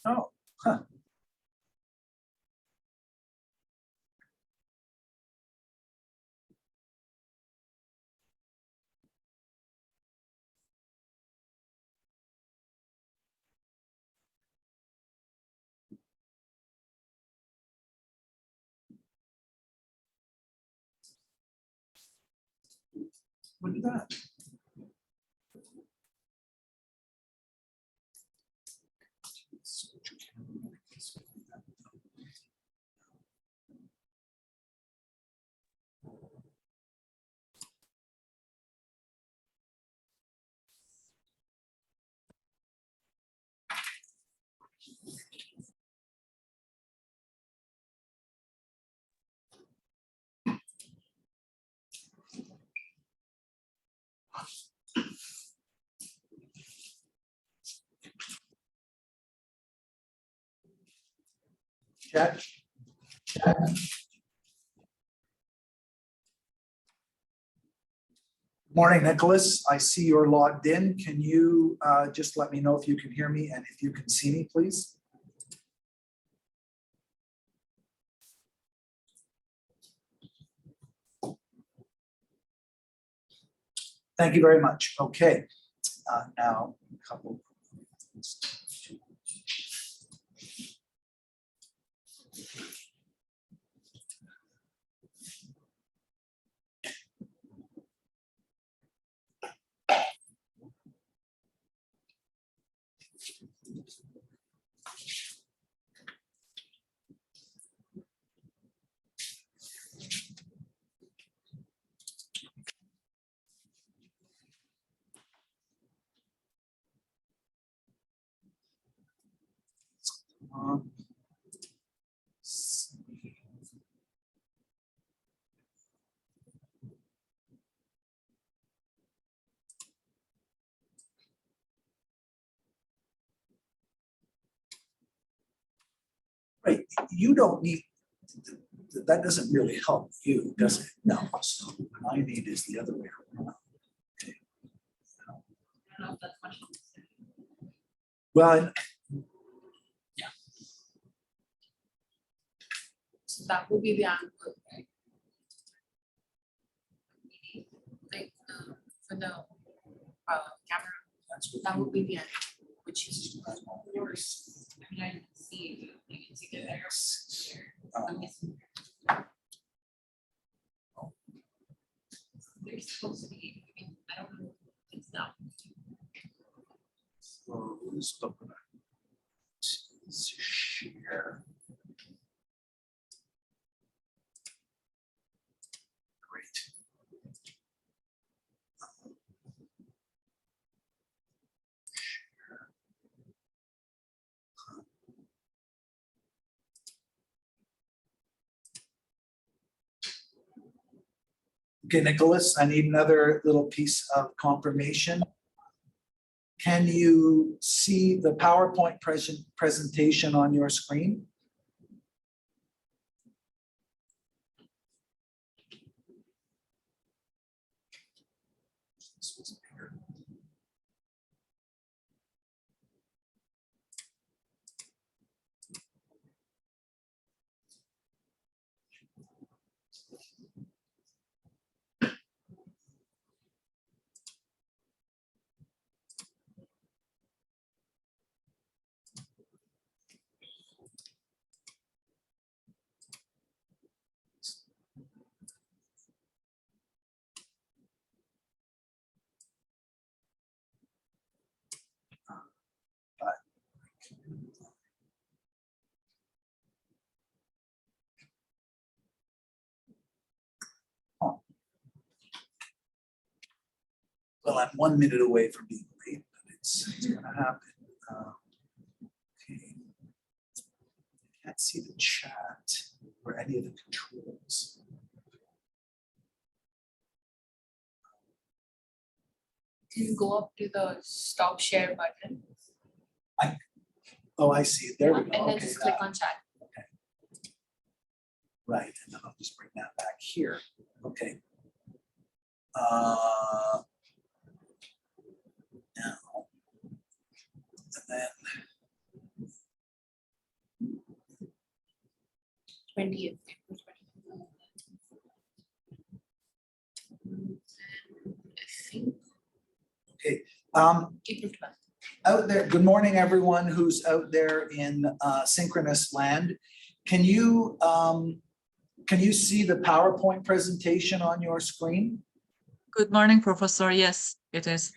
Oh, huh. Look at that. Check. Morning, Nicholas. I see you're logged in. Can you just let me know if you can hear me and if you can see me, please? Thank you very much. Okay. Now, a couple. Right, you don't need, that doesn't really help you, does it? No, so what I need is the other way around. Okay. I don't know if that's much. Well, So that would be the angle, right? Like, for the camera, that's what that you would be the angle, which is yours. I mean, I can see, you can see it there. I'm guessing. There's supposed to be, I mean, I don't know, if it's not. So let's look at that. Share. Great. Okay, Nicholas, I need another little piece of confirmation. Can you see the PowerPoint presentation on your screen? This was bigger. Well, I'm 1 minute away from being late, but it's gonna happen. Okay. Can't see the chat or any of the controls. Can you go up to the stop share button? Oh, I see it. There we go. And then Okay, just click on chat. right, and then I'll just bring that back here. Okay. Now, and then 20th. I think April 12th. Out there, good morning, everyone who's out there in synchronous land. Can you see the PowerPoint presentation on your screen? Good morning, Professor. Yes, it is.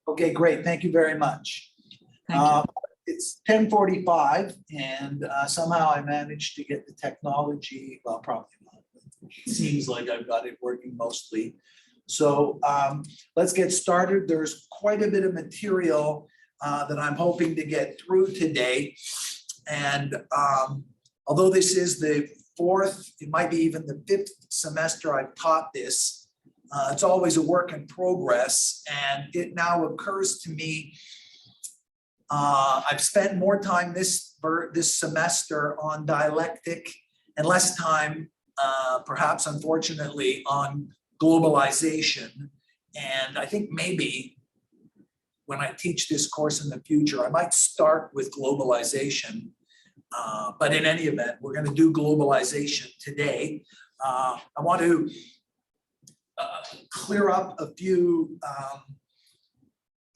Okay, great. Thank you very much. Thank you. It's 10:45 and somehow I managed to get the technology, well, probably not. It seems like I've got it working mostly. So let's get started. There's quite a bit of material that I'm hoping to get through today. And although this is the fourth, it might be even the fifth semester I've taught this, it's always a work in progress. And it now occurs to me, I've spent more time this semester on dialectic and less time, perhaps unfortunately, on globalization. And I think maybe when I teach this course in the future, I might start with globalization. But in any event, we're going to do globalization today. I want to clear up a few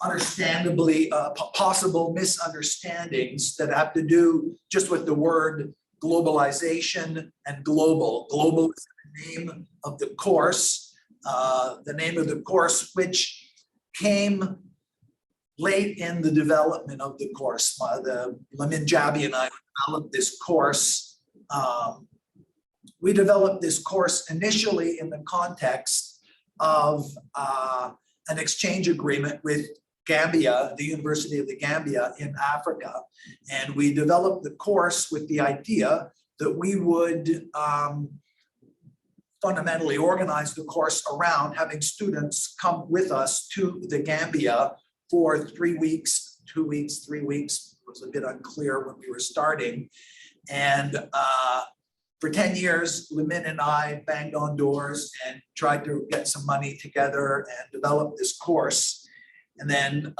understandably possible misunderstandings that have to do just with the word globalization and global. Global is the name of the course, which came late in the development of the course. Lamin Jabi and I developed this course. We developed this course initially in the context of an exchange agreement with Gambia, the University of the Gambia in Africa. And we developed the course with the idea that we would fundamentally organize the course around having students come with us to the Gambia for 3 weeks, 2 weeks, 3 weeks. It was a bit unclear when we were starting. And for 10 years, Lamin and I banged on doors and tried to get some money together and develop this course. And then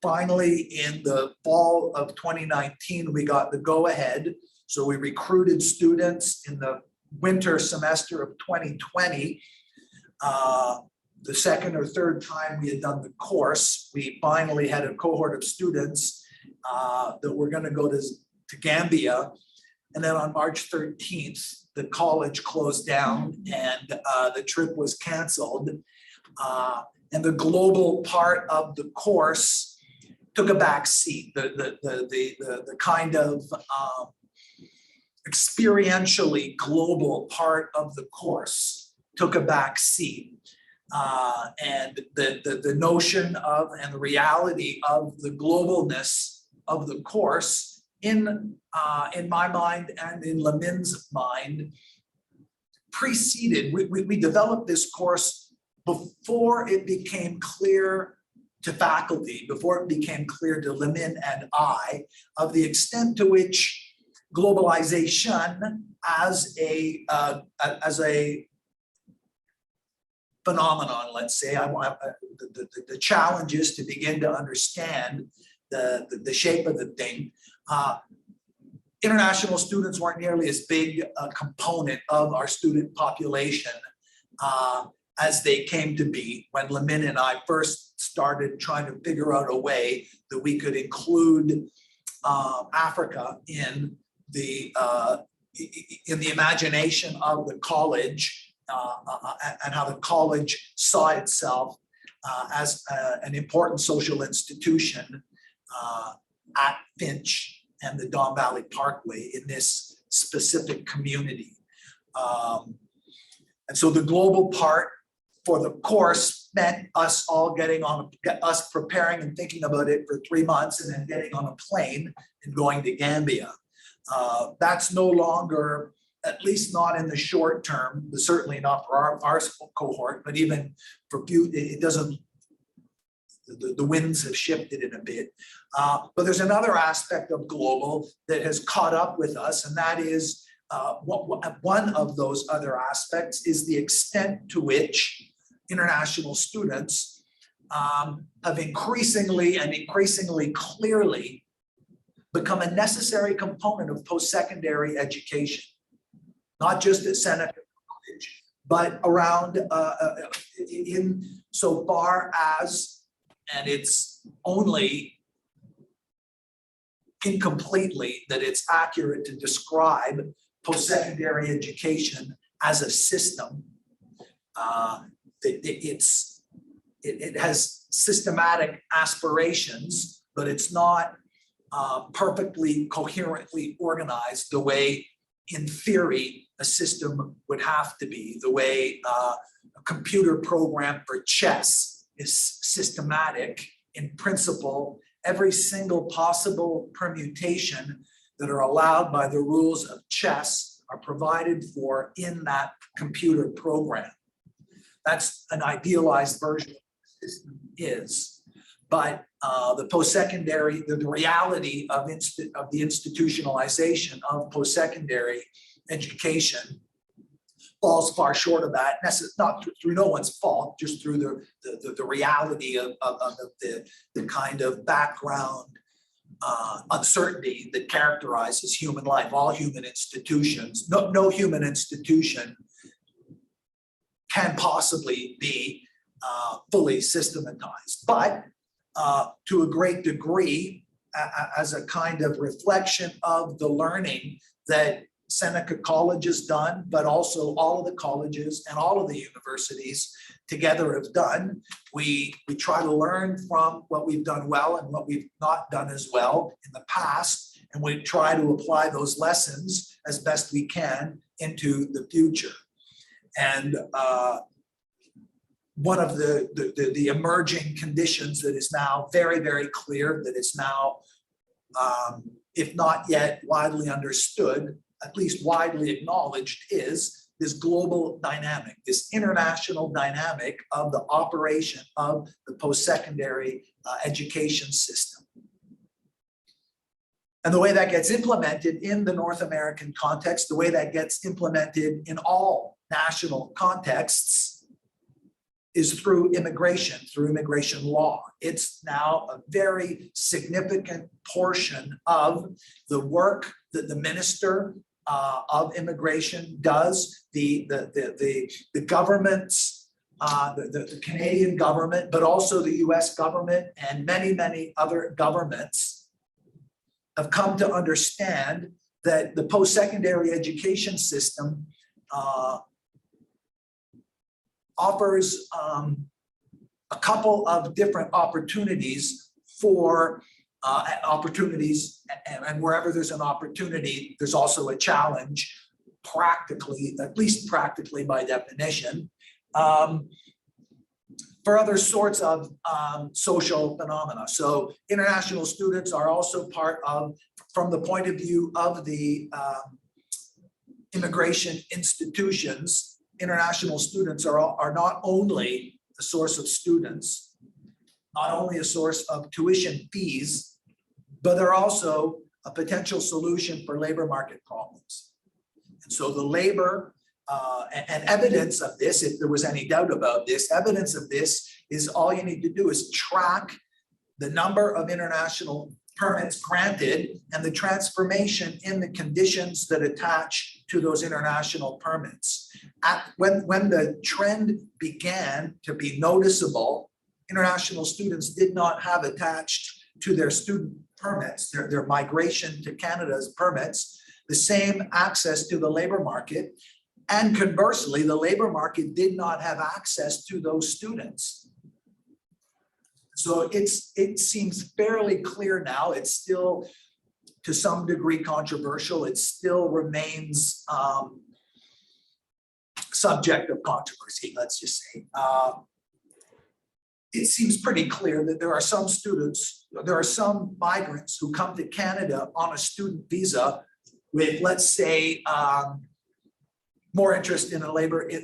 finally, in the fall of 2019, we got the go-ahead. So we recruited students in the winter semester of 2020. The second or third time we had done the course, we finally had a cohort of students that were going to go to Gambia. And then on March 13th, the college closed down and the trip was canceled. And the global part of the course took a back seat. The kind of experientially global part of the course took a back seat. And the notion of and the reality of the globalness of the course in my mind and in Lamin's mind preceded. We developed this course before it became clear to faculty, before it became clear to Lamin and I of the extent to which globalization as a phenomenon, let's say, the challenge is to begin to understand the shape of the thing. International students weren't nearly as big a component of our student population as they came to be when Lamin and I first started trying to figure out a way that we could include Africa in the imagination of the college and how the college saw itself as an important social institution at Finch and the Don Valley Parkway in this specific community. And so the global part for the course meant us all us preparing and thinking about it for 3 months and then getting on a plane and going to Gambia. That's no longer, at least not in the short term, certainly not for our cohort, but even for few, it doesn't, the winds have shifted in a bit. But there's another aspect of global that has caught up with us, and that is one of those other aspects is the extent to which international students have increasingly clearly become a necessary component of post-secondary education. not just at Seneca College, but around in so far as, and it's only incompletely that it's accurate to describe post-secondary education as a system. It has systematic aspirations, but it's not perfectly coherently organized the way, in theory, a system would have to be, the way a computer program for chess is systematic in principle. Every single possible permutation that are allowed by the rules of chess are provided for in that computer program. That's an idealized version of the system is. But the post-secondary, the reality of the institutionalization of post-secondary education falls far short of that, not through no one's fault, just through the reality of the kind of background uncertainty that characterizes human life. All human institutions, no human institution can possibly be fully systematized, but to a great degree, as a kind of reflection of the learning that Seneca College has done, but also all of the colleges and all of the universities together have done. We try to learn from what we've done well and what we've not done as well in the past, and we try to apply those lessons as best we can into the future. And one of the emerging conditions that is now very, very clear, that is now, if not yet widely understood, at least widely acknowledged, is this global dynamic, this international dynamic of the operation of the post-secondary education system. And the way that gets implemented in the North American context, the way that gets implemented in all national contexts, is through immigration law. It's now a very significant portion of the work that the Minister of Immigration does, the governments, the Canadian government, but also the US government and many, many other governments have come to understand that the post-secondary education system offers a couple of different opportunities for and wherever there's an opportunity, there's also a challenge, practically, at least practically by definition, for other sorts of social phenomena. So international students are also part of, from the point of view of the immigration institutions, international students are not only a source of students, not only a source of tuition fees, but they're also a potential solution for labor market problems. And so the labor and evidence of this, if there was any doubt about this, evidence of this is all you need to do is track the number of international permits granted and the transformation in the conditions that attach to those international permits. When the trend began to be noticeable, international students did not have attached to their student permits, their migration to Canada's permits, the same access to the labor market. And conversely, the labor market did not have access to those students. So it seems fairly clear now. It's still, to some degree, controversial. It still remains subject of controversy, let's just say. It seems pretty clear that there are some students, there are some migrants who come to Canada on a student visa with, let's say, more interest in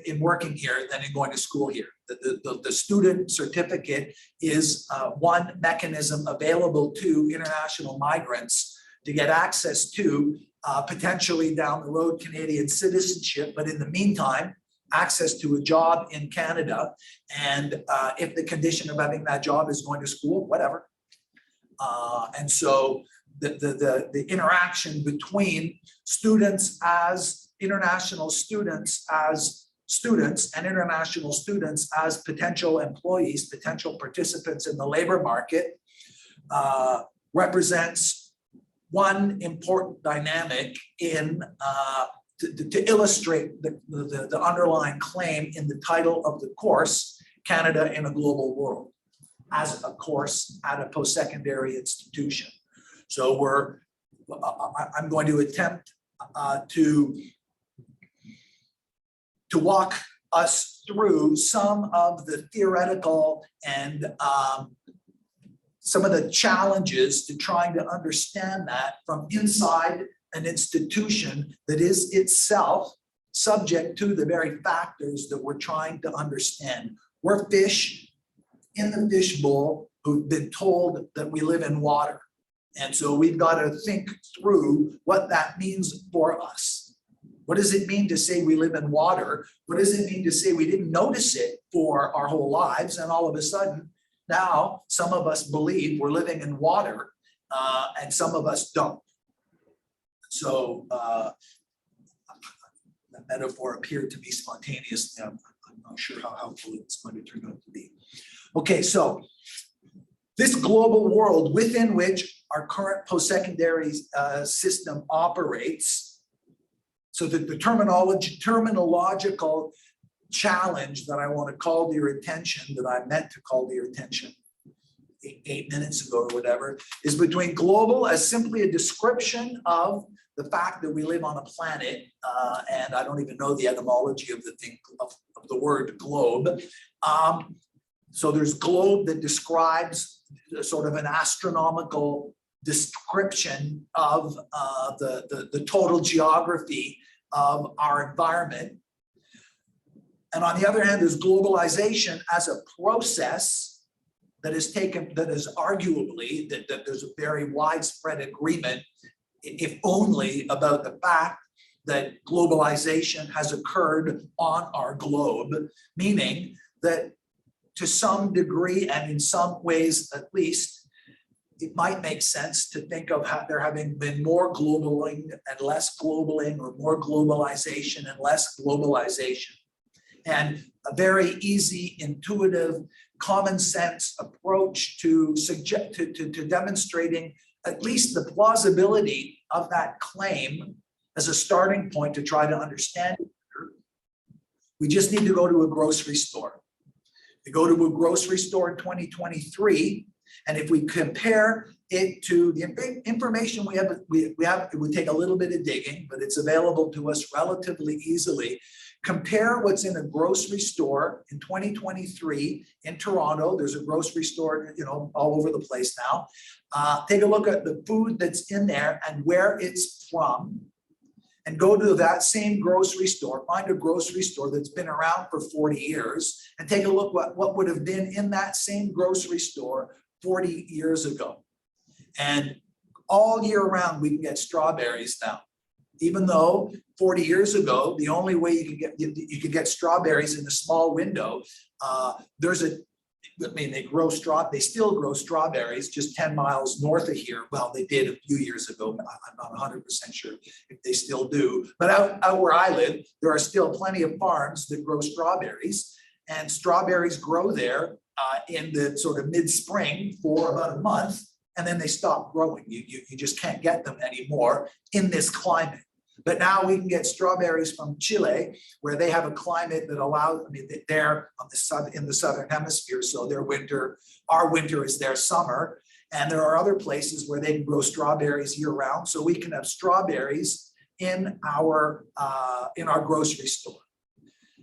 in working here than in going to school here. The student certificate is one mechanism available to international migrants to get access to potentially down the road Canadian citizenship, but in the meantime, access to a job in Canada. And if the condition of having that job is going to school, whatever. And so the interaction between students as international students as students and international students as potential employees, potential participants in the labor market, represents one important dynamic in to illustrate the underlying claim in the title of the course, Canada in a Global World, as a course at a post-secondary institution. So I'm going to attempt to walk us through some of the theoretical and some of the challenges to trying to understand that from inside an institution that is itself subject to the very factors that we're trying to understand. We're fish in the fishbowl who've been told that we live in water. And so we've got to think through what that means for us. What does it mean to say we live in water? What does it mean to say we didn't notice it for our whole lives, and all of a sudden, now some of us believe we're living in water, and some of us don't. So that metaphor appeared to be spontaneous. I'm not sure how helpful it's going to turn out to be. Okay, so this global world within which our current post-secondary system operates. So the terminological challenge that I want to call to your attention, that I meant to call to your attention 8 minutes ago or whatever, is between global as simply a description of the fact that we live on a planet, and I don't even know the etymology of the thing of the word globe. So there's globe that describes sort of an astronomical description of the total geography of our environment. And on the other hand, there's globalization as a process that is arguably that there's a very widespread agreement, if only about the fact that globalization has occurred on our globe, meaning that to some degree and in some ways at least, it might make sense to think of how there having been more globaling and less globaling, or more globalization and less globalization. And a very easy, intuitive, common sense approach to demonstrating at least the plausibility of that claim as a starting point to try to understand it better. We just need to go to a grocery store. We go to a grocery store in 2023, and if we compare it to the information we have, it would take a little bit of digging, but it's available to us relatively easily. Compare what's in a grocery store in 2023 in Toronto. There's a grocery store, all over the place now. Take a look at the food that's in there and where it's from, and go to that same grocery store, find a grocery store that's been around for 40 years, and take a look what would have been in that same grocery store 40 years ago. And all year round, we can get strawberries now. Even though 40 years ago, the only way you could get strawberries in a small window, they still grow strawberries just 10 miles north of here. Well, they did a few years ago. I'm not 100% sure if they still do. But out where I live, there are still plenty of farms that grow strawberries, and strawberries grow there in the sort of mid-spring for about a month, and then they stop growing. You just can't get them anymore in this climate. But now we can get strawberries from Chile, where they have a climate that allows, they're in the southern hemisphere, so our winter is their summer. And there are other places where they can grow strawberries year round. So we can have strawberries in our grocery store.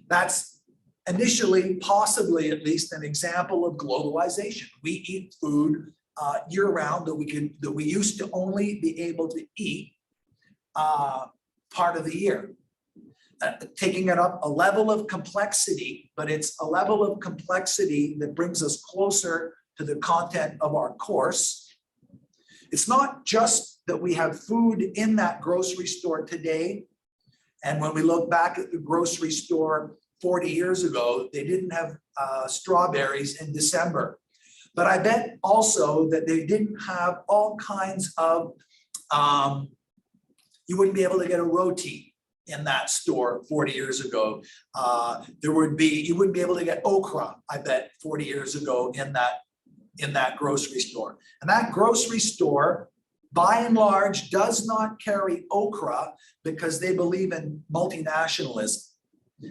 That's initially, possibly at least, an example of globalization. We eat food year round that we used to only be able to eat part of the year, taking it up a level of complexity, but it's a level of complexity that brings us closer to the content of our course. It's not just that we have food in that grocery store today, and when we look back at the grocery store 40 years ago, they didn't have strawberries in December. But I bet also that they didn't have all kinds of you wouldn't be able to get a roti in that store 40 years ago. You wouldn't be able to get okra, I bet, 40 years ago in that grocery store. And that grocery store, by and large, does not carry okra because they believe in multinationalism.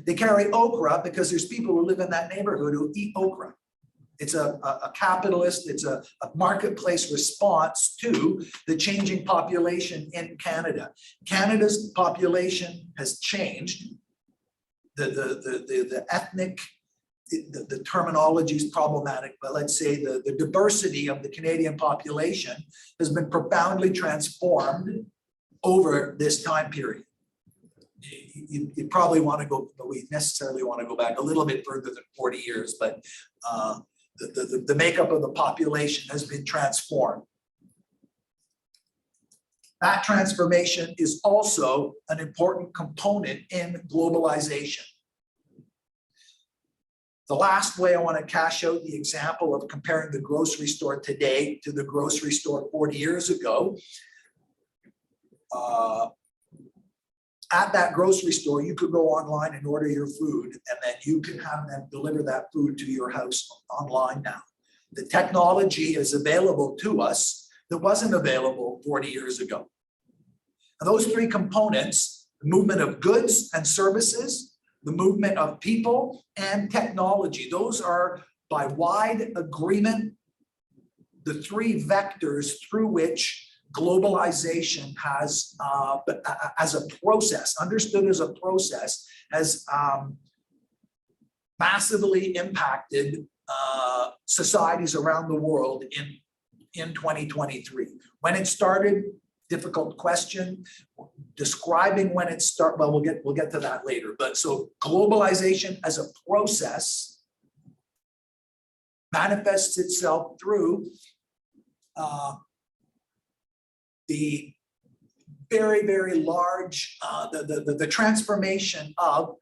They carry okra because there's people who live in that neighborhood who eat okra. It's a capitalist, it's a marketplace response to the changing population in Canada. Canada's population has changed. The ethnic, the terminology is problematic, but let's say the diversity of the Canadian population has been profoundly transformed over this time period. You probably want to go, but we necessarily want to go back a little bit further than 40 years, but the makeup of the population has been transformed. That transformation is also an important component in globalization. The last way I want to cash out the example of comparing the grocery store today to the grocery store 40 years ago. At that grocery store, you could go online and order your food, and then you can have them deliver that food to your house online now. The technology is available to us that wasn't available 40 years ago. And those three components, the movement of goods and services, the movement of people and technology, those are by wide agreement, the three vectors through which globalization has, as a process, understood as a process, has massively impacted societies around the world in 2023. When it started, difficult question. Describing when it started, well, we'll get to that later. But so globalization as a process manifests itself through the very, very large, the transformation of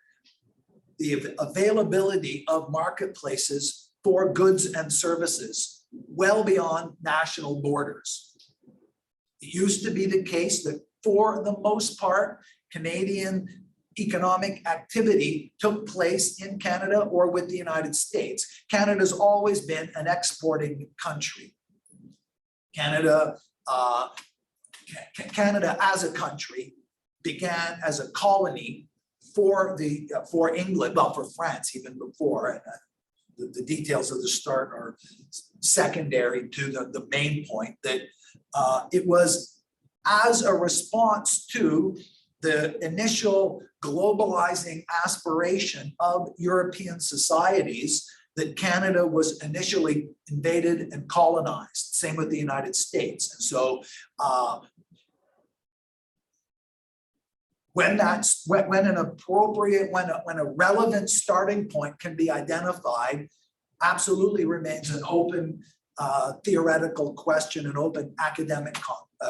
the availability of marketplaces for goods and services well beyond national borders. It used to be the case that for the most part, Canadian economic activity took place in Canada or with the United States. Canada's always been an exporting country. Canada as a country began as a colony for England, well, for France even before. The details of the start are secondary to the main point that it was as a response to the initial globalizing aspiration of European societies that Canada was initially invaded and colonized. Same with the United States. And so when an appropriate, when a relevant starting point can be identified, absolutely remains an open theoretical question, an open academic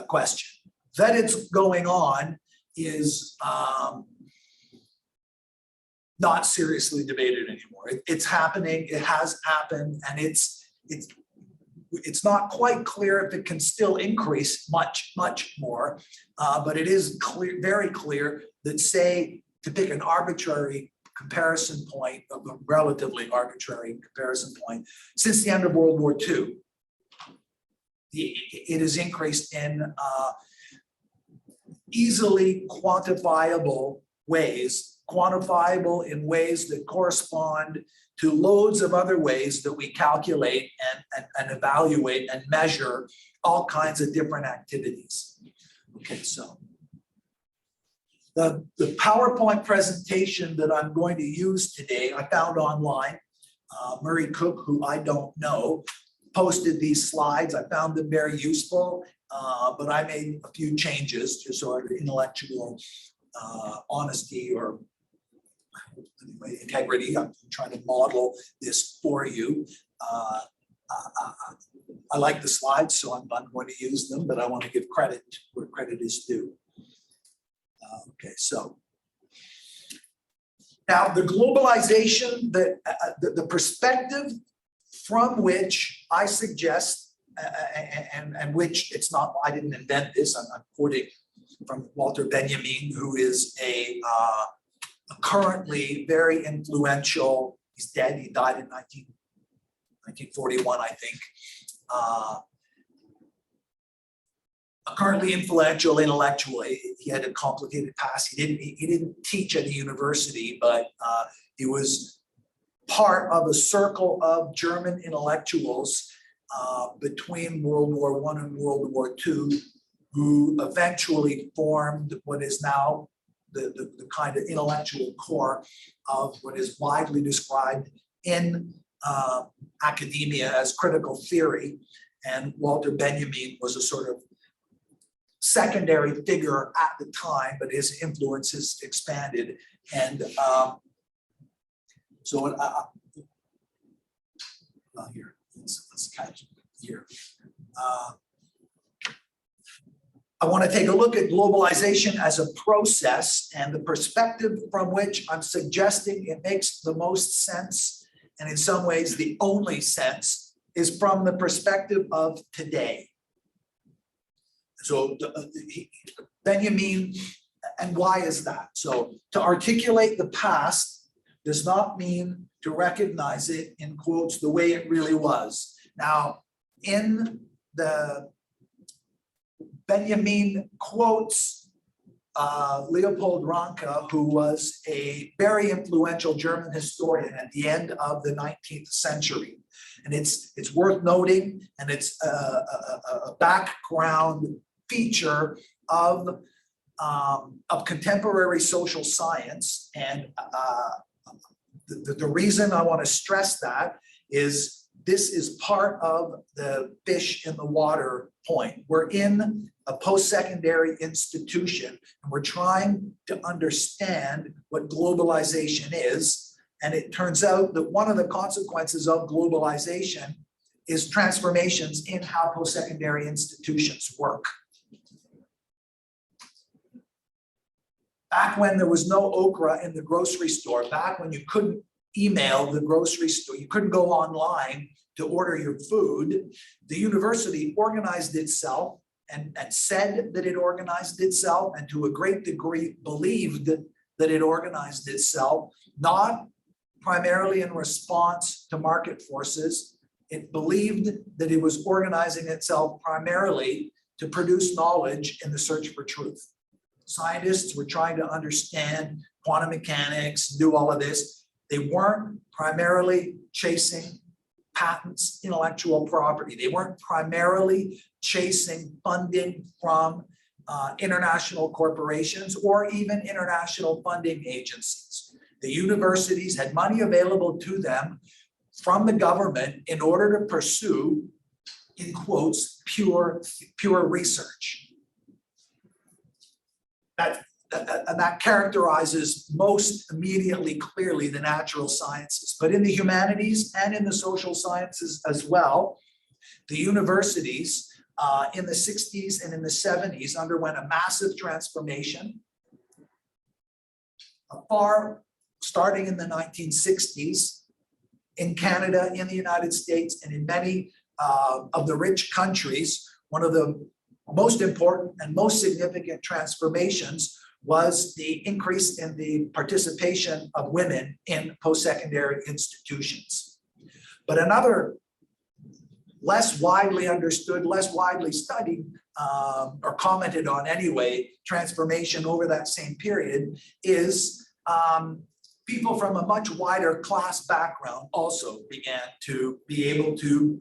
question. That it's going on is not seriously debated anymore. It's happening, it has happened, and it's not quite clear if it can still increase much more, but it is clear, very clear that, say, to pick an arbitrary comparison point, a relatively arbitrary comparison point, since the end of World War II, it has increased in easily quantifiable ways, quantifiable in ways that correspond to loads of other ways that we calculate and evaluate and measure all kinds of different activities. Okay, so the PowerPoint presentation that I'm going to use today, I found online. Murray Cook, who I don't know, posted these slides. I found them very useful, but I made a few changes to sort of intellectual honesty or anyway, integrity. I'm trying to model this for you. I like the slides, so I'm going to use them, but I want to give credit where credit is due. Okay, so now the globalization, the perspective from which I suggest, and which it's not, I didn't invent this, I'm quoting from Walter Benjamin, who is a currently very influential, he's dead, he died in 1941, I think. A currently influential intellectual. He had a complicated past. He didn't teach at a university, but he was part of a circle of German intellectuals between World War I and World War II, who eventually formed what is now the kind of intellectual core of what is widely described in academia as critical theory. And Walter Benjamin was a sort of secondary figure at the time, but his influence has expanded. And so here, let's catch it here. I want to take a look at globalization as a process, and the perspective from which I'm suggesting it makes the most sense, and in some ways the only sense, is from the perspective of today. So Benjamin, and why is that? So to articulate the past does not mean to recognize it, in quotes, the way it really was. Now, in the Benjamin quotes Leopold Ranke, who was a very influential German historian at the end of the 19th century. And it's worth noting, and it's a background feature of contemporary social science. And the reason I want to stress that is this is part of the fish in the water point. We're in a post-secondary institution, and we're trying to understand what globalization is. And it turns out that one of the consequences of globalization is transformations in how post-secondary institutions work. Back when there was no okra in the grocery store, back when you couldn't email the grocery store, you couldn't go online to order your food, the university organized itself and said that it organized itself, and to a great degree believed that it organized itself, not primarily in response to market forces. It believed that it was organizing itself primarily to produce knowledge in the search for truth. Scientists were trying to understand quantum mechanics, do all of this. They weren't primarily chasing patents, intellectual property. They weren't primarily chasing funding from international corporations or even international funding agencies. The universities had money available to them from the government in order to pursue, in quotes, pure research. And that characterizes most immediately clearly the natural sciences. But in the humanities and in the social sciences as well, the universities in the 60s and in the 70s underwent a massive transformation. Starting in the 1960s, in Canada, in the United States, and in many of the rich countries, one of the most important and most significant transformations was the increase in the participation of women in post-secondary institutions. But another less widely understood, less widely studied, or commented on anyway, transformation over that same period is people from a much wider class background also began to be able to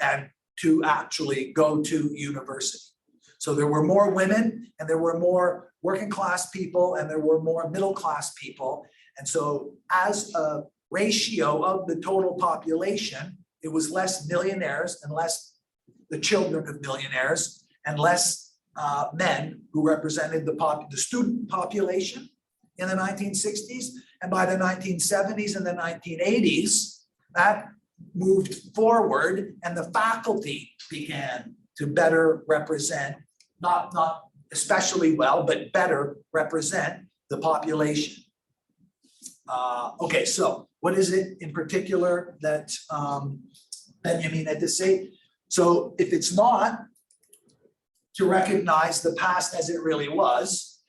actually go to university. So there were more women, and there were more working class people, and there were more middle class people. And so as a ratio of the total population, it was less millionaires and less the children of millionaires and less men who represented the student population in the 1960s. And by the 1970s and the 1980s, that moved forward, and the faculty began to better represent, not especially well, but better represent the population. Okay, so what is it in particular that Benjamin had to say? So if it's not to recognize the past as it really was,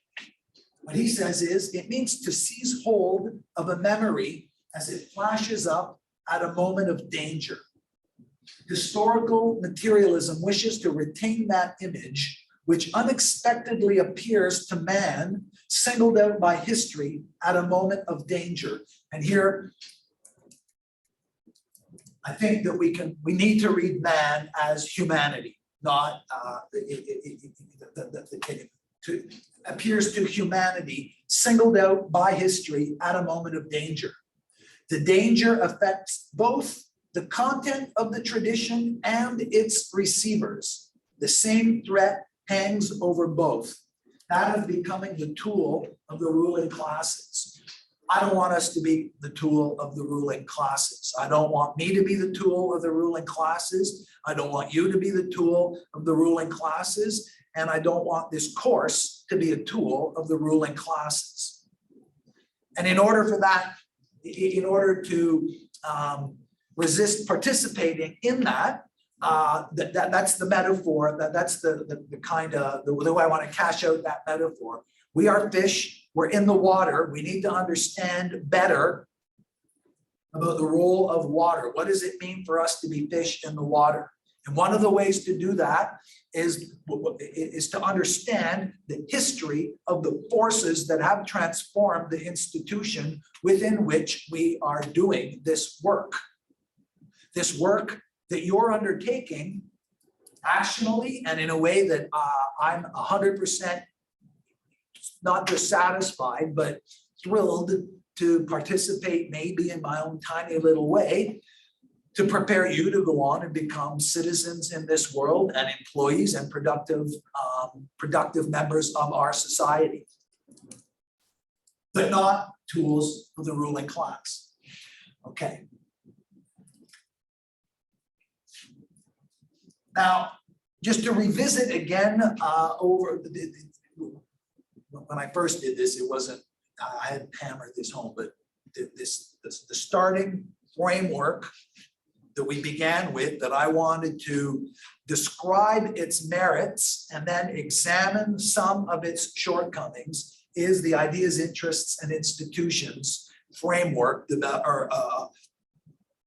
What he says is, it means to seize hold of a memory as it flashes up at a moment of danger. Historical materialism wishes to retain that image which unexpectedly appears to man, singled out by history at a moment of danger. And here, I think that we need to read man as humanity, not appears to humanity, singled out by history at a moment of danger. The danger affects both the content of the tradition and its receivers. The same threat hangs over both, that of becoming the tool of the ruling classes. I don't want us to be the tool of the ruling classes. I don't want me to be the tool of the ruling classes. I don't want you to be the tool of the ruling classes. And I don't want this course to be a tool of the ruling classes. And in order for that, in order to resist participating in that, that's the metaphor, that's the kind of, the way I want to cash out that metaphor. We are fish, we're in the water, we need to understand better about the role of water. What does it mean for us to be fish in the water? And one of the ways to do that is to understand the history of the forces that have transformed the institution within which we are doing this work. This work that you're undertaking actionally and in a way that I'm 100% not just satisfied, but thrilled to participate maybe in my own tiny little way to prepare you to go on and become citizens in this world and employees and productive members of our society, but not tools of the ruling class. Okay. Now, just to revisit again when I first did this, it wasn't, I hadn't hammered this home, but the starting framework that we began with, that I wanted to describe its merits and then examine some of its shortcomings, is the ideas, interests, and institutions framework that are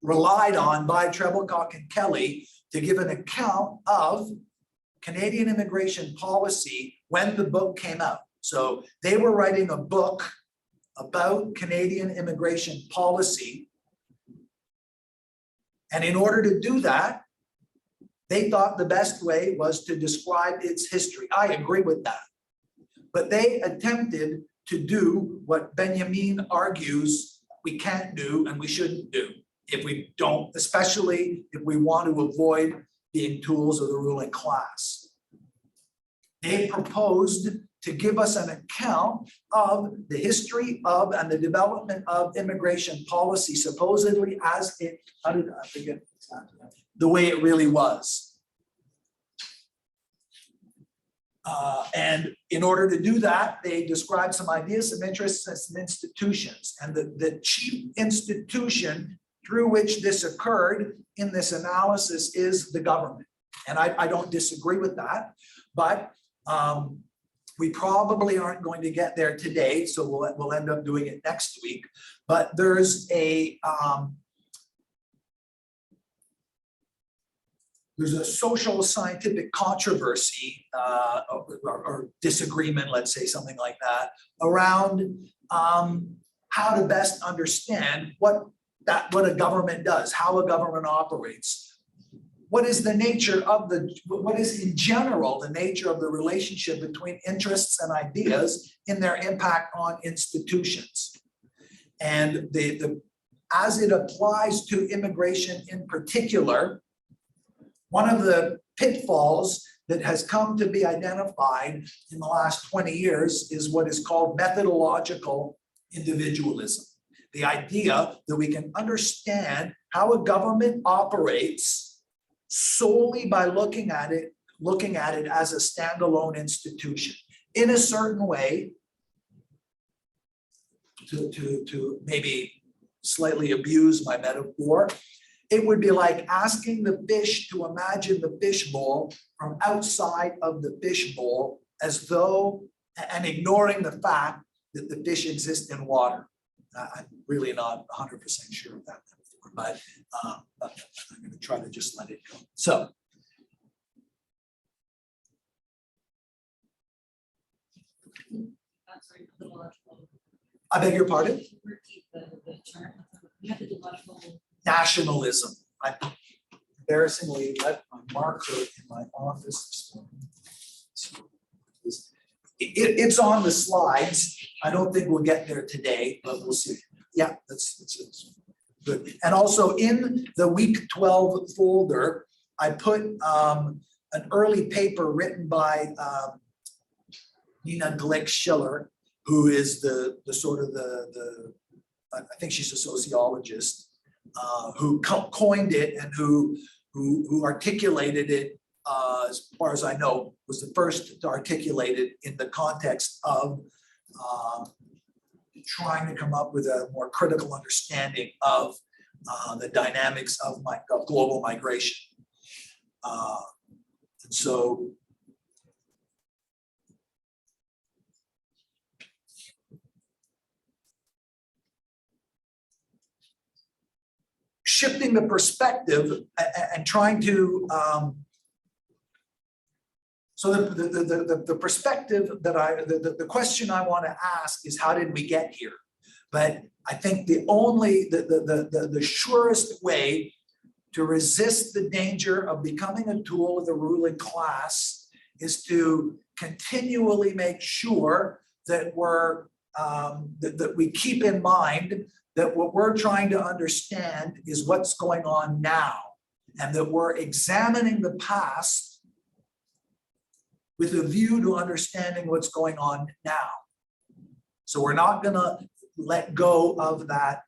relied on by Treblecock and Kelly to give an account of Canadian immigration policy when the book came out. So they were writing a book about Canadian immigration policy. And in order to do that, they thought the best way was to describe its history. I agree with that. But they attempted to do what Benjamin argues we can't do and we shouldn't do if we don't, especially if we want to avoid being tools of the ruling class. They proposed to give us an account of the history of and the development of immigration policy, supposedly as it, how did I forget the way it really was. And in order to do that, they described some ideas, some interests, and some institutions. And the chief institution through which this occurred in this analysis is the government. And I don't disagree with that, but we probably aren't going to get there today, so we'll end up doing it next week. But there's a social scientific controversy or disagreement, let's say something like that, around how to best understand what a government does, how a government operates. What is the nature of what is in general the nature of the relationship between interests and ideas in their impact on institutions? And as it applies to immigration in particular, one of the pitfalls that has come to be identified in the last 20 years is what is called methodological individualism. The idea that we can understand how a government operates solely by looking at it as a standalone institution in a certain way, to maybe slightly abuse my metaphor. It would be like asking the fish to imagine the fish bowl from outside of the fish bowl, as though and ignoring the fact that the fish exist in water. I'm really not 100% sure of that before, but I'm going to try to just let it go. So, I'm sorry, methodological. I beg your pardon? Repeat the term, methodological. Nationalism. I embarrassingly left my marker in my office this morning. So, it's on the slides. I don't think we'll get there today, but we'll see. Yeah, that's good. And also in the week 12 folder, I put an early paper written by Nina Glick Schiller, who is the sort of the I think she's a sociologist who coined it and who articulated it. As far as I know, was the first to articulate it in the context of trying to come up with a more critical understanding of the dynamics of global migration. And so shifting the perspective and trying to so the perspective that the question I want to ask is, how did we get here? But I think the surest way to resist the danger of becoming a tool of the ruling class is to continually make sure that that we keep in mind that what we're trying to understand is what's going on now, and that we're examining the past with a view to understanding what's going on now. So we're not going to let go of that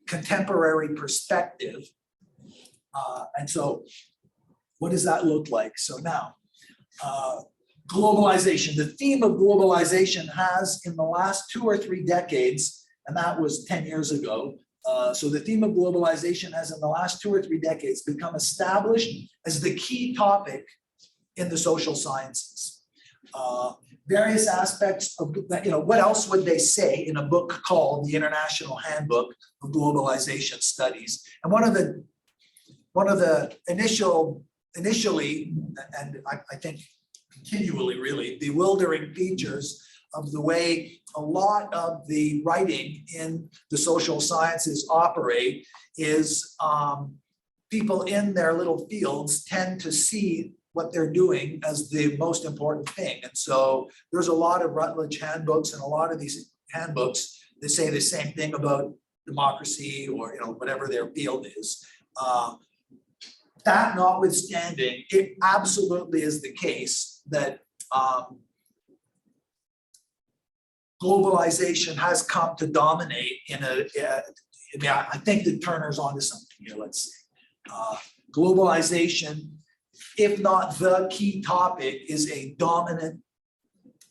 contemporary perspective. And so what does that look like? So now, globalization, the theme of globalization has in the last 2 or 3 decades, and that was 10 years ago. So the theme of globalization has in the last 2 or 3 decades become established as the key topic in the social sciences. Various aspects of, what else would they say in a book called the International Handbook of Globalization Studies? And one of the initially, and I think continually really, bewildering features of the way a lot of the writing in the social sciences operate is people in their little fields tend to see what they're doing as the most important thing. And so there's a lot of Routledge handbooks and a lot of these handbooks that say the same thing about democracy or whatever their field is. That notwithstanding, it absolutely is the case that globalization has come to dominate I think that Turner's onto something here, let's see. Globalization, if not the key topic, is a dominant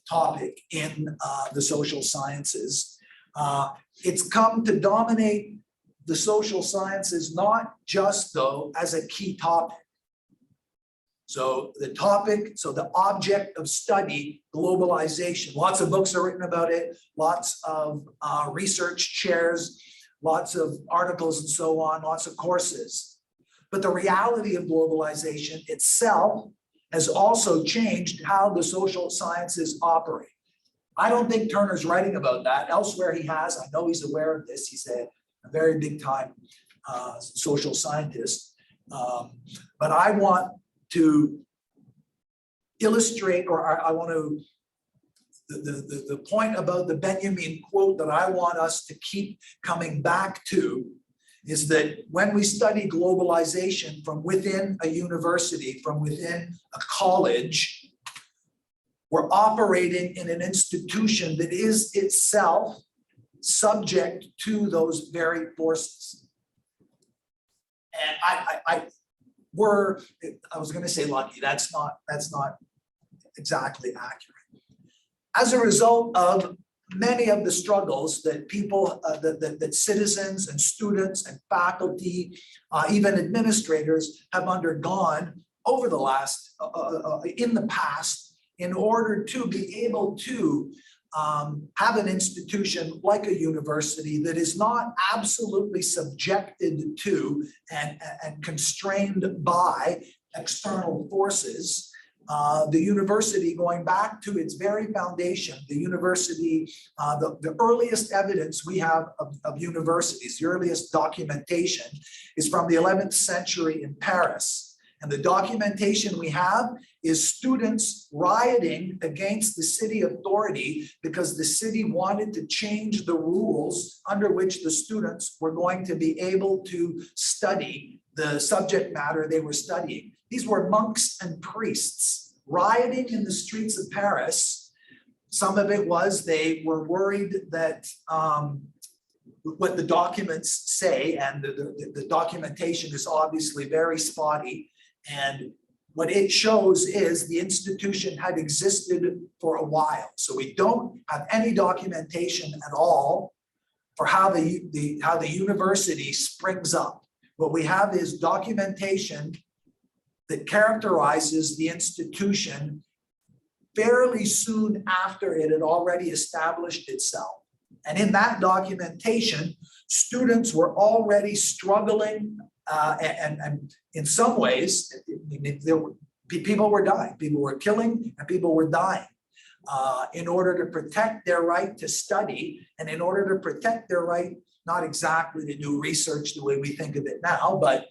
topic in the social sciences. It's come to dominate the social sciences, not just though as a key topic. So the object of study, globalization, lots of books are written about it, lots of research chairs, lots of articles and so on, lots of courses. But the reality of globalization itself has also changed how the social sciences operate. I don't think Turner's writing about that. Elsewhere he has, I know he's aware of this. He's a very big time social scientist. But I want to illustrate, or I want to, the point about the Benjamin quote that I want us to keep coming back to is that when we study globalization from within a university, from within a college, we're operating in an institution that is itself subject to those very forces. And I was going to say lucky. That's not exactly accurate. As a result of many of the struggles that people, that citizens and students and faculty, even administrators have undergone over the last, in the past, in order to be able to have an institution like a university that is not absolutely subjected to and constrained by external forces. The university, going back to its very foundation, the university, the earliest evidence we have of universities, the earliest documentation is from the 11th century in Paris. And the documentation we have is students rioting against the city authority because the city wanted to change the rules under which the students were going to be able to study the subject matter they were studying. These were monks and priests rioting in the streets of Paris. Some of it was they were worried that what the documents say, and the documentation is obviously very spotty. And what it shows is the institution had existed for a while. So we don't have any documentation at all for how the university springs up. What we have is documentation that characterizes the institution fairly soon after it had already established itself. And in that documentation, students were already struggling and in some ways, people were dying, people were killing, and people were dying in order to protect their right to study, and in order to protect their right, not exactly to do research the way we think of it now, but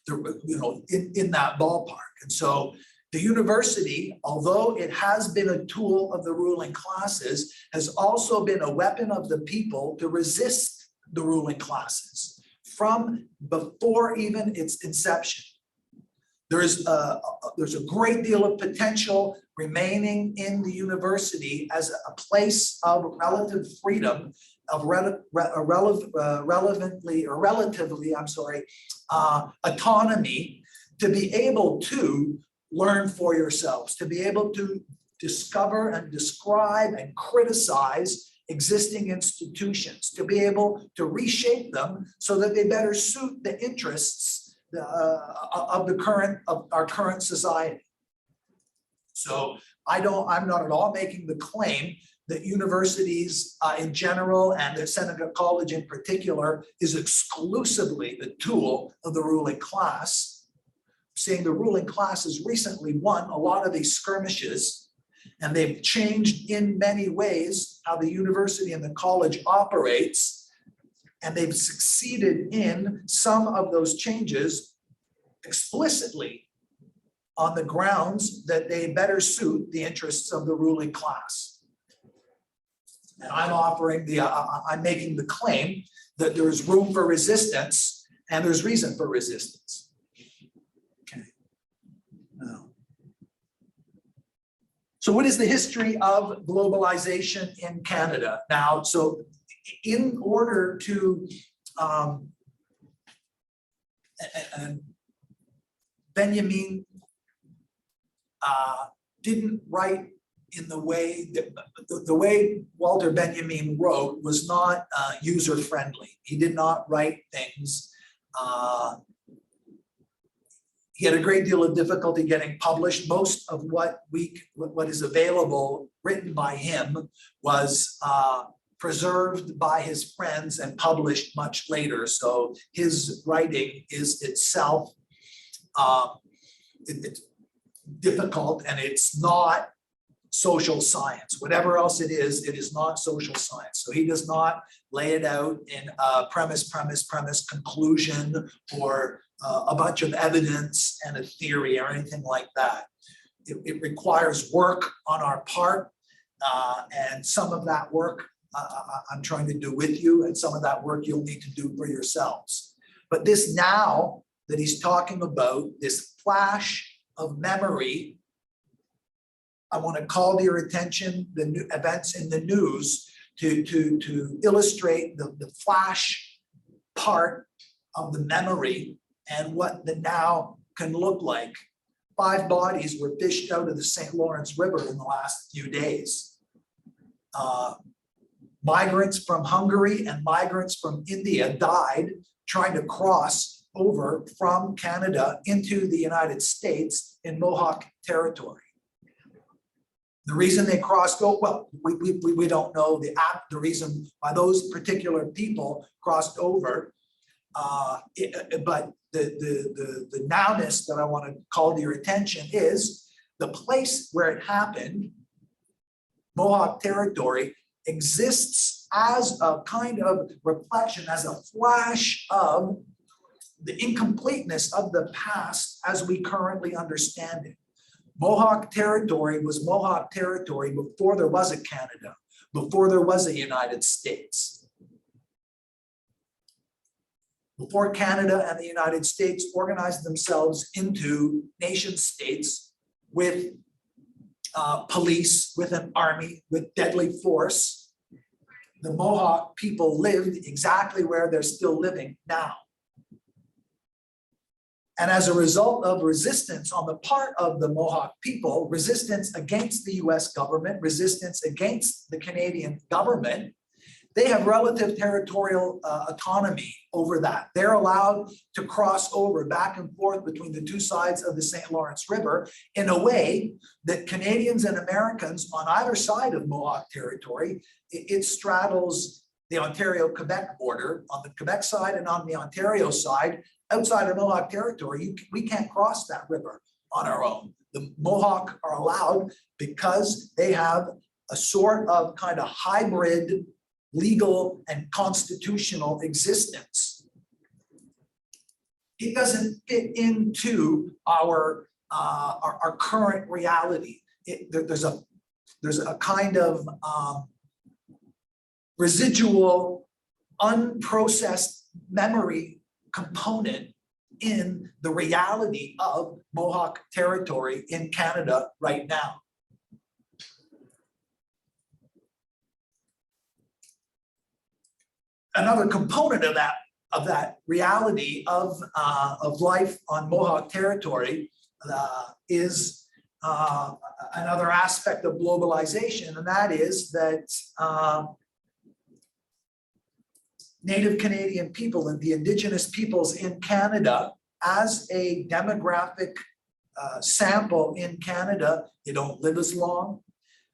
in that ballpark. And so the university, although it has been a tool of the ruling classes, has also been a weapon of the people to resist the ruling classes from before even its inception. There's a great deal of potential remaining in the university as a place of relative freedom, of relatively autonomy, to be able to learn for yourselves, to be able to discover and describe and criticize existing institutions, to be able to reshape them so that they better suit the interests of our current society. So I'm not at all making the claim that universities in general and the Seneca College in particular is exclusively the tool of the ruling class. Seeing the ruling class has recently won a lot of these skirmishes, and they've changed in many ways how the university and the college operates, and they've succeeded in some of those changes explicitly on the grounds that they better suit the interests of the ruling class. And I'm making the claim that there's room for resistance and there's reason for resistance. Okay. Now, so what is the history of globalization in Canada? Now, so in order to, and Benjamin didn't write in the way that the way Walter Benjamin wrote was not user-friendly. He did not write things. He had a great deal of difficulty getting published. Most of what is available written by him was preserved by his friends and published much later. So his writing is itself it's difficult, and it's not social science. Whatever else it is not social science. So he does not lay it out in a premise, conclusion, or a bunch of evidence and a theory or anything like that. It requires work on our part, and some of that work I'm trying to do with you, and some of that work you'll need to do for yourselves. But this now that he's talking about, this flash of memory, I want to call to your attention the new events in the news to illustrate the flash part of the memory and what the now can look like. 5 bodies were fished out of the St. Lawrence River in the last few days. Migrants from Hungary and migrants from India died trying to cross over from Canada into the United States in Mohawk territory. The reason they crossed over, well, we don't know the reason why those particular people crossed over. But the nowness that I want to call to your attention is the place where it happened, Mohawk territory, exists as a kind of reflection, as a flash of the incompleteness of the past as we currently understand it. Mohawk territory was Mohawk territory before there was a Canada, before there was a United States. Before Canada and the United States organized themselves into nation states with police, with an army, with deadly force, the Mohawk people lived exactly where they're still living now. And as a result of resistance on the part of the Mohawk people, resistance against the US government, resistance against the Canadian government, they have relative territorial autonomy over that. They're allowed to cross over back and forth between the two sides of the St. Lawrence River in a way that Canadians and Americans on either side of Mohawk territory, it straddles the Ontario-Quebec border on the Quebec side and on the Ontario side. Outside of Mohawk territory, we can't cross that river on our own. The Mohawk are allowed because they have a sort of kind of hybrid legal and constitutional existence. It doesn't fit into our current reality. There's a kind of residual, unprocessed memory component in the reality of Mohawk territory in Canada right now. Another component of that reality of life on Mohawk territory is another aspect of globalization, and that is that Native Canadian people and the Indigenous peoples in Canada, as a demographic sample in Canada, they don't live as long,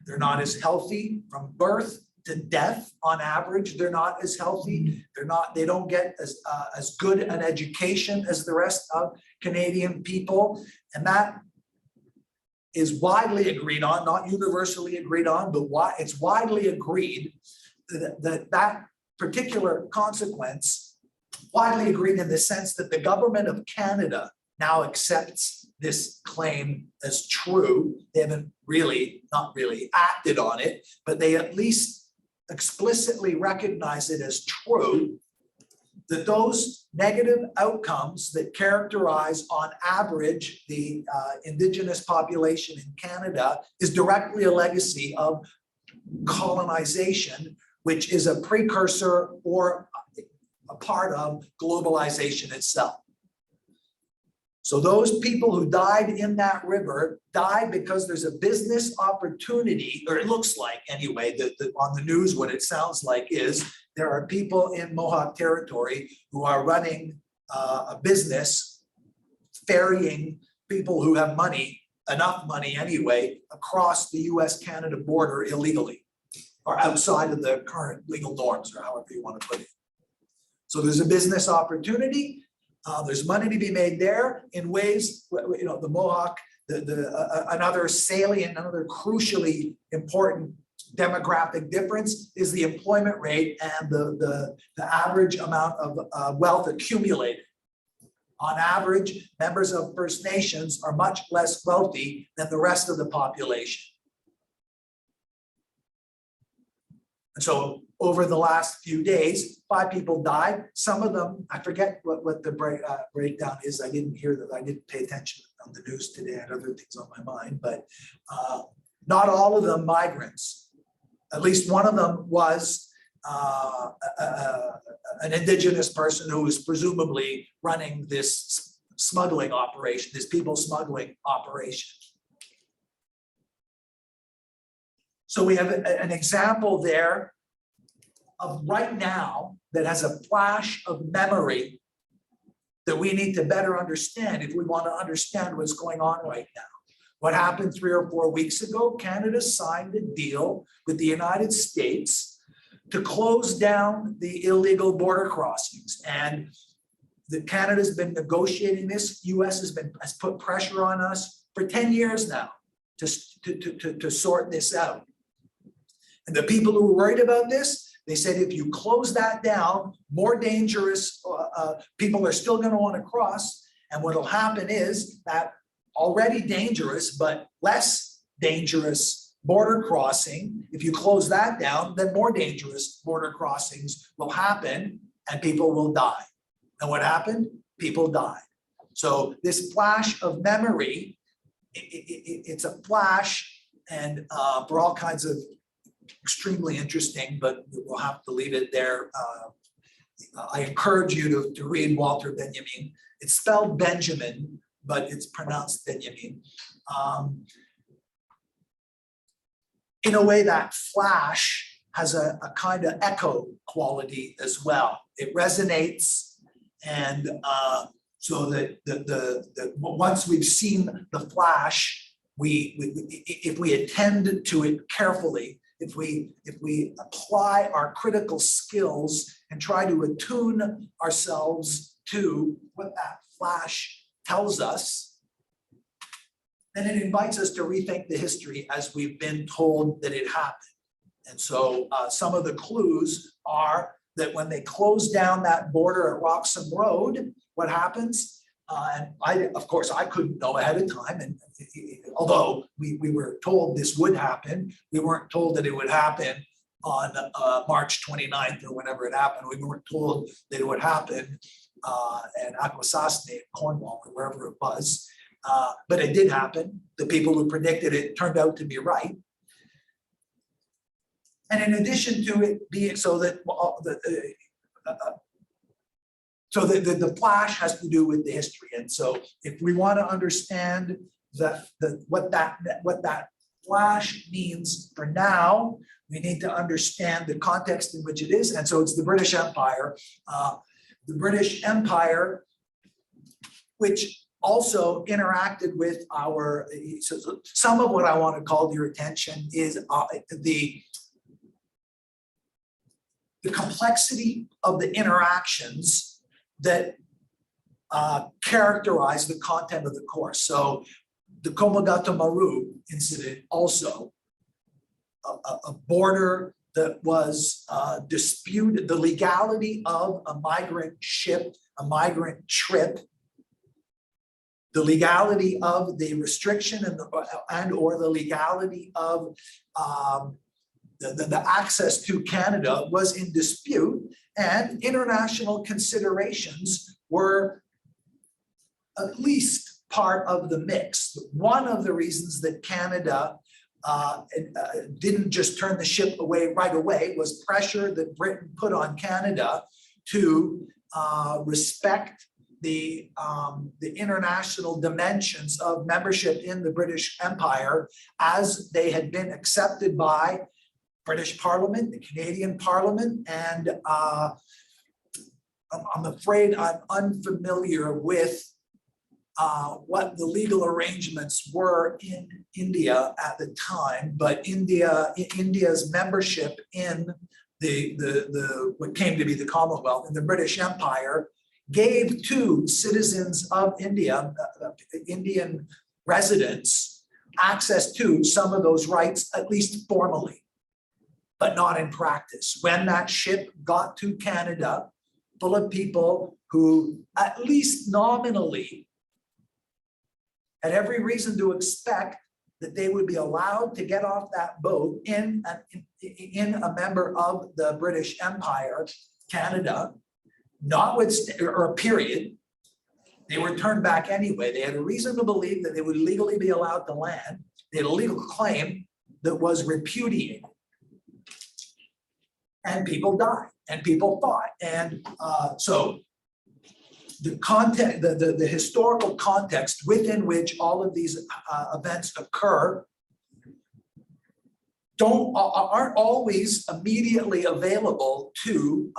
they're not as healthy from birth to death. On average, they're not as healthy. They don't get as good an education as the rest of Canadian people. And that is widely agreed on, not universally agreed on, but it's widely agreed that particular consequence, widely agreed in the sense that the government of Canada now accepts this claim as true. They haven't not really acted on it, but they at least explicitly recognize it as true, that those negative outcomes that characterize on average the Indigenous population in Canada is directly a legacy of colonization, which is a precursor or a part of globalization itself. So those people who died in that river died because there's a business opportunity, or it looks like anyway, on the news what it sounds like is there are people in Mohawk territory who are running a business ferrying people who have money, enough money anyway, across the US-Canada border illegally or outside of the current legal norms, or however you want to put it. So there's a business opportunity. There's money to be made there in ways, the Mohawk, another salient, another crucially important demographic difference is the employment rate and the average amount of wealth accumulated. On average, members of First Nations are much less wealthy than the rest of the population. And so over the last few days, 5 people died. Some of them, I forget what the breakdown is. I didn't hear that. I didn't pay attention on the news today. I had other things on my mind, but not all of them migrants. At least one of them was an Indigenous person who was presumably running this smuggling operation, this people smuggling operation. So we have an example there of right now that has a flash of memory that we need to better understand if we want to understand what's going on right now. What happened 3 or 4 weeks ago? Canada signed a deal with the United States to close down the illegal border crossings. And Canada's been negotiating this. US has put pressure on us for 10 years now to sort this out. And the people who were worried about this, they said, if you close that down, more dangerous people are still going to want to cross. And what will happen is that already dangerous, but less dangerous border crossing, if you close that down, then more dangerous border crossings will happen and people will die. And what happened? People died. So this flash of memory, it's a flash, and for all kinds of extremely interesting, but we'll have to leave it there. I encourage you to read Walter Benjamin. It's spelled Benjamin, but it's pronounced Benjamin. In a way, that flash has a kind of echo quality as well. It resonates, and so that once we've seen the flash, if we attend to it carefully, if we apply our critical skills and try to attune ourselves to what that flash tells us, then it invites us to rethink the history as we've been told that it happened. And so some of the clues are that when they close down that border at Roxham Road, what happens? And of course, I couldn't know ahead of time. And although we were told this would happen, we weren't told that it would happen on March 29th or whenever it happened. We weren't told that it would happen at Akwesasne, Cornwall, or wherever it was. But it did happen. The people who predicted it turned out to be right. And in addition to it being so that the flash has to do with the history. And so if we want to understand what that flash means for now, we need to understand the context in which it is. And so it's the British Empire. The British Empire, which also interacted with so some of what I want to call to your attention is the complexity of the interactions that characterize the content of the course. So the Komagata Maru incident also, a border that was disputed, the legality of a migrant ship, a migrant trip, the legality of the restriction and or the legality of the access to Canada was in dispute, and international considerations were at least part of the mix. One of the reasons that Canada didn't just turn the ship away right away was pressure that Britain put on Canada to respect the international dimensions of membership in the British Empire as they had been accepted by British Parliament, the Canadian Parliament, and I'm afraid I'm unfamiliar with what the legal arrangements were in India at the time, but India's membership in the what came to be the Commonwealth in the British Empire gave to citizens of India, Indian residents, access to some of those rights, at least formally, but not in practice. When that ship got to Canada, full of people who at least nominally had every reason to expect that they would be allowed to get off that boat in a member of the British Empire, Canada, or period, they were turned back anyway. They had a reason to believe that they would legally be allowed to land. They had a legal claim that was repudiated. And people died, and people fought. And so the context, the historical context within which all of these events occur aren't always immediately available to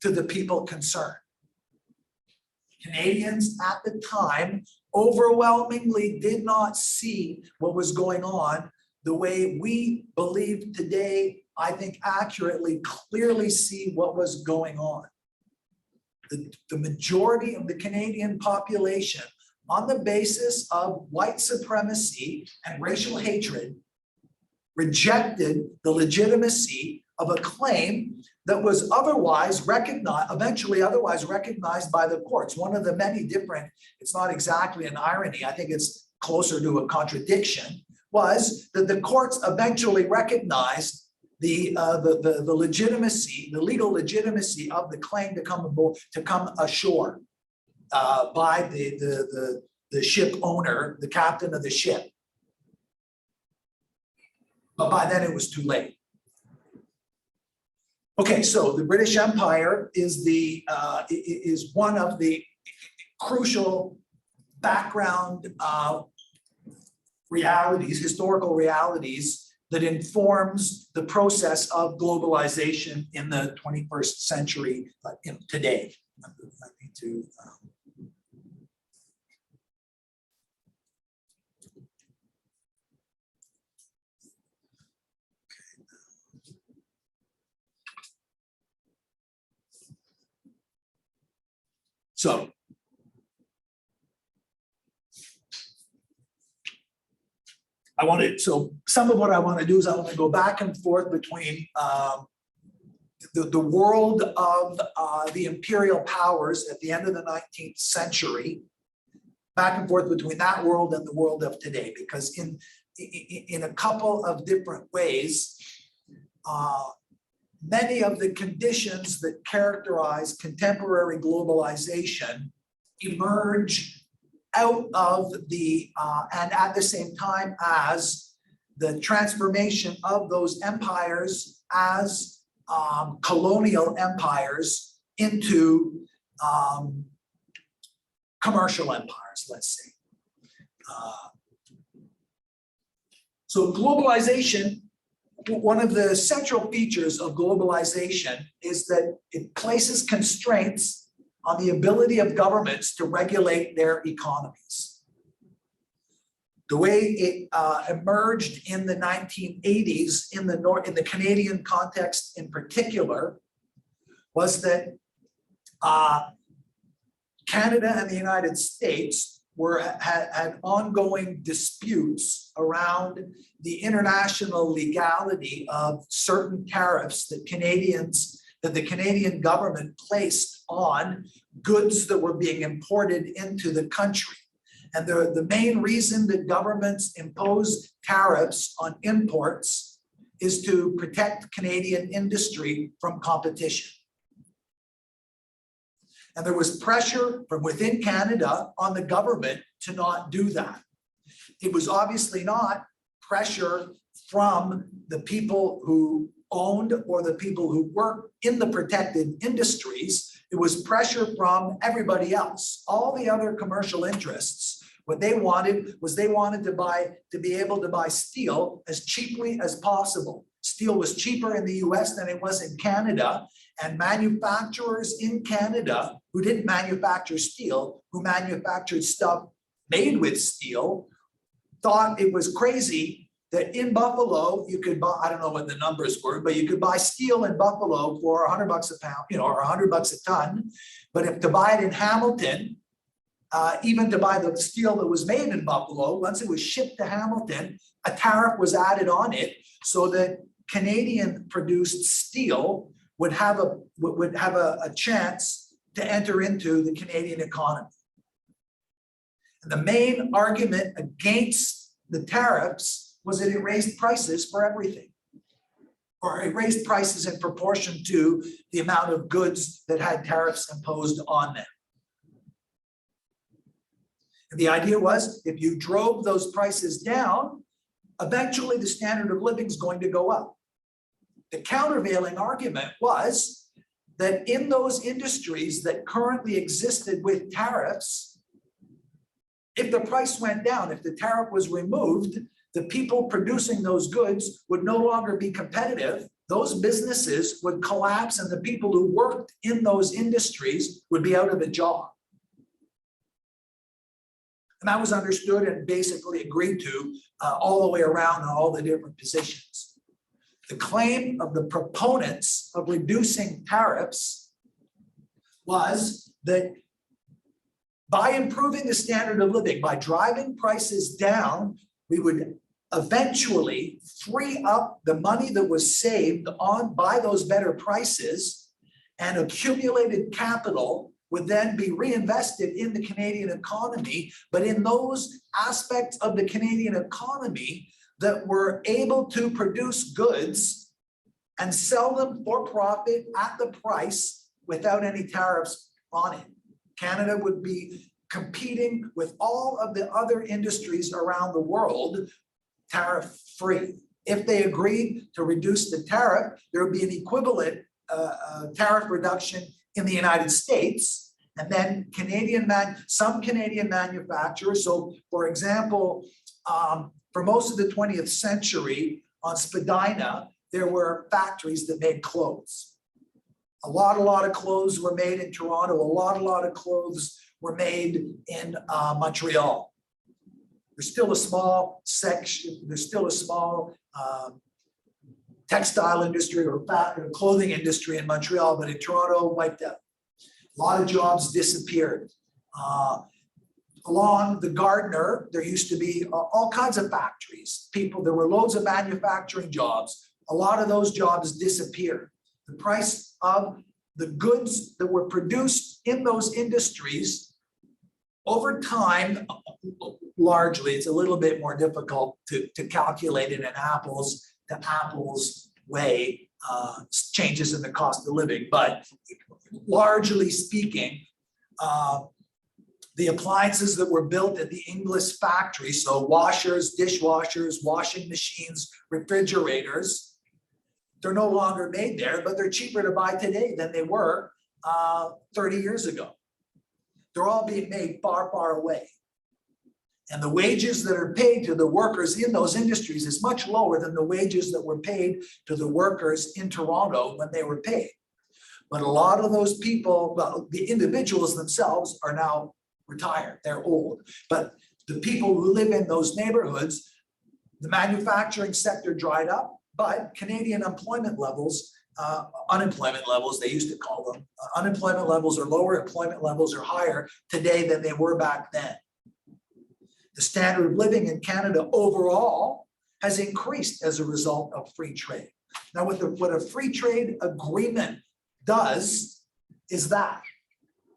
the people concerned. Canadians at the time overwhelmingly did not see what was going on the way we believe today, I think accurately, clearly see what was going on. The majority of the Canadian population, on the basis of white supremacy and racial hatred, rejected the legitimacy of a claim that was otherwise recognized, eventually otherwise recognized by the courts. One of the many different, it's not exactly an irony, I think it's closer to a contradiction, was that the courts eventually recognized the legitimacy, the legal legitimacy of the claim to come ashore by the ship owner, the captain of the ship. But by then it was too late. Okay, so the British Empire is one of the crucial background realities, historical realities that informs the process of globalization in the 21st century today. I need to. So some of what I want to do is I want to go back and forth between the world of the imperial powers at the end of the 19th century, back and forth between that world and the world of today, because in a couple of different ways, many of the conditions that characterize contemporary globalization emerge out of the, and at the same time as the transformation of those empires as colonial empires into commercial empires, let's say. So globalization, one of the central features of globalization is that it places constraints on the ability of governments to regulate their economies. The way it emerged in the 1980s in the Canadian context in particular was that Canada and the United States had ongoing disputes around the international legality of certain tariffs that the Canadian government placed on goods that were being imported into the country. And the main reason that governments impose tariffs on imports is to protect Canadian industry from competition. And there was pressure from within Canada on the government to not do that. It was obviously not pressure from the people who owned or the people who worked in the protected industries. It was pressure from everybody else, all the other commercial interests. What they wanted was to be able to buy steel as cheaply as possible. Steel was cheaper in the US than it was in Canada, and manufacturers in Canada who didn't manufacture steel, who manufactured stuff made with steel, thought it was crazy that in Buffalo you could buy, I don't know what the numbers were, but you could buy steel in Buffalo for $100 a pound, or $100 a ton. But if to buy it in Hamilton, even to buy the steel that was made in Buffalo, once it was shipped to Hamilton, a tariff was added on it so that Canadian produced steel would have a chance to enter into the Canadian economy. And the main argument against the tariffs was that it raised prices for everything, or it raised prices in proportion to the amount of goods that had tariffs imposed on them. And the idea was, if you drove those prices down, eventually the standard of living is going to go up. The countervailing argument was that in those industries that currently existed with tariffs, if the price went down, if the tariff was removed, the people producing those goods would no longer be competitive. Those businesses would collapse and the people who worked in those industries would be out of a job. And that was understood and basically agreed to all the way around in all the different positions. The claim of the proponents of reducing tariffs was that by improving the standard of living, by driving prices down, we would eventually free up the money that was saved by those better prices, and accumulated capital would then be reinvested in the Canadian economy, but in those aspects of the Canadian economy that were able to produce goods and sell them for profit at the price without any tariffs on it. Canada would be competing with all of the other industries around the world tariff-free. If they agreed to reduce the tariff, there would be an equivalent tariff reduction in the United States. And then some Canadian manufacturers, so for example, for most of the 20th century on Spadina, there were factories that made clothes. A lot of clothes were made in Toronto. A lot of clothes were made in Montreal. There's still a small section, there's still a small textile industry or clothing industry in Montreal, but in Toronto, wiped out. A lot of jobs disappeared. Along the Gardiner, there used to be all kinds of factories. There were loads of manufacturing jobs. A lot of those jobs disappeared. The price of the goods that were produced in those industries over time, largely, it's a little bit more difficult to calculate it in apples to apples way, changes in the cost of living, but largely speaking, the appliances that were built at the Inglis factory, so washers, dishwashers, washing machines, refrigerators, they're no longer made there, but they're cheaper to buy today than they were 30 years ago. They're all being made far, far away. And the wages that are paid to the workers in those industries is much lower than the wages that were paid to the workers in Toronto when they were paid. But a lot of those people, well, the individuals themselves are now retired, they're old. But the people who live in those neighborhoods, the manufacturing sector dried up, but Canadian unemployment levels, they used to call them, unemployment levels are lower, employment levels are higher today than they were back then. The standard of living in Canada overall has increased as a result of free trade. Now, what a free trade agreement does is that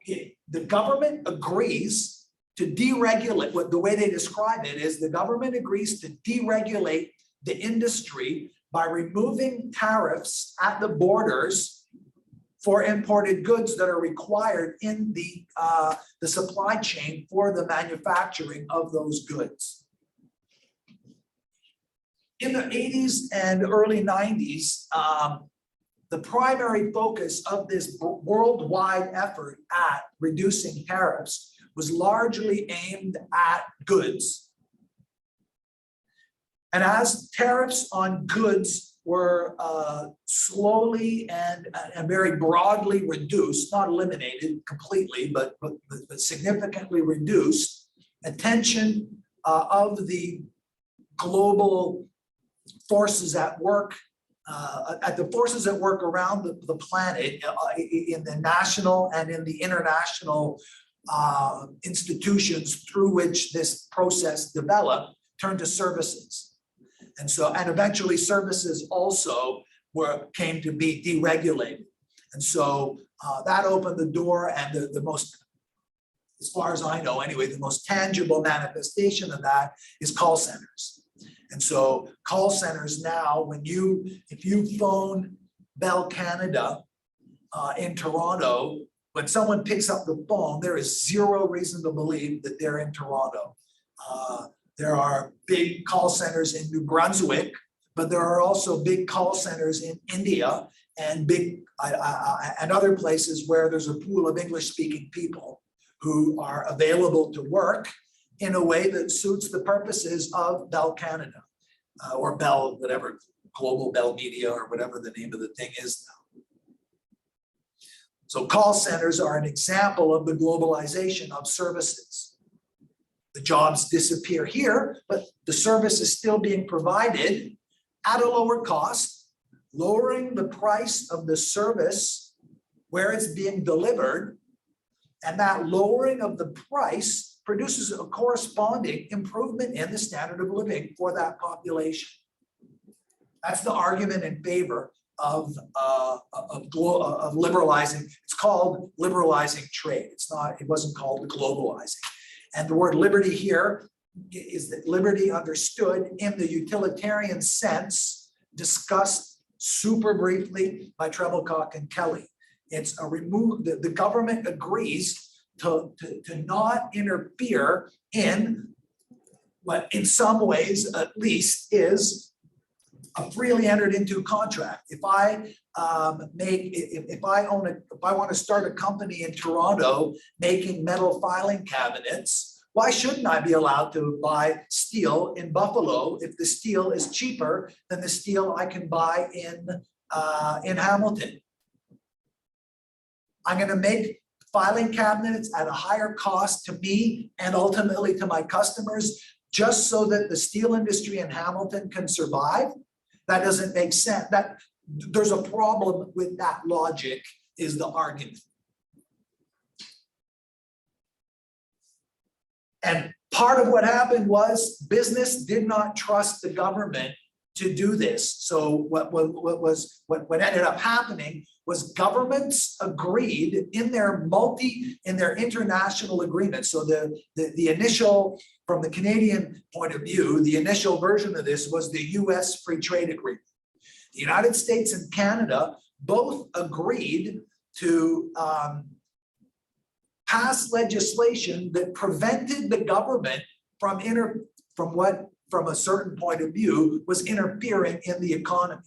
the government agrees to deregulate. The way they describe it is the government agrees to deregulate the industry by removing tariffs at the borders for imported goods that are required in the supply chain for the manufacturing of those goods. In the 80s and early 90s, the primary focus of this worldwide effort at reducing tariffs was largely aimed at goods. And as tariffs on goods were slowly and very broadly reduced, not eliminated completely, but significantly reduced, attention of the global forces at work, around the planet, in the national and in the international institutions through which this process developed, turned to services. And eventually services also came to be deregulated. And so that opened the door, and the most, as far as I know anyway, the most tangible manifestation of that is call centers. And so call centers now, if you phone Bell Canada in Toronto, when someone picks up the phone, there is zero reason to believe that they're in Toronto. There are big call centers in New Brunswick, but there are also big call centers in India and and other places where there's a pool of English-speaking people who are available to work in a way that suits the purposes of Bell Canada or Bell, whatever, Global Bell Media or whatever the name of the thing is now. So call centers are an example of the globalization of services. The jobs disappear here, but the service is still being provided at a lower cost, lowering the price of the service where it's being delivered. And that lowering of the price produces a corresponding improvement in the standard of living for that population. That's the argument in favor of liberalizing. It's called liberalizing trade. It's not, it wasn't called globalizing. And the word liberty here is that liberty understood in the utilitarian sense discussed super briefly by Treblecock and Kelly. It's a remove, the government agrees to not interfere in what in some ways at least is a freely entered into contract. If I if I want to start a company in Toronto making metal filing cabinets, why shouldn't I be allowed to buy steel in Buffalo if the steel is cheaper than the steel I can buy in Hamilton? I'm going to make filing cabinets at a higher cost to me and ultimately to my customers just so that the steel industry in Hamilton can survive. That doesn't make sense. That there's a problem with that logic is the argument. And part of what happened was business did not trust the government to do this. So what ended up happening was governments agreed in their international agreements. So the initial, from the Canadian point of view, the initial version of this was the US Free Trade Agreement. The United States and Canada both agreed to pass legislation that prevented the government from a certain point of view was interfering in the economy.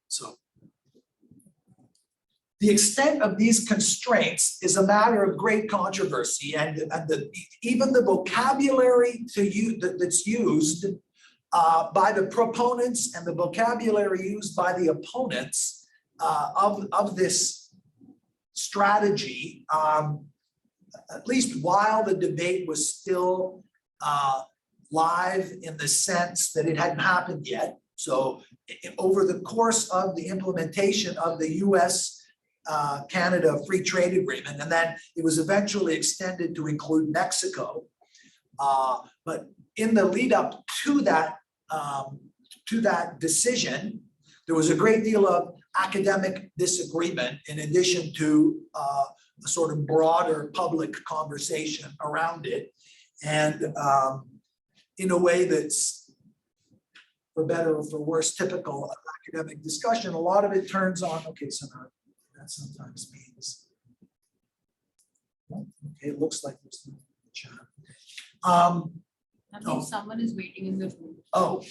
So the extent of these constraints is a matter of great controversy, and even the vocabulary that's used by the proponents and the vocabulary used by the opponents of this strategy, at least while the debate was still live in the sense that it hadn't happened yet. So over the course of the implementation of the US-Canada Free Trade Agreement, and then it was eventually extended to include Mexico. But in the lead up to that decision, there was a great deal of academic disagreement in addition to a sort of broader public conversation around it. And in a way that's, for better or for worse, typical of academic discussion, a lot of it turns on, okay, so now that sometimes means, okay, it looks like there's no chat. I think someone is waiting in the room. Oh.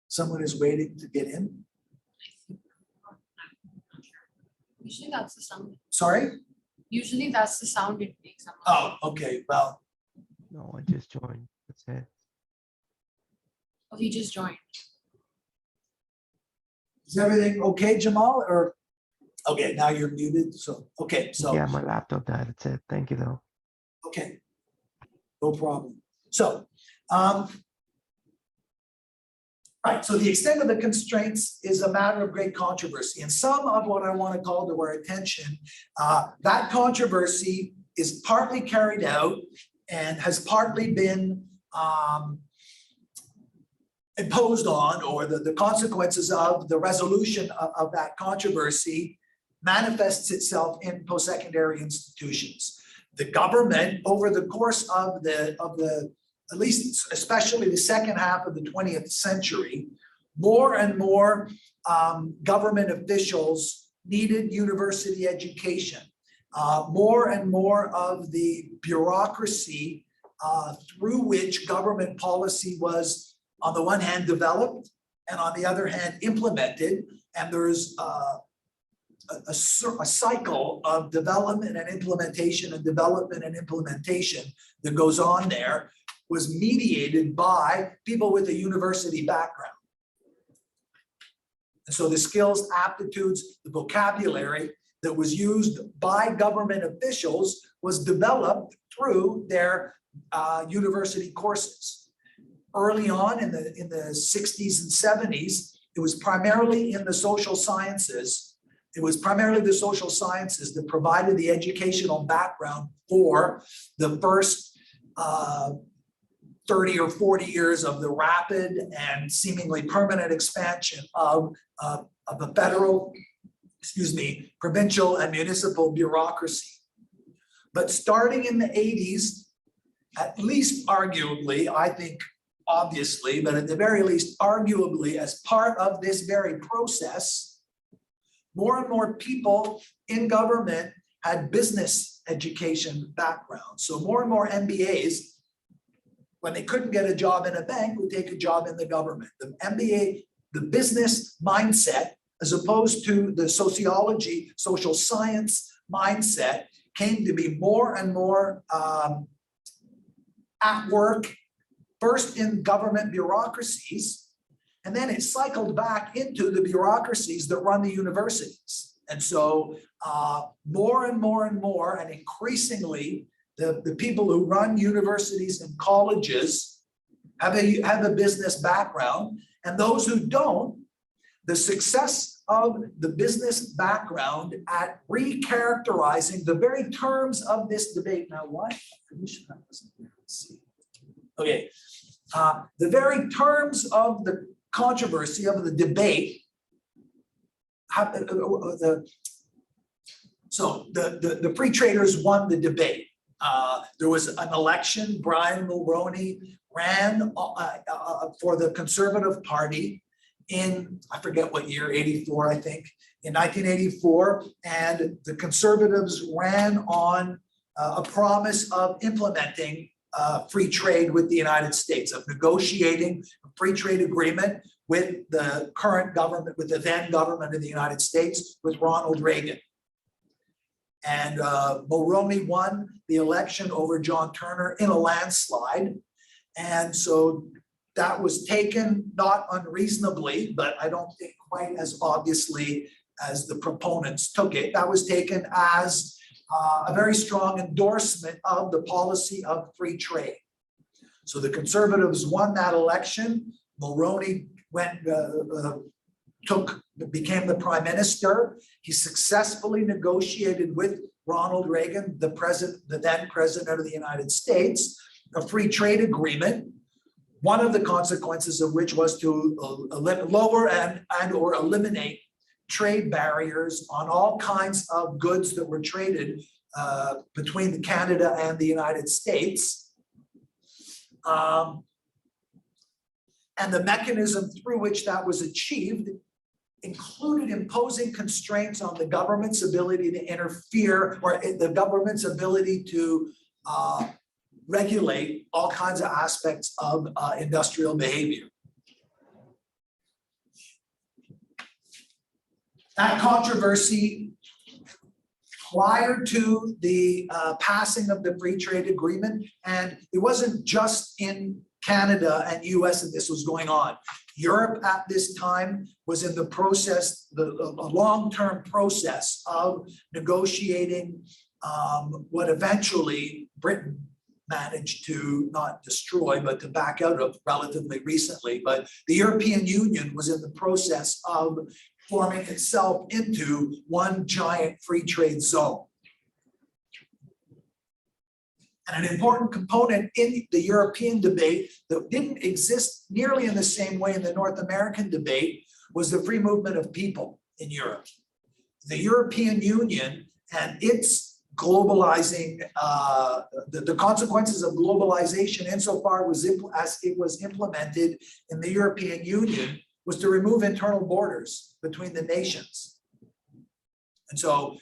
Someone is waiting to get in? Usually that's the sound. Sorry? Usually that's the sound it makes. Oh, okay, well, No, I just joined. That's it. Oh, he just joined. is everything okay, Jamal, or? Okay, now you're muted, so, okay, so. Yeah, my laptop died. That's it. Thank you, though. Okay, no problem. So, right, so the extent of the constraints is a matter of great controversy, and some of what I want to call to our attention, that controversy is partly carried out and has partly been imposed on, or the consequences of the resolution of that controversy manifests itself in post-secondary institutions. The government, over the course of at least especially the second half of the 20th century, more and more government officials needed university education. More and more of the bureaucracy through which government policy was, on the one hand, developed, and on the other hand, implemented. And there's a cycle of development and implementation and development and implementation that goes on there. was mediated by people with a university background. And so the skills, aptitudes, the vocabulary that was used by government officials was developed through their university courses. Early on in the 60s and 70s, it was primarily in the social sciences. It was primarily the social sciences that provided the educational background for the first 30 or 40 years of the rapid and seemingly permanent expansion of the federal, provincial and municipal bureaucracy. But starting in the 80s, at least arguably, I think obviously, but at the very least arguably, as part of this very process, more and more people in government had business education backgrounds. So more and more MBAs, when they couldn't get a job in a bank, would take a job in the government. The MBA, the business mindset, as opposed to the sociology, social science mindset, came to be more and more at work, first in government bureaucracies, and then it cycled back into the bureaucracies that run the universities. And so more and more and more, and increasingly, the people who run universities and colleges have a business background, and those who don't, the success of the business background at recharacterizing the very terms of this debate. Now, why? Okay, the very terms of the controversy of the debate. So the free traders won the debate. There was an election. Brian Mulroney ran for the Conservative Party in, I forget what year, 84, I think, in 1984. And the Conservatives ran on a promise of implementing free trade with the United States, of negotiating a free trade agreement with the current government, with the then government of the United States, with Ronald Reagan. And Mulroney won the election over John Turner in a landslide. And so that was taken not unreasonably, but I don't think quite as obviously as the proponents took it. That was taken as a very strong endorsement of the policy of free trade. So the Conservatives won that election. Mulroney became the prime minister. He successfully negotiated with Ronald Reagan, the then president of the United States, a free trade agreement. One of the consequences of which was to lower and or eliminate trade barriers on all kinds of goods that were traded between Canada and the United States. And the mechanism through which that was achieved included imposing constraints on the government's ability to interfere, or the government's ability to regulate all kinds of aspects of industrial behavior. That controversy prior to the passing of the free trade agreement, and it wasn't just in Canada and US that this was going on. Europe at this time was in the process, a long-term process of negotiating what eventually Britain managed to not destroy, but to back out of relatively recently. But the European Union was in the process of forming itself into one giant free trade zone. And an important component in the European debate that didn't exist nearly in the same way in the North American debate was the free movement of people in Europe. The European Union and its globalizing, the consequences of globalization insofar as it was implemented in the European Union was to remove internal borders between the nations. And so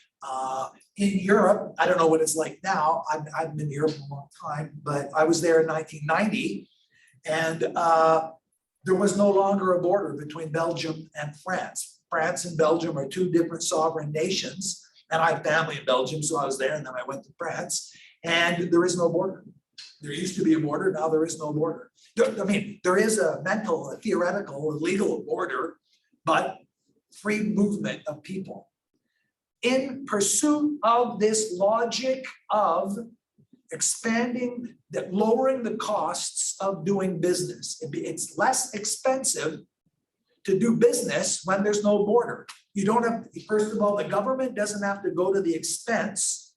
in Europe, I don't know what it's like now, I've been in Europe a long time, but I was there in 1990, and there was no longer a border between Belgium and France. France and Belgium are two different sovereign nations, and I have family in Belgium, so I was there, and then I went to France, and there is no border There used to be a border, now there is no border. I mean, there is a mental, a theoretical, a legal border, but free movement of people. In pursuit of this logic of expanding, that lowering the costs of doing business. It's less expensive to do business when there's no border. You don't have, first of all, the government doesn't have to go to the expense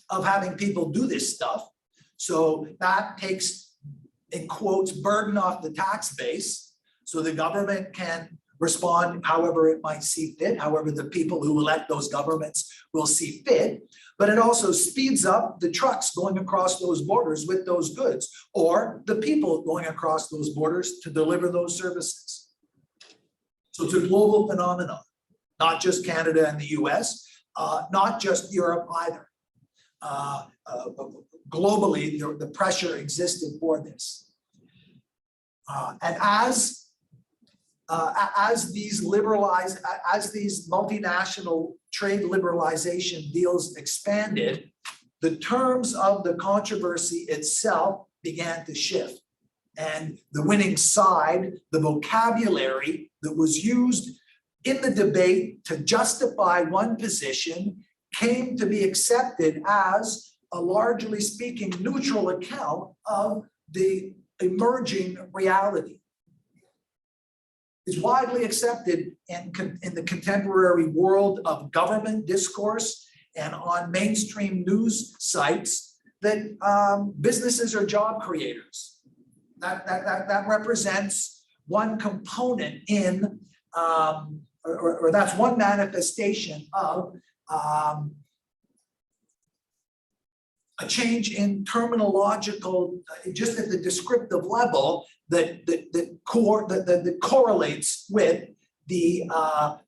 of having people do this stuff. So that takes, in quotes, burden off the tax base. So the government can respond however it might see fit, however the people who elect those governments will see fit. But it also speeds up the trucks going across those borders with those goods, or the people going across those borders to deliver those services. So it's a global phenomenon, not just Canada and the US, not just Europe either. Globally, the pressure existed for this. And as these multinational trade liberalization deals expanded, the terms of the controversy itself began to shift. And the winning side, the vocabulary that was used in the debate to justify one position, came to be accepted as a largely speaking neutral account of the emerging reality. Is widely accepted in the contemporary world of government discourse and on mainstream news sites that businesses are job creators. That represents one component in, or that's one manifestation of a change in terminological, just at the descriptive level, that correlates with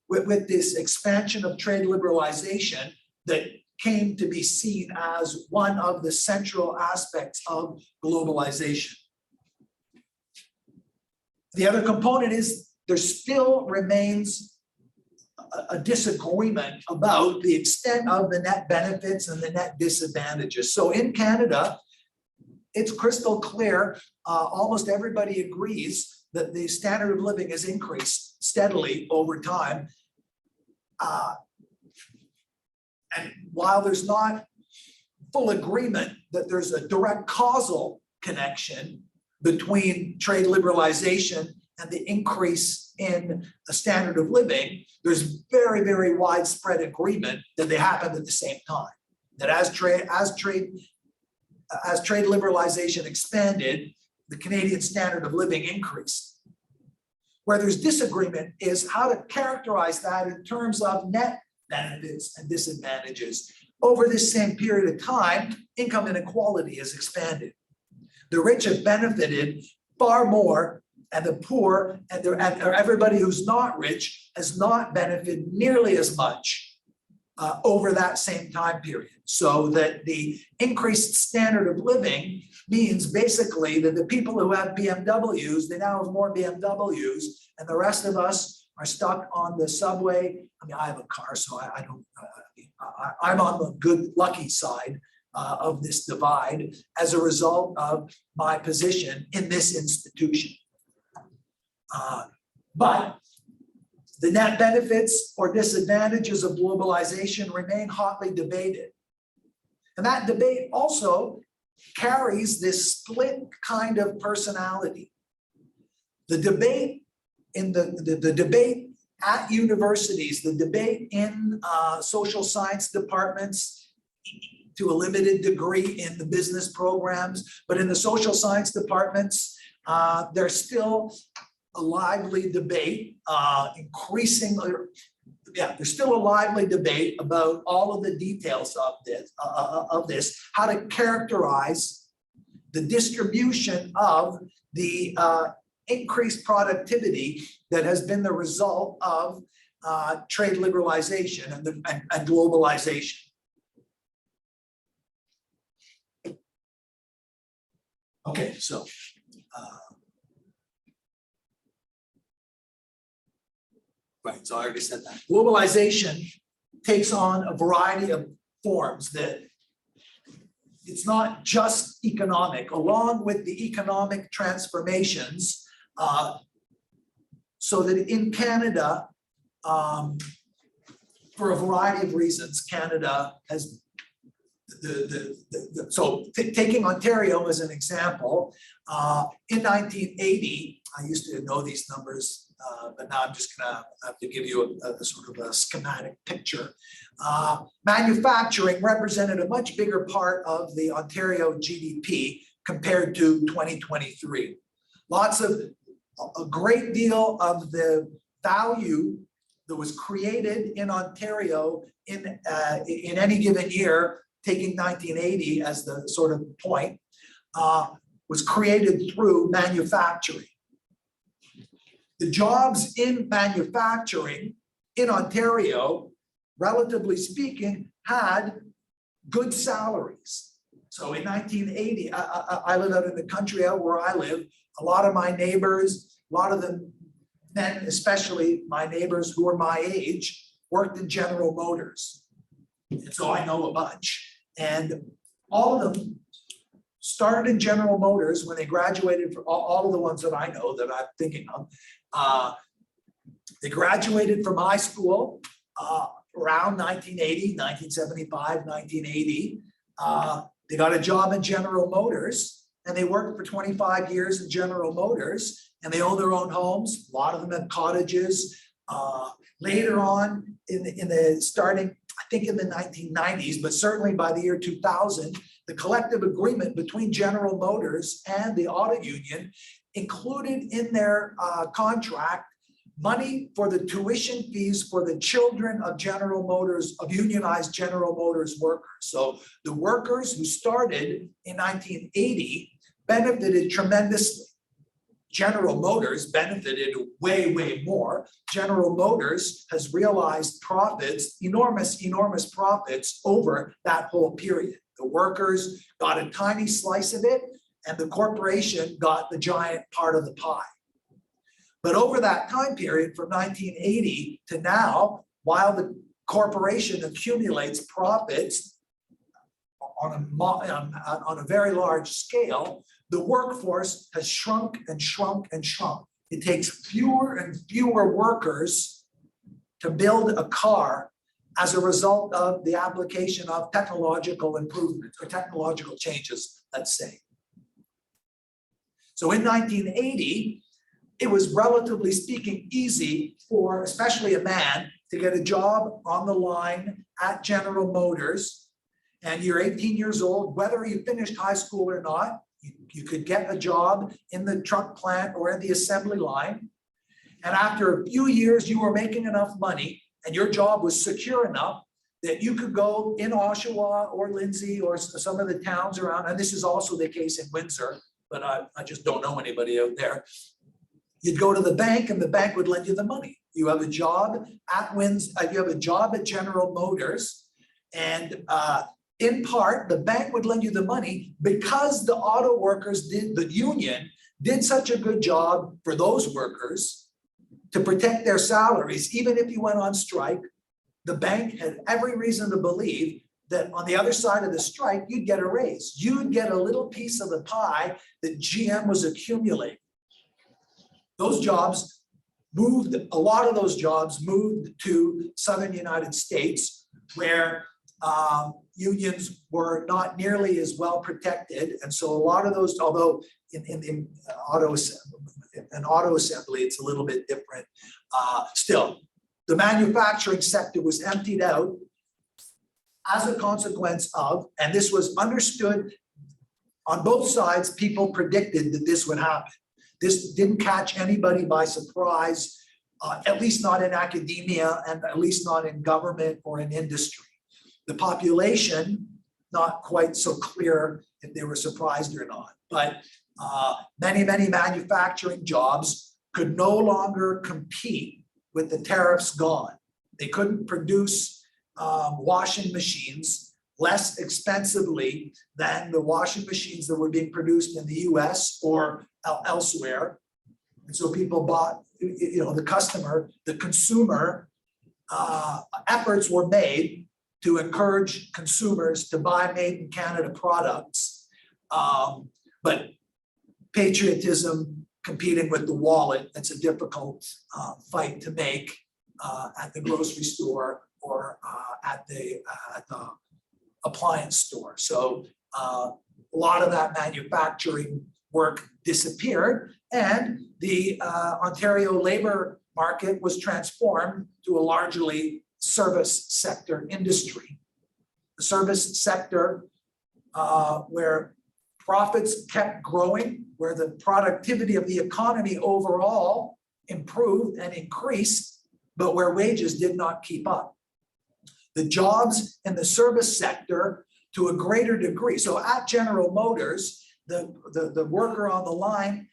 with this expansion of trade liberalization that came to be seen as one of the central aspects of globalization. The other component is there still remains a disagreement about the extent of the net benefits and the net disadvantages. So in Canada, it's crystal clear, almost everybody agrees that the standard of living has increased steadily over time. And while there's not full agreement that there's a direct causal connection between trade liberalization and the increase in the standard of living, there's very, very widespread agreement that they happened at the same time. That as trade liberalization expanded, the Canadian standard of living increased. Where there's disagreement is how to characterize that in terms of net benefits and disadvantages. Over this same period of time, income inequality has expanded. The rich have benefited far more, and the poor and everybody who's not rich has not benefited nearly as much over that same time period. So that the increased standard of living means basically that the people who have BMWs, they now have more BMWs, and the rest of us are stuck on the subway. I mean, I have a car, so I don't, I'm on the good, lucky side of this divide as a result of my position in this institution. But the net benefits or disadvantages of globalization remain hotly debated. And that debate also carries this split kind of personality. The debate in the debate at universities, the debate in social science departments, to a limited degree in the business programs, but in the social science departments, there's still a lively debate, increasingly, there's still a lively debate about all of the details of this, how to characterize the distribution of the increased productivity that has been the result of trade liberalization and globalization. Okay, so right, so I already said that. Globalization takes on a variety of forms that it's not just economic, along with the economic transformations, so that in Canada, for a variety of reasons, Canada has taking Ontario as an example, in 1980, I used to know these numbers, but now I'm just gonna have to give you a sort of a schematic picture. Manufacturing represented a much bigger part of the Ontario GDP compared to 2023. A great deal of the value that was created in Ontario in any given year, taking 1980 as the sort of point, was created through manufacturing. The jobs in manufacturing in Ontario, relatively speaking, had good salaries. So in 1980, I live out in the country out where I live. A lot of my neighbors, a lot of the men, especially my neighbors who are my age, worked in General Motors. And so I know a bunch. And all of them started in General Motors when they graduated, for all of the ones that I know that I'm thinking of. They graduated from high school around 1980, 1975, 1980. They got a job in General Motors and they worked for 25 years in General Motors and they own their own homes. A lot of them have cottages. Later on in the starting, I think in the 1990s, but certainly by the year 2000, the collective agreement between General Motors and the auto union included in their contract money for the tuition fees for the children of General Motors, of unionized General Motors workers. So the workers who started in 1980 benefited tremendously. General Motors benefited way, way more. General Motors has realized profits, enormous profits over that whole period. The workers got a tiny slice of it and the corporation got the giant part of the pie. But over that time period from 1980 to now, while the corporation accumulates profits on a very large scale, the workforce has shrunk and shrunk and shrunk. It takes fewer and fewer workers to build a car as a result of the application of technological improvements or technological changes, let's say. So in 1980, it was relatively speaking easy for especially a man to get a job on the line at General Motors. And you're 18 years old, whether you finished high school or not, you could get a job in the truck plant or in the assembly line. And after a few years, you were making enough money and your job was secure enough that you could go in Oshawa or Lindsay or some of the towns around. And this is also the case in Windsor, but I just don't know anybody out there. You'd go to the bank and the bank would lend you the money. You have a job at you have a job at General Motors, and in part, the bank would lend you the money because the auto workers the union did such a good job for those workers to protect their salaries. Even if you went on strike, the bank had every reason to believe that on the other side of the strike, you'd get a raise. You'd get a little piece of the pie that GM was accumulating. Those jobs moved, a lot of those jobs moved to Southern United States where unions were not nearly as well protected. And so a lot of those, although in auto assembly, it's a little bit different. Still, the manufacturing sector was emptied out as a consequence of, and this was understood on both sides, people predicted that this would happen. This didn't catch anybody by surprise, at least not in academia and at least not in government or in industry. The population, not quite so clear if they were surprised or not, but many manufacturing jobs could no longer compete with the tariffs gone. They couldn't produce washing machines less expensively than the washing machines that were being produced in the US or elsewhere. And so people bought, the consumer efforts were made to encourage consumers to buy made in Canada products. But patriotism competing with the wallet, that's a difficult fight to make at the grocery store or at the appliance store. So a lot of that manufacturing work disappeared, and the Ontario labor market was transformed to a largely service sector industry. The service sector where profits kept growing, where the productivity of the economy overall improved and increased, but where wages did not keep up. The jobs in the service sector to a greater degree. So at General Motors, the worker on the line,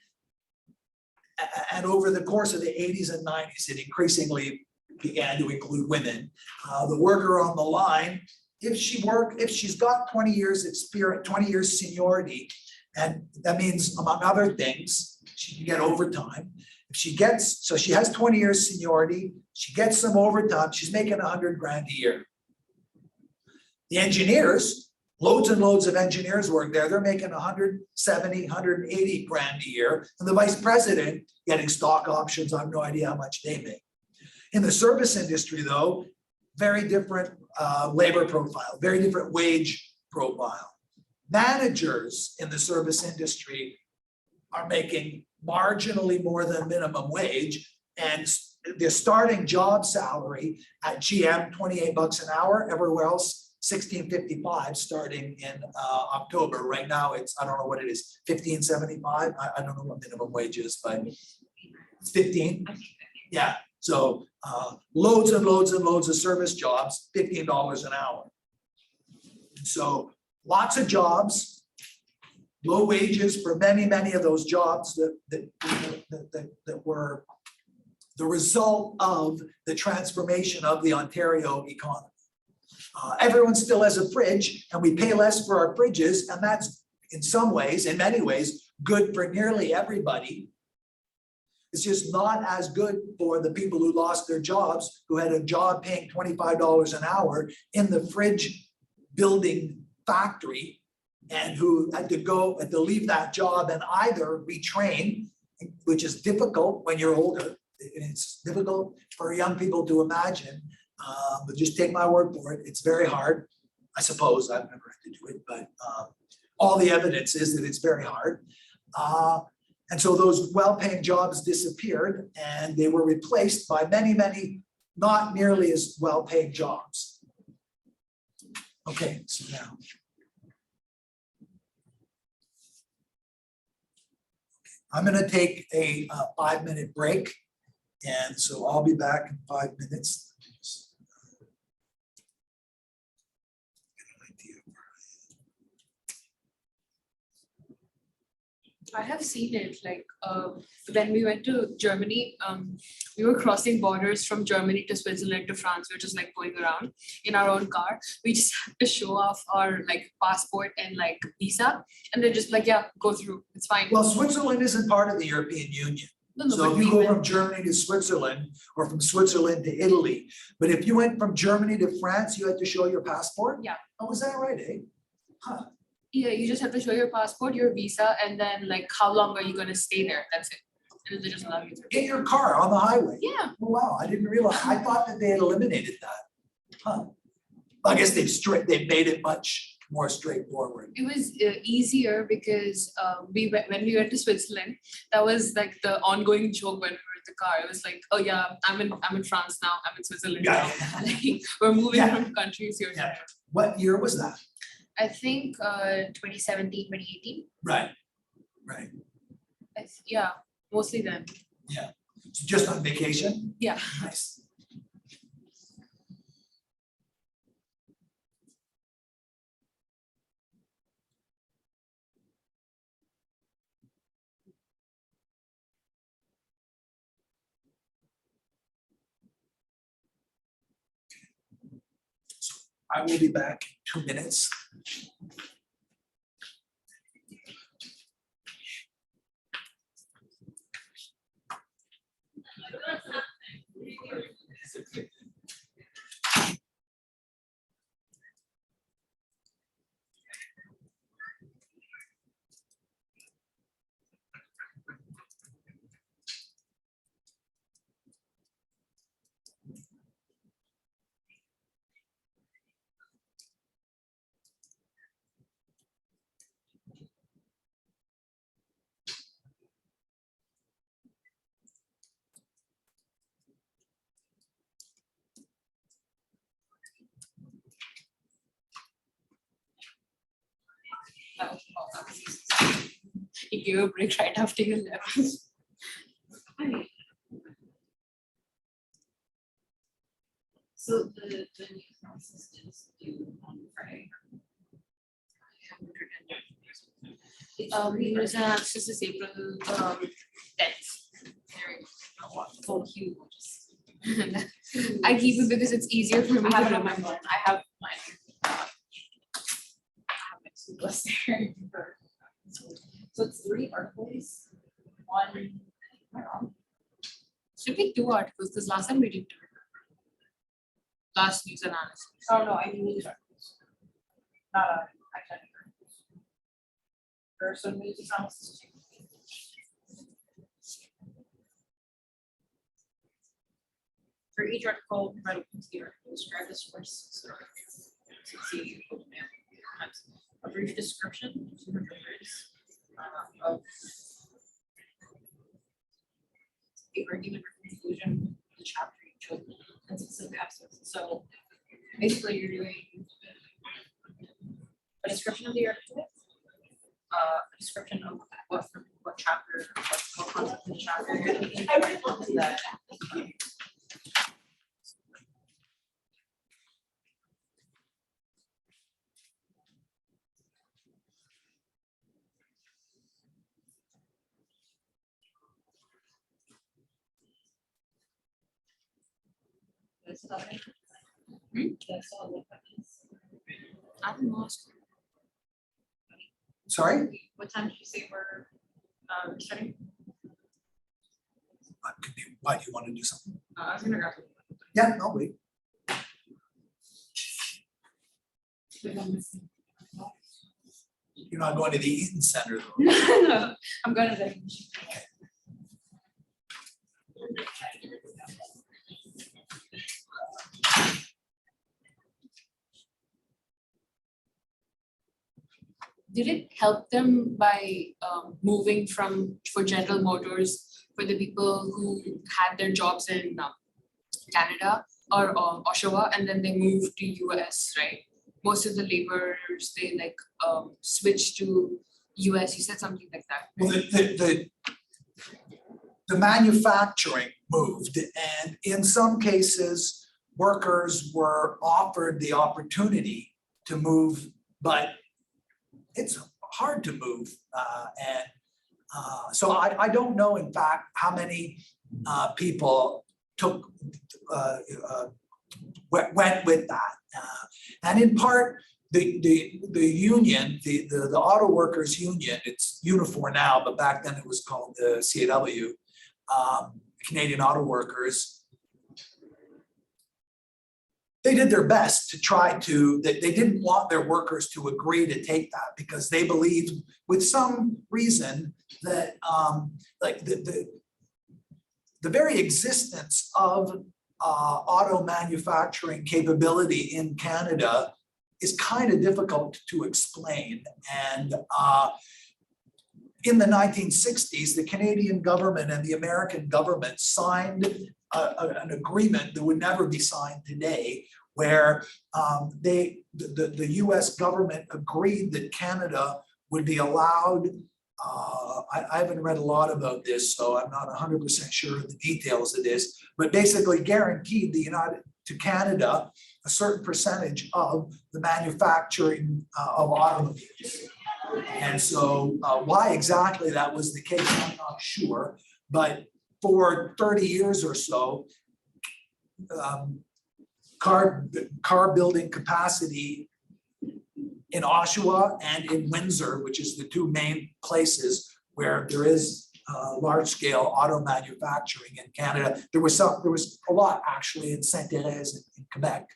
and over the course of the 80s and 90s, it increasingly began to include women. The worker on the line, if she's got 20 years experience, 20 years seniority, and that means, among other things, she can get overtime. If she gets, so she has 20 years seniority, she gets some overtime, she's making 100 grand a year. The engineers, loads and loads of engineers work there, they're making 170, 180 grand a year. And the vice president getting stock options, I have no idea how much they make. In the service industry though, very different labor profile, very different wage profile. Managers in the service industry are making marginally more than minimum wage, and the starting job salary at GM, 28 bucks an hour, everywhere else, 16.55 starting in October. Right now, it's, I don't know what it is, 15.75. I don't know what minimum wage is, but it's 15. Yeah, so loads and loads and loads of service jobs, $15 an hour. So lots of jobs, low wages for many, many of those jobs that were the result of the transformation of the Ontario economy. Everyone still has a fridge, and we pay less for our fridges, and that's in some ways, in many ways, good for nearly everybody. It's just not as good for the people who lost their jobs, who had a job paying $25 an hour in the fridge building factory, and who had to leave that job and either retrain, which is difficult when you're older. It's difficult for young people to imagine, but just take my word for it. It's very hard. I suppose I've never had to do it, but all the evidence is that it's very hard. And so those well-paying jobs disappeared, and they were replaced by many, many not nearly as well-paying jobs. Okay, so now. I'm going to take a 5-minute break, and so I'll be back in 5 minutes. I have seen it, like when we went to Germany, we were crossing borders from Germany to Switzerland to France. We were just like going around in our own car. We just have to show off our like passport and like visa, and they're just like, yeah, go through, it's fine. Well, Switzerland isn't part of the European Union. No, So but if you we go went- from Germany to Switzerland or from Switzerland to Italy, but if you went from Germany to France, you had to show your passport? Yeah. Oh, is that right, eh? Huh. Yeah, you just have to show your passport, your visa, and then like how long are you gonna stay there? That's it. And they just allow you through. In your car on the highway? Yeah, Oh, wow, I didn't realize. I thought that they had eliminated that. Huh. I guess they've made it much more straightforward. it was easier because when we went to Switzerland, that was like the ongoing joke when we were in the car. It was like, oh yeah, I'm in France now, I'm in Switzerland Yeah. now. Like, we're moving Yeah. from countries here. to Yeah. there. What year was that? I think 2017, 2018. Right, right. Yeah, mostly then. So just on vacation? Yeah. Nice. So I will be back in 2 minutes. gave a break right after you left. So the new process is due on Friday. News and access is April 10th. Oh, huge. I keep it because it's easier for me I to have it on my remember. phone. I have my list there. So it's 3 articles, 1. Should be 2 articles because last time we did 2. Last news analysis. Oh, no, I mean news articles. Not a academic articles. Or some news analysis. For each article, provide a the article, describe the source. So see, a brief description, 200 words, of the argument or conclusion, the chapter you chose, and specific absence. So basically, you're doing a description of the article, a description of what chapter, what concept of the chapter you're looking at, and that. I'm lost. Sorry? What time did you say we're starting? Could be, why do you want to do something? I was gonna grab. Yeah, no, wait. You're not going to the Eaton Center though. No, I'm going to the. Did it help them by moving for General Motors for the people who had their jobs in Canada or Oshawa and then they moved to US, right? Most of the laborers, they like switched to US. You said something like that. Well, the manufacturing moved, and in some cases, workers were offered the opportunity to move, but it's hard to move. So I don't know, in fact, how many people went with that. And in part, the union, the auto workers union, it's Unifor now, but back then it was called the CAW, Canadian Auto Workers. They did their best to try to, they didn't want their workers to agree to take that because they believed with some reason that like the very existence of auto manufacturing capability in Canada is kind of difficult to explain. And in the 1960s, the Canadian government and the American government signed an agreement that would never be signed today, where the US government agreed that Canada would be allowed, I haven't read a lot about this, so I'm not 100% sure of the details of this, but basically guaranteed to Canada a certain percentage of the manufacturing of automobiles. And so why exactly that was the case, I'm not sure, but for 30 years or so, car building capacity in Oshawa and in Windsor, which is the two main places where there is large scale auto manufacturing in Canada. There was a lot actually in Saint-Thérèse in Quebec,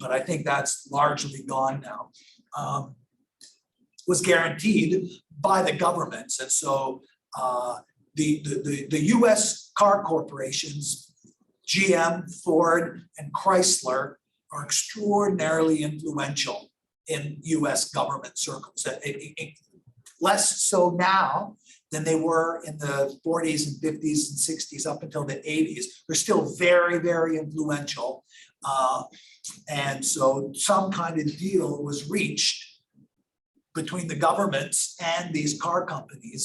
but I think that's largely gone now. Was guaranteed by the governments, and so the US car corporations, GM, Ford, and Chrysler, are extraordinarily influential in US government circles. Less so now than they were in the 40s and 50s and 60s up until the 80s. They're still very, very influential. And so some kind of deal was reached between the governments and these car companies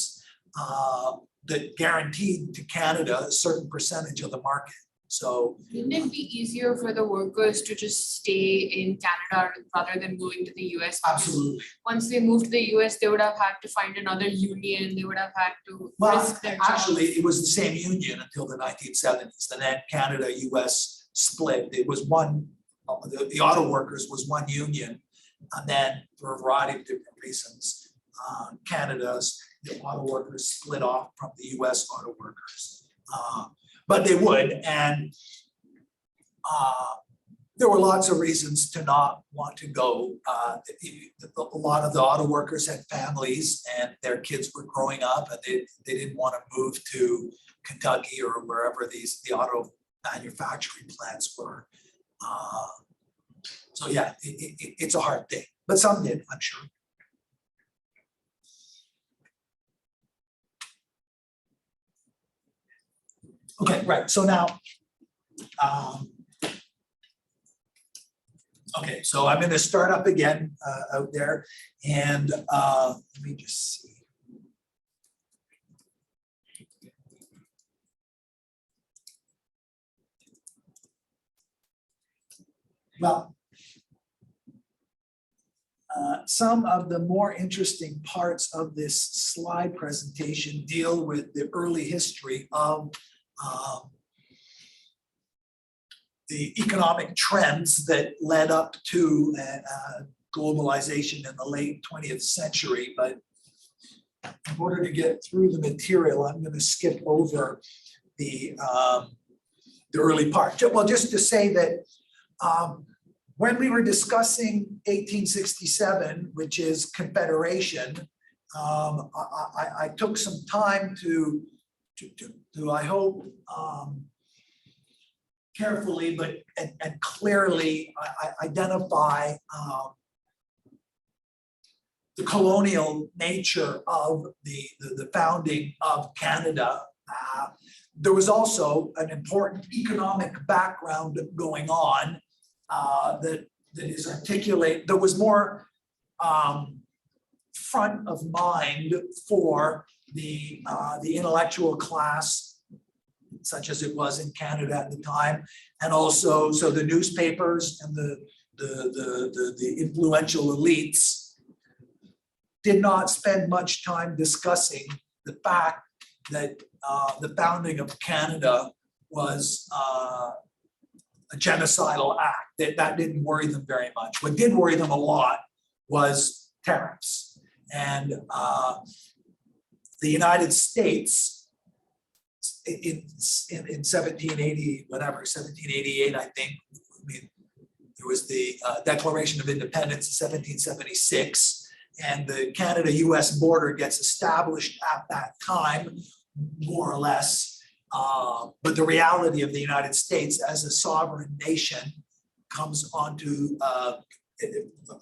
that guaranteed to Canada a certain percentage of the market. So Wouldn't it be easier for the workers to just stay in Canada rather than going to the US? absolutely. Once they moved to the US, they would have had to find another union, they would have had to Well, risk their jobs. actually, it was the same union until the 1970s. And then Canada, US split. It was one, the auto workers was one union. And then for a variety of different reasons, the auto workers split off from the US auto workers. But they would, and there were lots of reasons to not want to go. A lot of the auto workers had families and their kids were growing up, and they didn't want to move to Kentucky or wherever the auto manufacturing plants were. So yeah, it's a hard thing, but some did, I'm sure. Okay, right, so now, okay, so I'm gonna start up again out there, and let me just see. Well, some of the more interesting parts of this slide presentation deal with the early history of the economic trends that led up to globalization in the late 20th century. But in order to get through the material, I'm going to skip over the early part. Well, just to say that when we were discussing 1867, which is Confederation, I took some time to I hope carefully but and clearly identify the colonial nature of the founding of Canada. There was also an important economic background going on that is articulate. There was more front of mind for the intellectual class, such as it was in Canada at the time, and also so the newspapers and the influential elites did not spend much time discussing the fact that the founding of Canada was a genocidal act. That didn't worry them very much. What did worry them a lot was tariffs. And the United States in 1780, whatever, 1788, I think, there was the Declaration of Independence in 1776, and the Canada-US border gets established at that time, more or less. But the reality of the United States as a sovereign nation comes onto a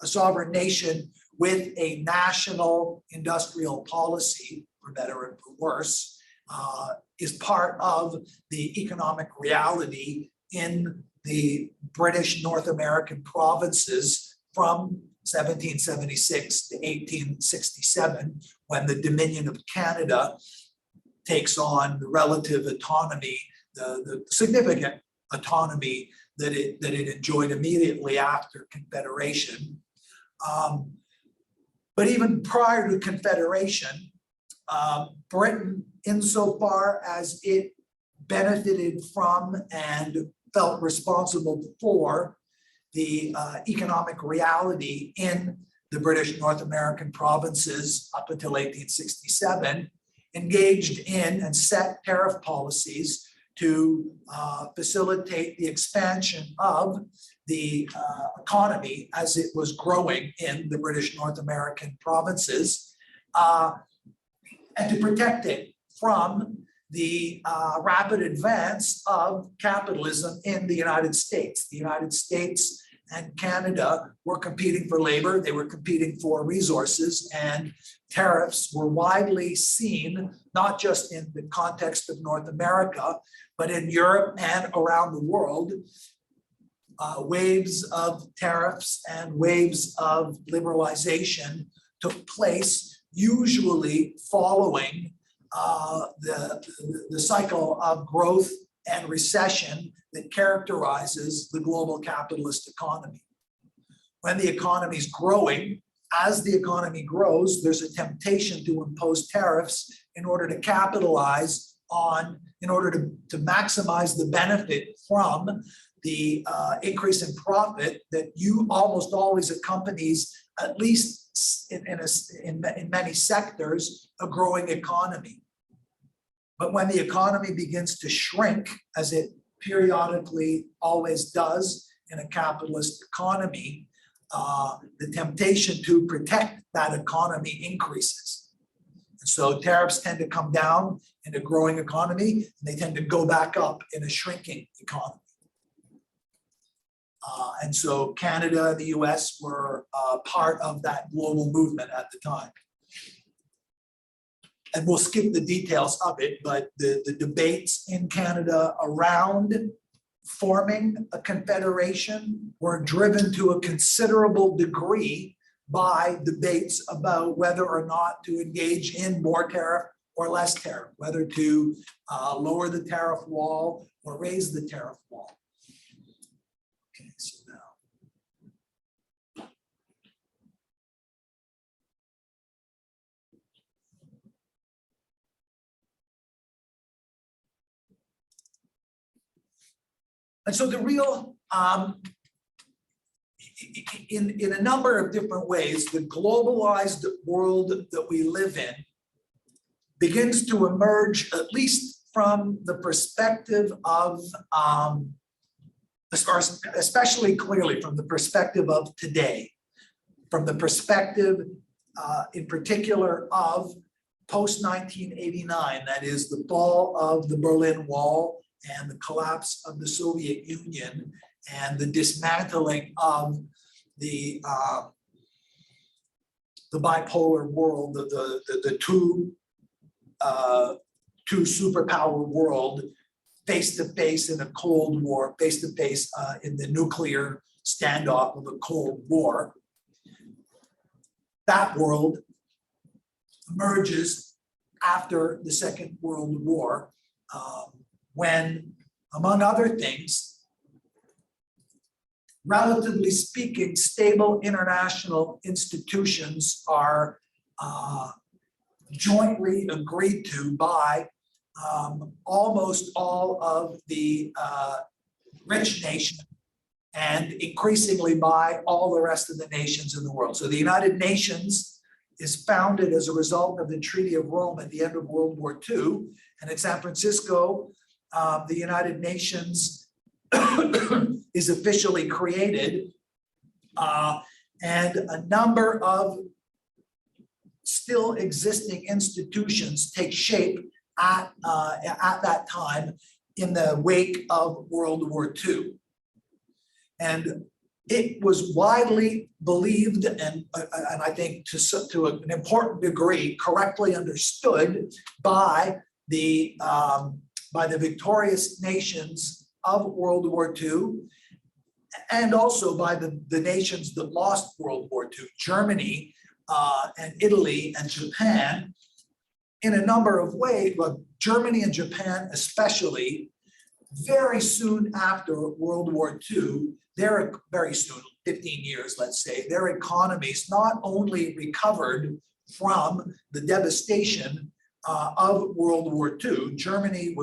sovereign nation with a national industrial policy, for better or for worse, is part of the economic reality in the British North American provinces from 1776 to 1867, when the Dominion of Canada takes on the relative autonomy, the significant autonomy that it enjoyed immediately after Confederation. But even prior to Confederation, Britain, insofar as it benefited from and felt responsible for the economic reality in the British North American provinces up until 1867, engaged in and set tariff policies to facilitate the expansion of the economy as it was growing in the British North American provinces, and to protect it from the rapid advance of capitalism in the United States. The United States and Canada were competing for labor, they were competing for resources, and tariffs were widely seen, not just in the context of North America, but in Europe and around the world. Waves of tariffs and waves of liberalization took place, usually following the cycle of growth and recession that characterizes the global capitalist economy. When the economy is growing, as the economy grows, there's a temptation to impose tariffs in order to capitalize on, in order to maximize the benefit from the increase in profit that you almost always accompanies, at least in many sectors, a growing economy. But when the economy begins to shrink, as it periodically always does in a capitalist economy, the temptation to protect that economy increases. And so tariffs tend to come down in a growing economy, and they tend to go back up in a shrinking economy. And so Canada and the US were part of that global movement at the time. And we'll skip the details of it, but the debates in Canada around forming a confederation were driven to a considerable degree by debates about whether or not to engage in more tariff or less tariff, whether to lower the tariff wall or raise the tariff wall. Okay, so now. And so the real, in a number of different ways, the globalized world that we live in begins to emerge, at least from the perspective of, especially clearly from the perspective of today, from the perspective in particular of post-1989, that is the fall of the Berlin Wall and the collapse of the Soviet Union and the dismantling of the bipolar world, the two superpower world, face to face in a Cold War, face to face in the nuclear standoff of the Cold War. That world emerges after the Second World War, when, among other things, relatively speaking, stable international institutions are jointly agreed to by almost all of the rich nations and increasingly by all the rest of the nations in the world. So the United Nations is founded as a result of the Treaty of Rome at the end of World War II. And in San Francisco, the United Nations is officially created, and a number of still existing institutions take shape at that time in the wake of World War II. And it was widely believed, and I think to an important degree, correctly understood by the victorious nations of World War II, and also by the nations that lost World War II, Germany and Italy and Japan, in a number of ways. But Germany and Japan especially, very soon after World War II, very soon, 15 years, let's say, their economies not only recovered from the devastation of World War II. Germany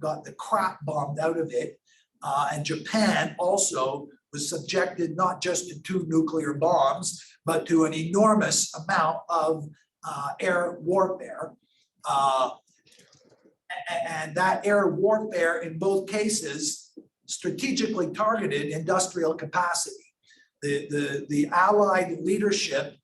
got the crap bombed out of it, and Japan also was subjected not just to 2 nuclear bombs, but to an enormous amount of air warfare. And that air warfare in both cases strategically targeted industrial capacity. The Allied leadership,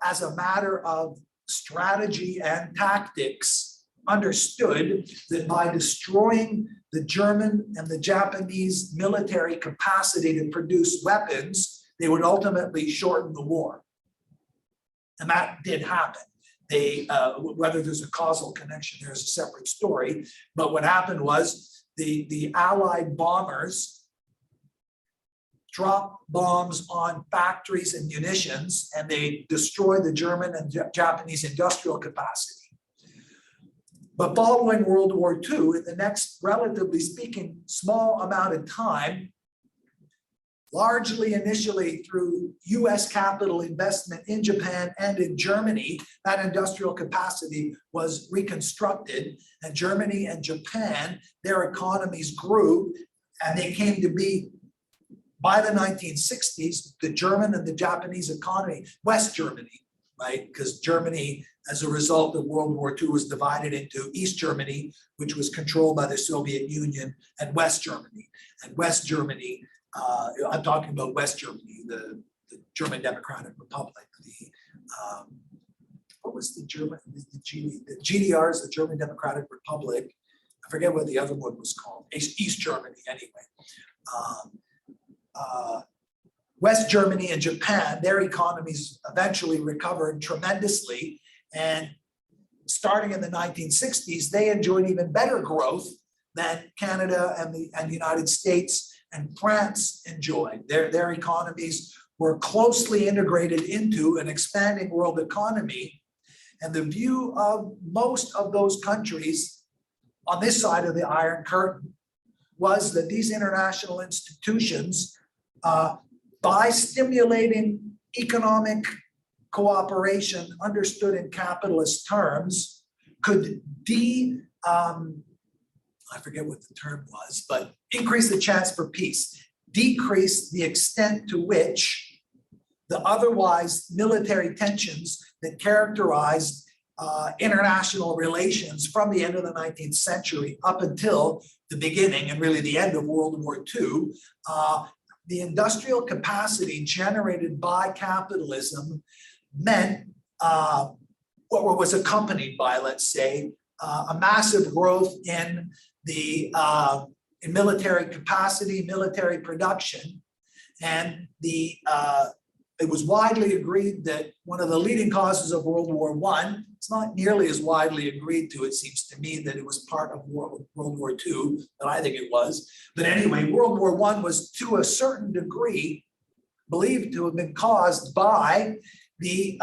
as a matter of strategy and tactics, understood that by destroying the German and the Japanese military capacity to produce weapons, they would ultimately shorten the war. And that did happen. Whether there's a causal connection, there's a separate story. But what happened was the Allied bombers drop bombs on factories and munitions, and they destroy the German and Japanese industrial capacity. But following World War II, in the next, relatively speaking, small amount of time, largely initially through US capital investment in Japan and in Germany, that industrial capacity was reconstructed, and Germany and Japan, their economies grew, and they came to be, by the 1960s, the German and the Japanese economy, West Germany, right? Because Germany, as a result of World War II, was divided into East Germany, which was controlled by the Soviet Union, and West Germany. And West Germany, I'm talking about West Germany, the German Democratic Republic, what was the German, the GDR is the German Democratic Republic. I forget what the other one was called, East Germany anyway. West Germany and Japan, their economies eventually recovered tremendously. And starting in the 1960s, they enjoyed even better growth than Canada and the United States and France enjoyed. Their economies were closely integrated into an expanding world economy. And the view of most of those countries on this side of the Iron Curtain was that these international institutions, by stimulating economic cooperation understood in capitalist terms, could I forget what the term was, but increase the chance for peace, decrease the extent to which the otherwise military tensions that characterized international relations from the end of the 19th century up until the beginning and really the end of World War II, the industrial capacity generated by capitalism meant what was accompanied by, let's say, a massive growth in the in military capacity, military production, and it was widely agreed that one of the leading causes of World War I, it's not nearly as widely agreed to, it seems to me, that it was part of World War II, that I think it was. But anyway, World War I was to a certain degree believed to have been caused by the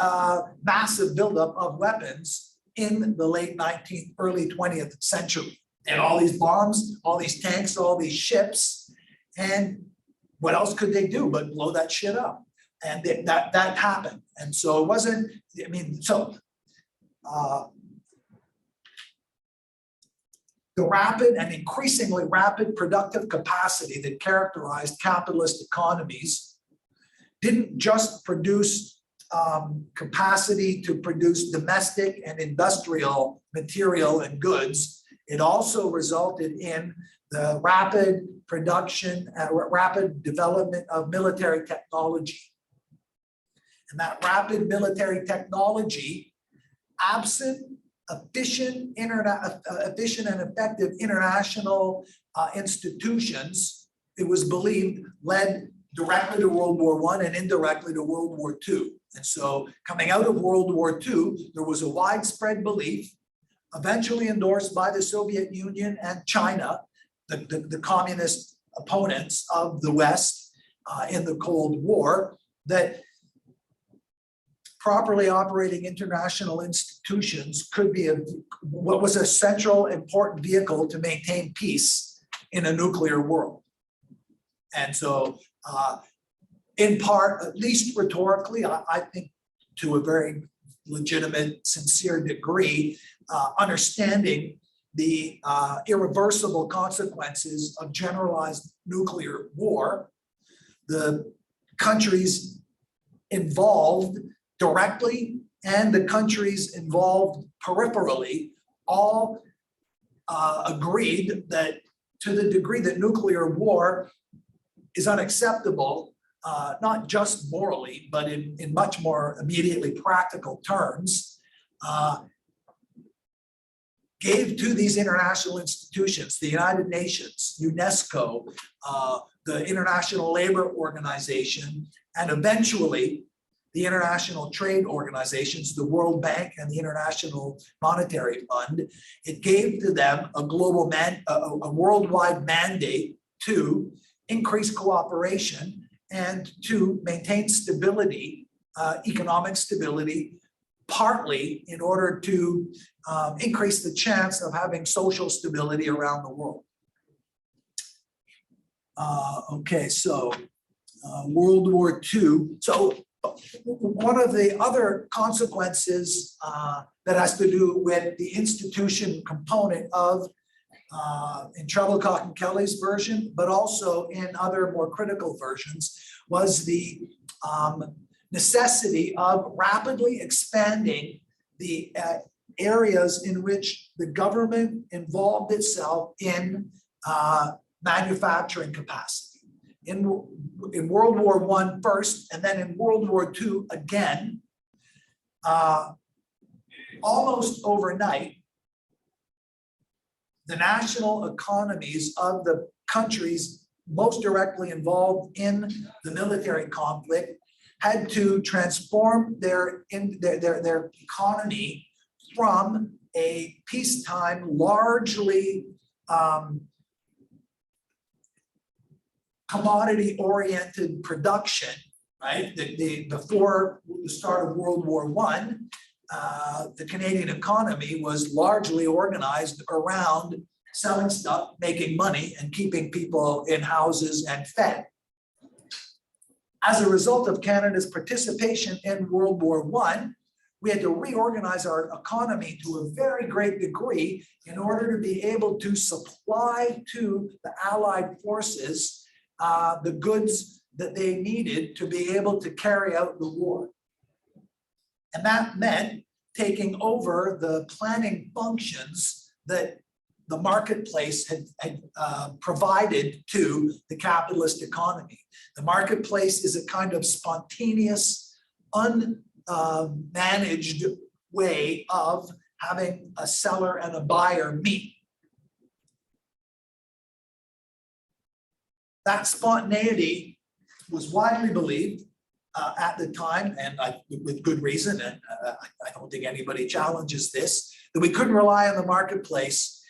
massive buildup of weapons in the late 19th, early 20th century. And all these bombs, all these tanks, all these ships, and what else could they do but blow that shit up? And that happened. And so it wasn't, I mean, so the rapid and increasingly rapid productive capacity that characterized capitalist economies didn't just produce capacity to produce domestic and industrial material and goods. It also resulted in the rapid production, rapid development of military technology. And that rapid military technology, absent efficient and effective international institutions, it was believed led directly to World War I and indirectly to World War II. And so coming out of World War II, there was a widespread belief, eventually endorsed by the Soviet Union and China, the communist opponents of the West in the Cold War, that properly operating international institutions could be what was a central important vehicle to maintain peace in a nuclear world. And so in part, at least rhetorically, I think to a very legitimate, sincere degree, understanding the irreversible consequences of generalized nuclear war, the countries involved directly and the countries involved peripherally all agreed that to the degree that nuclear war is unacceptable, not just morally, but in much more immediately practical terms, gave to these international institutions, the United Nations, UNESCO, the International Labor Organization, and eventually the international trade organizations, the World Bank and the International Monetary Fund. It gave to them a global a worldwide mandate to increase cooperation and to maintain stability, economic stability, partly in order to increase the chance of having social stability around the world. Okay, so World War II. So one of the other consequences that has to do with the institution component of in Trebilcock and Kelly's version, but also in other more critical versions, was the necessity of rapidly expanding the areas in which the government involved itself in manufacturing capacity. In World War I first, and then in World War II again, almost overnight, the national economies of the countries most directly involved in the military conflict had to transform their economy from a peacetime, largely commodity-oriented production, right? Before the start of World War I, the Canadian economy was largely organized around selling stuff, making money, and keeping people in houses and fed. As a result of Canada's participation in World War I, we had to reorganize our economy to a very great degree in order to be able to supply to the Allied forces the goods that they needed to be able to carry out the war. And that meant taking over the planning functions that the marketplace had provided to the capitalist economy. The marketplace is a kind of spontaneous, unmanaged way of having a seller and a buyer meet. That spontaneity was widely believed at the time, and with good reason, and I don't think anybody challenges this, that we couldn't rely on the marketplace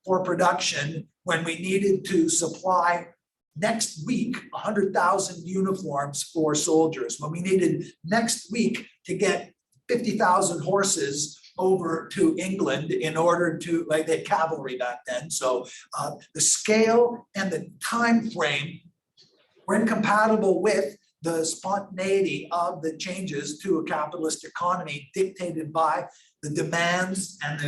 for production when we needed to supply next week 100,000 uniforms for soldiers, when we needed next week to get 50,000 horses over to England in order to, like, they had cavalry back then. So the scale and the time frame were incompatible with the spontaneity of the changes to a capitalist economy dictated by the demands and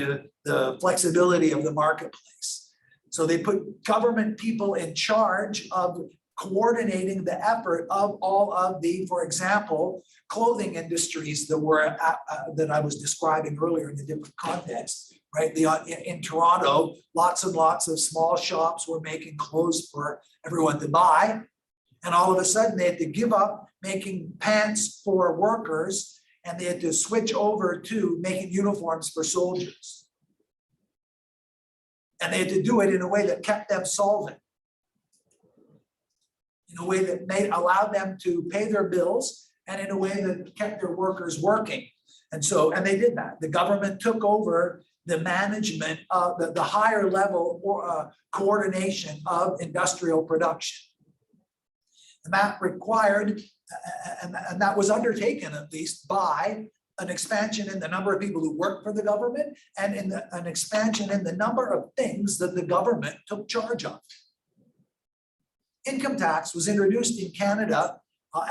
the flexibility of the marketplace. So they put government people in charge of coordinating the effort of all of the, for example, clothing industries that were that I was describing earlier in the different contexts, right? In Toronto, lots and lots of small shops were making clothes for everyone to buy. And all of a sudden they had to give up making pants for workers, and they had to switch over to making uniforms for soldiers. And they had to do it in a way that kept them solvent, in a way that allowed them to pay their bills, and in a way that kept their workers working. And they did that. The government took over the management of the higher level coordination of industrial production. And that required, and that was undertaken at least by an expansion in the number of people who worked for the government, and in an expansion in the number of things that the government took charge of. Income tax was introduced in Canada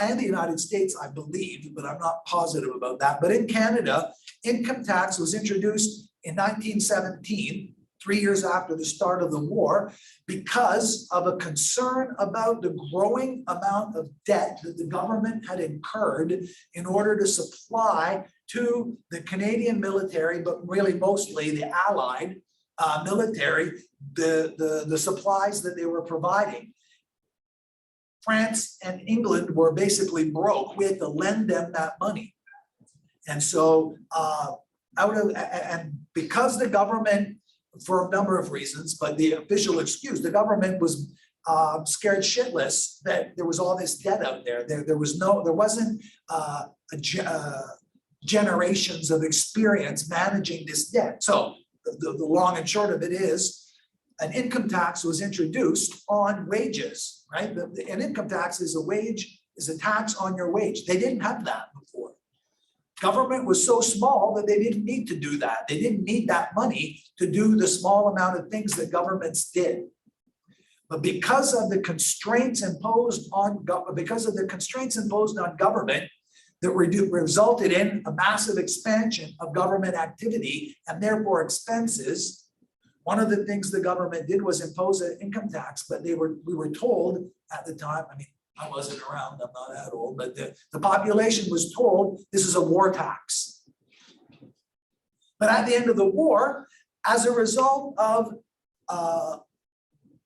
and the United States, I believe, but I'm not positive about that. But in Canada, income tax was introduced in 1917, 3 years after the start of the war, because of a concern about the growing amount of debt that the government had incurred in order to supply to the Canadian military, but really mostly the Allied military, the supplies that they were providing. France and England were basically broke. We had to lend them that money. And so because the government, for a number of reasons, but the official excuse, the government was scared shitless that there was all this debt out there. There wasn't generations of experience managing this debt. So the long and short of it is, an income tax was introduced on wages, right? An income tax is a tax on your wage. They didn't have that before. Government was so small that they didn't need to do that. They didn't need that money to do the small amount of things that governments did. But because of the constraints imposed on government that resulted in a massive expansion of government activity and therefore expenses, one of the things the government did was impose an income tax, but we were told at the time, I mean, I wasn't around, I'm not that old, but the population was told this is a war tax. But at the end of the war, as a result of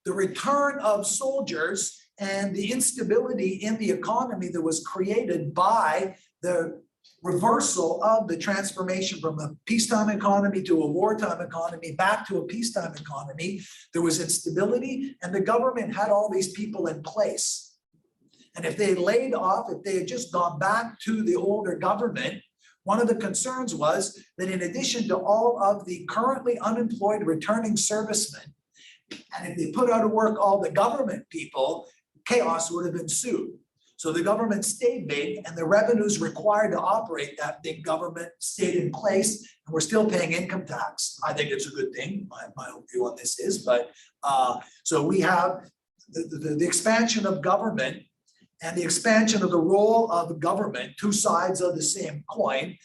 the return of soldiers and the instability in the economy that was created by the reversal of the transformation from a peacetime economy to a wartime economy back to a peacetime economy, there was instability and the government had all these people in place. And if they laid off, if they had just gone back to the older government, one of the concerns was that in addition to all of the currently unemployed returning servicemen, and if they put out of work all the government people, chaos would have ensued. So the government stayed big and the revenues required to operate that big government stayed in place, and we're still paying income tax. I think it's a good thing. My own view on this is, but so we have the expansion of government and the expansion of the role of the government, two sides of the same coin,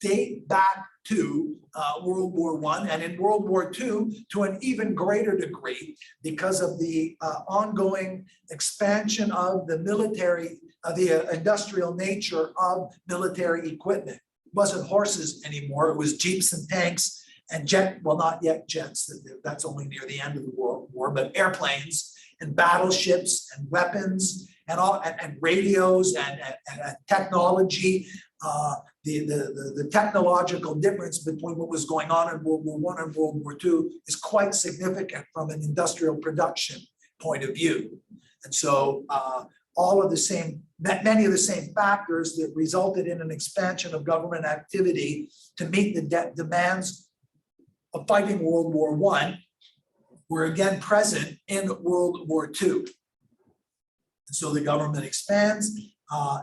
date back to World War I, and in World War II to an even greater degree because of the ongoing expansion of the military, the industrial nature of military equipment. It wasn't horses anymore, it was jeeps and tanks and well, not yet jets, that's only near the end of the World War, but airplanes and battleships and weapons and all and radios and technology. The technological difference between what was going on in World War I and World War II is quite significant from an industrial production point of view. And so many of the same factors that resulted in an expansion of government activity to meet the demands of fighting World War I were again present in World War II. And so the government expands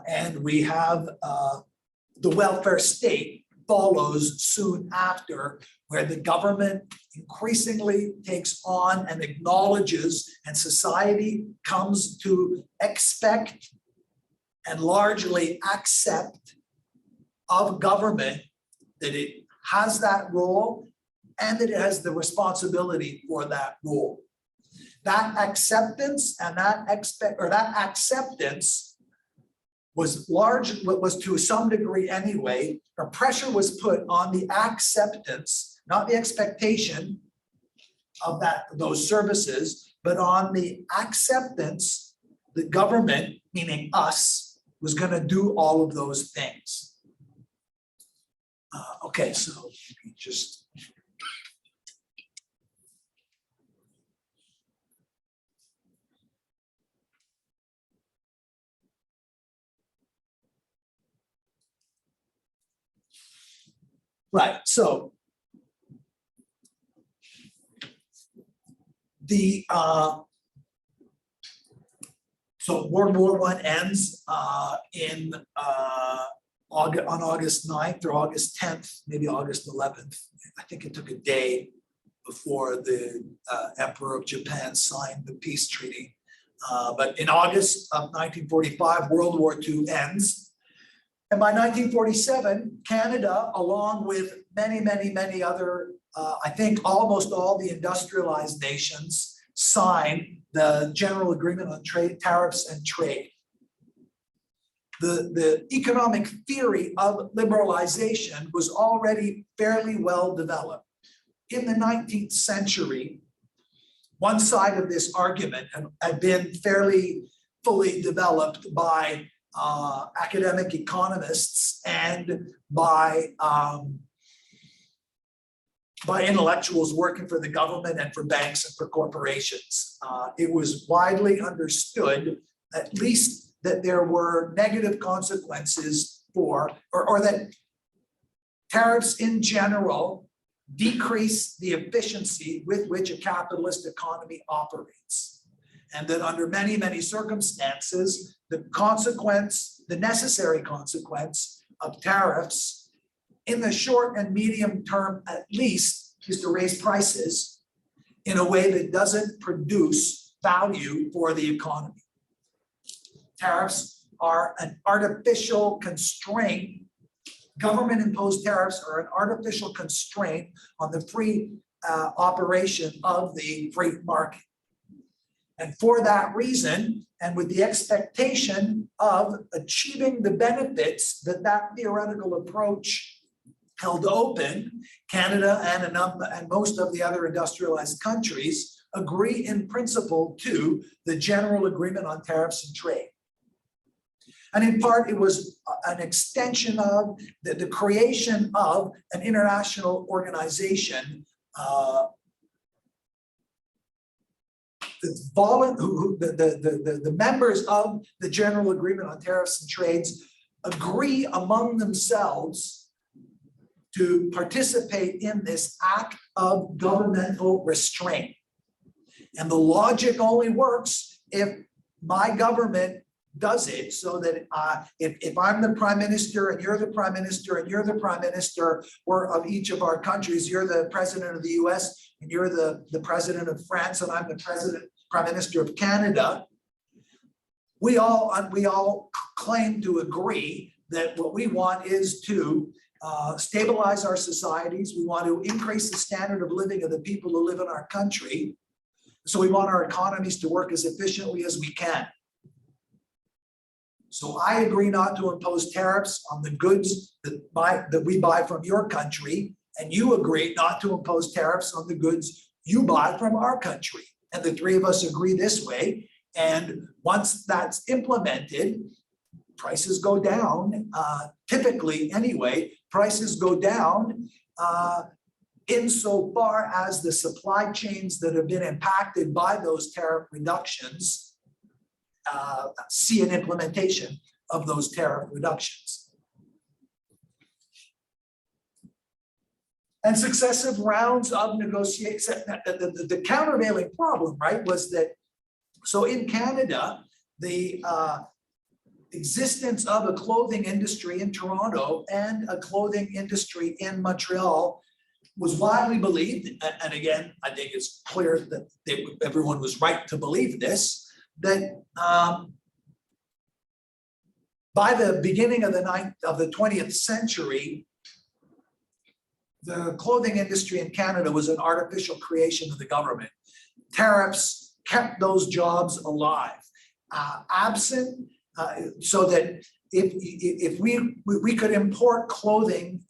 and we have the welfare state follows soon after, where the government increasingly takes on and acknowledges, and society comes to expect and largely accept of government that it has that role and that it has the responsibility for that role. That acceptance and that acceptance was to some degree anyway, or pressure was put on the acceptance, not the expectation of those services, but on the acceptance that government, meaning us, was going to do all of those things. Okay, so just. Right, so so World War I ends on August 9th or August 10th, maybe August 11th. I think it took a day before the Emperor of Japan signed the peace treaty. But in August of 1945, World War II ends. And by 1947, Canada, along with many other, I think almost all the industrialized nations, signed the General Agreement on Trade, Tariffs and Trade. The economic theory of liberalization was already fairly well developed. In the 19th century, one side of this argument had been fairly fully developed by academic economists and by intellectuals working for the government and for banks and for corporations. It was widely understood, at least, that there were negative consequences for, or that tariffs in general decrease the efficiency with which a capitalist economy operates. and that under many, many circumstances, the necessary consequence of tariffs in the short and medium term at least is to raise prices in a way that doesn't produce value for the economy. Tariffs are an artificial constraint. Government-imposed tariffs are an artificial constraint on the free operation of the free market. And for that reason, and with the expectation of achieving the benefits that that theoretical approach held open, Canada and most of the other industrialized countries agree in principle to the General Agreement on Tariffs and Trade. And in part, it was an extension of the creation of an international organization the members of the General Agreement on Tariffs and Trades agree among themselves to participate in this act of governmental restraint. And the logic only works if my government does it, so that if I'm the prime minister and you're the prime minister and you're the prime minister or of each of our countries, you're the president of the US and you're the president of France and I'm the prime minister of Canada, we all claim to agree that what we want is to stabilize our societies. We want to increase the standard of living of the people who live in our country. So we want our economies to work as efficiently as we can. So I agree not to impose tariffs on the goods that we buy from your country, and you agree not to impose tariffs on the goods you buy from our country. And the three of us agree this way. And once that's implemented, prices go down. Typically, anyway, prices go down insofar as the supply chains that have been impacted by those tariff reductions see an implementation of those tariff reductions. And successive rounds of negotiation, the countervailing problem, right, was that, so in Canada, the existence of a clothing industry in Toronto and a clothing industry in Montreal was widely believed, and again, I think it's clear that everyone was right to believe this, that by the beginning of the 20th century, the clothing industry in Canada was an artificial creation of the government. Tariffs kept those jobs alive, absent, so that if we could import clothing,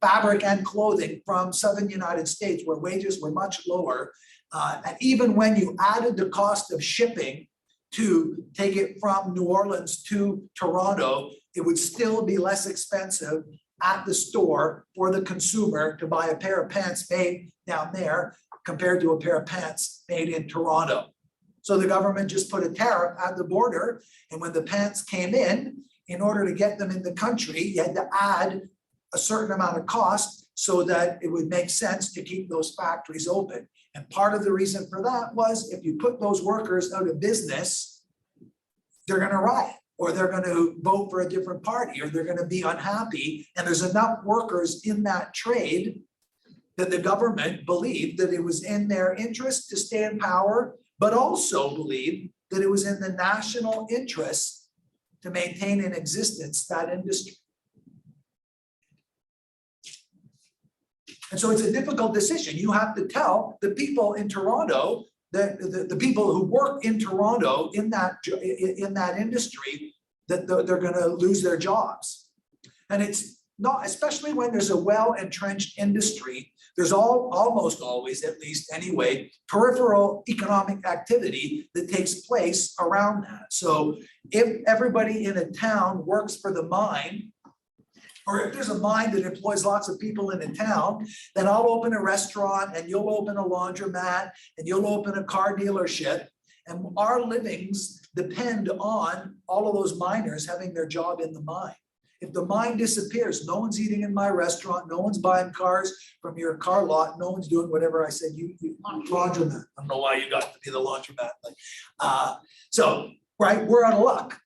fabric and clothing from Southern United States where wages were much lower, and even when you added the cost of shipping to take it from New Orleans to Toronto, it would still be less expensive at the store for the consumer to buy a pair of pants made down there compared to a pair of pants made in Toronto. So the government just put a tariff at the border, and when the pants came in order to get them in the country, you had to add a certain amount of cost so that it would make sense to keep those factories open. And part of the reason for that was if you put those workers out of business, they're going to riot, or they're going to vote for a different party, or they're going to be unhappy. And there's enough workers in that trade that the government believed that it was in their interest to stay in power, but also believed that it was in the national interest to maintain in existence that industry. And so it's a difficult decision. You have to tell the people in Toronto, the people who work in Toronto in that industry, that they're going to lose their jobs. And it's not, especially when there's a well-entrenched industry, there's almost always, at least anyway, peripheral economic activity that takes place around that. So if everybody in a town works for the mine, or if there's a mine that employs lots of people in a town, then I'll open a restaurant and you'll open a laundromat and you'll open a car dealership. And our livings depend on all of those miners having their job in the mine. If the mine disappears, no one's eating in my restaurant, no one's buying cars from your car lot, no one's doing whatever I said, you laundromat. I don't know why you got to be the laundromat. So, right, we're out of luck.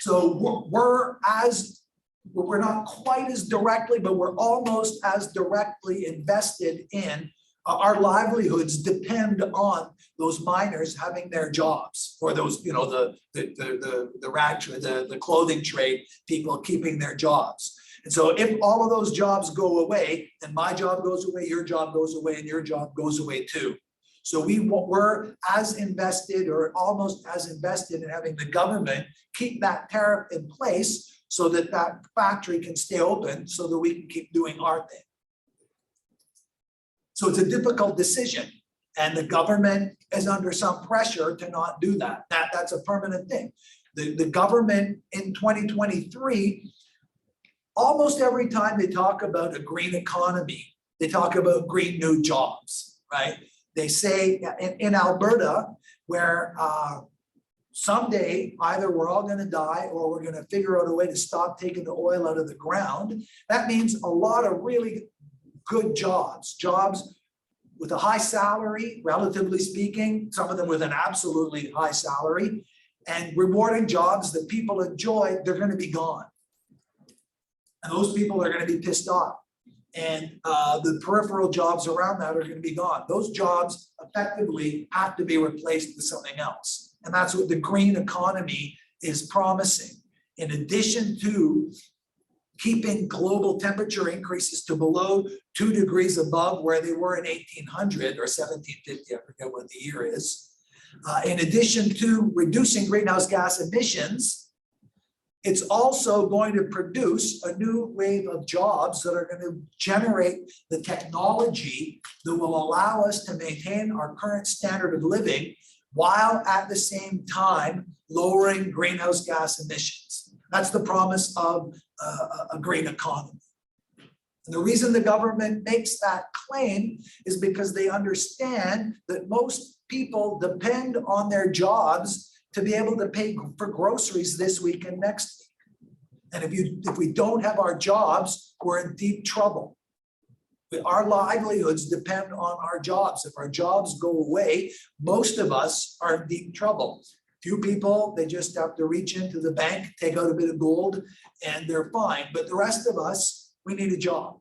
So we're not quite as directly, but we're almost as directly invested in our livelihoods depend on those miners having their jobs, or those, you know, the clothing trade people keeping their jobs. And so if all of those jobs go away, then my job goes away, your job goes away, and your job goes away too. So we're as invested, or almost as invested, in having the government keep that tariff in place so that that factory can stay open so that we can keep doing our thing. So it's a difficult decision, and the government is under some pressure to not do that. That's a permanent thing. The government in 2023, almost every time they talk about a green economy, they talk about green new jobs, right? They say in Alberta, where someday either we're all going to die or we're going to figure out a way to stop taking the oil out of the ground. That means a lot of really good jobs with a high salary, relatively speaking, some of them with an absolutely high salary, and rewarding jobs that people enjoy, they're going to be gone. And those people are going to be pissed off. And the peripheral jobs around that are going to be gone. Those jobs effectively have to be replaced with something else. And that's what the green economy is promising. In addition to keeping global temperature increases to below 2 degrees above where they were in 1800 or 1750, I forget what the year is. In addition to reducing greenhouse gas emissions, it's also going to produce a new wave of jobs that are going to generate the technology that will allow us to maintain our current standard of living while at the same time lowering greenhouse gas emissions. That's the promise of a green economy. And the reason the government makes that claim is because they understand that most people depend on their jobs to be able to pay for groceries this week and next week. And if we don't have our jobs, we're in deep trouble. Our livelihoods depend on our jobs. If our jobs go away, most of us are in deep trouble. Few people, they just have to reach into the bank, take out a bit of gold, and they're fine. But the rest of us, we need a job.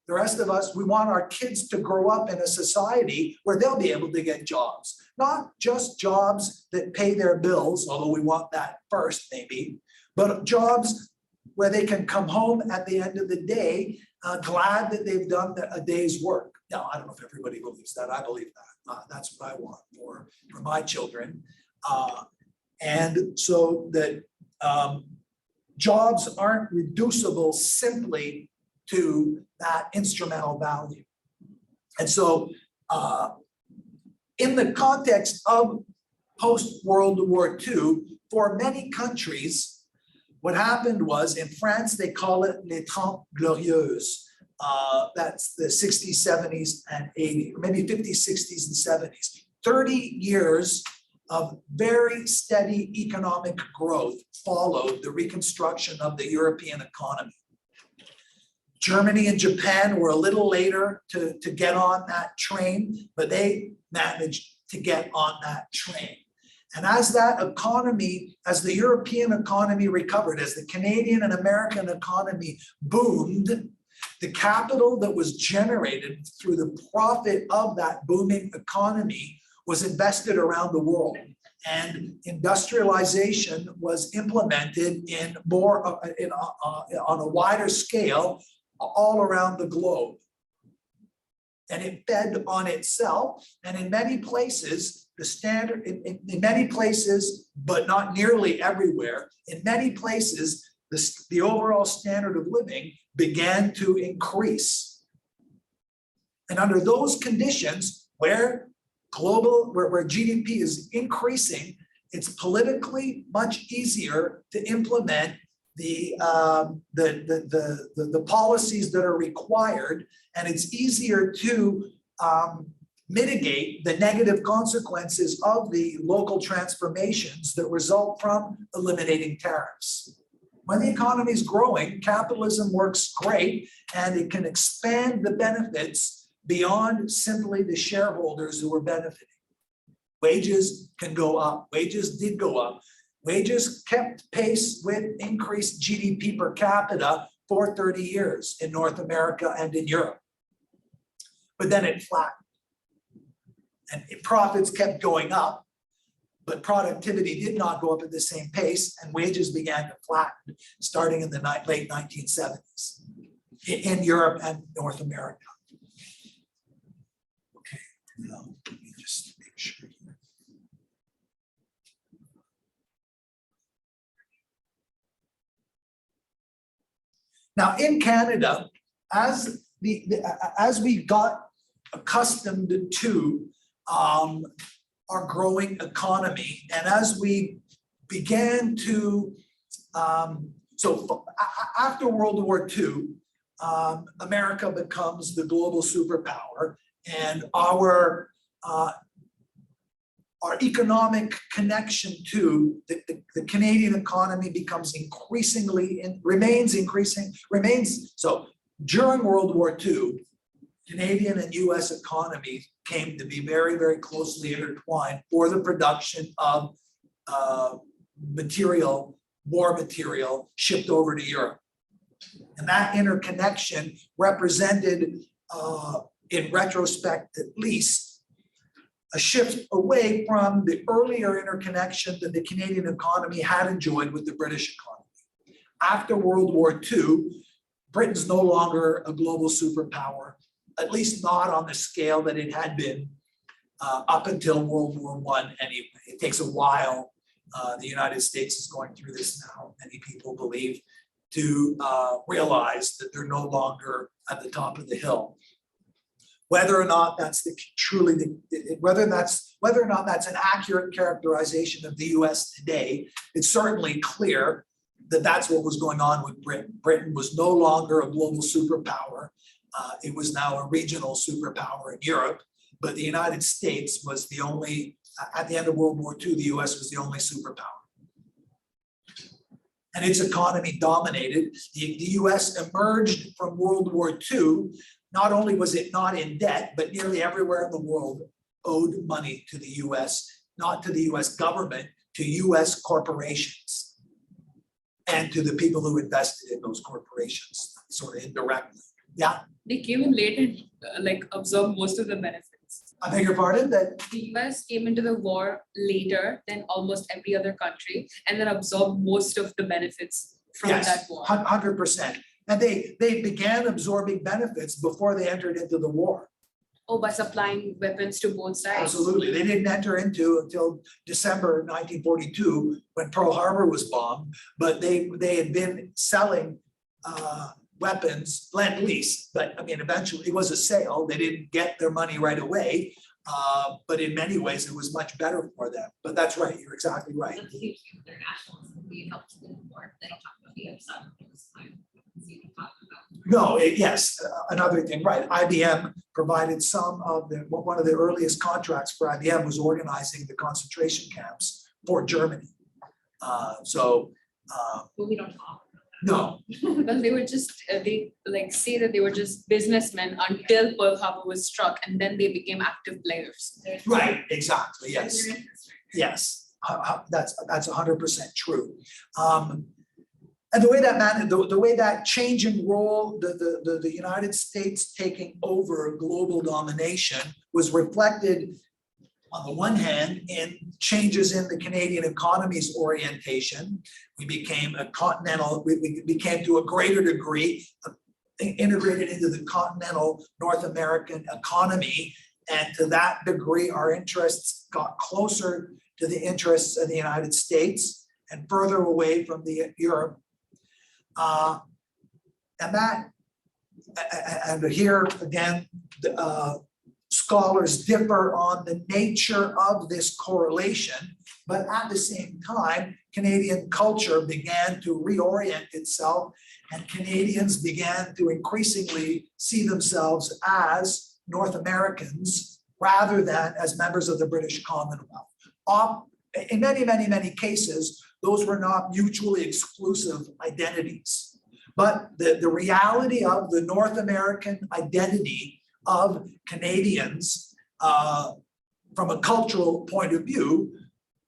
The rest of us, we want our kids to grow up in a society where they'll be able to get jobs. Not just jobs that pay their bills, although we want that first maybe, but jobs where they can come home at the end of the day glad that they've done a day's work. Now, I don't know if everybody believes that. I believe that. That's what I want for my children. And so that jobs aren't reducible simply to that instrumental value. And so in the context of post-World War II, for many countries, what happened was, in France, they call it les Trente Glorieuses. That's the 60s, 70s, and 80s, or maybe 50s, 60s, and 70s. 30 years of very steady economic growth followed the reconstruction of the European economy. Germany and Japan were a little later to get on that train, but they managed to get on that train. And as that economy, as the European economy recovered, as the Canadian and American economy boomed, the capital that was generated through the profit of that booming economy was invested around the world. And industrialization was implemented in more on a wider scale all around the globe. And it fed on itself. And in many places, the standard, in many places, but not nearly everywhere, in many places, the overall standard of living began to increase. And under those conditions, where GDP is increasing, it's politically much easier to implement the policies that are required, and it's easier to mitigate the negative consequences of the local transformations that result from eliminating tariffs. When the economy is growing, capitalism works great and it can expand the benefits beyond simply the shareholders who are benefiting. Wages can go up. Wages did go up. Wages kept pace with increased GDP per capita for 30 years in North America and in Europe. But then it flattened. And profits kept going up, but productivity did not go up at the same pace, and wages began to flatten starting in the late 1970s in Europe and North America. Okay, now let me just make sure here. Now in Canada, as we got accustomed to our growing economy, and as we began to, after World War II, America becomes the global superpower, and our economic connection to the Canadian economy becomes remains. So during World War II, Canadian and US economies came to be very, very closely intertwined for the production of war material shipped over to Europe. And that interconnection represented, in retrospect at least, a shift away from the earlier interconnection that the Canadian economy had enjoyed with the British economy. After World War II, Britain's no longer a global superpower, at least not on the scale that it had been up until World War I anyway. It takes a while. The United States is going through this now, many people believe, to realize that they're no longer at the top of the hill. Whether or not that's whether or not that's an accurate characterization of the US today, it's certainly clear that that's what was going on with Britain. Britain was no longer a global superpower. It was now a regional superpower in Europe, but the United States was the only, at the end of World War II, the US was the only superpower. And its economy dominated. The US emerged from World War II. Not only was it not in debt, but nearly everywhere in the world owed money to the US, not to the US government, to US corporations and to the people who invested in those corporations, sort of indirectly. Yeah. They came in late and absorbed most of the benefits. I beg your pardon? That The US came into the war later than almost every other country and then absorbed most of the benefits from that war. 100%. And they began absorbing benefits before they entered into the war. Oh, by supplying weapons to both sides. Absolutely. They didn't enter into until December 1942 when Pearl Harbor was bombed, but they had been selling weapons, lend-lease, but I mean, eventually it was a sale. They didn't get their money right away, but in many ways it was much better for them. But that's right, you're exactly right. That's huge with their nationalism. We helped them more. They don't talk about the other side of this time. No, yes, another thing, right. IBM provided one of the earliest contracts for IBM was organizing the concentration camps for Germany. But we don't talk. No, Well, they were just, they say that they were just businessmen until Pearl Harbor was struck and then they became active players. right, exactly, yes. Yes, that's 100% true. And the way that change in role, the United States taking over global domination was reflected on the one hand in changes in the Canadian economy's orientation. We became a continental, we became to a greater degree integrated into the continental North American economy. And to that degree, our interests got closer to the interests of the United States and further away from Europe. And here again, scholars differ on the nature of this correlation, but at the same time, Canadian culture began to reorient itself and Canadians began to increasingly see themselves as North Americans rather than as members of the British Commonwealth. In many, many, many cases, those were not mutually exclusive identities. But the reality of the North American identity of Canadians from a cultural point of view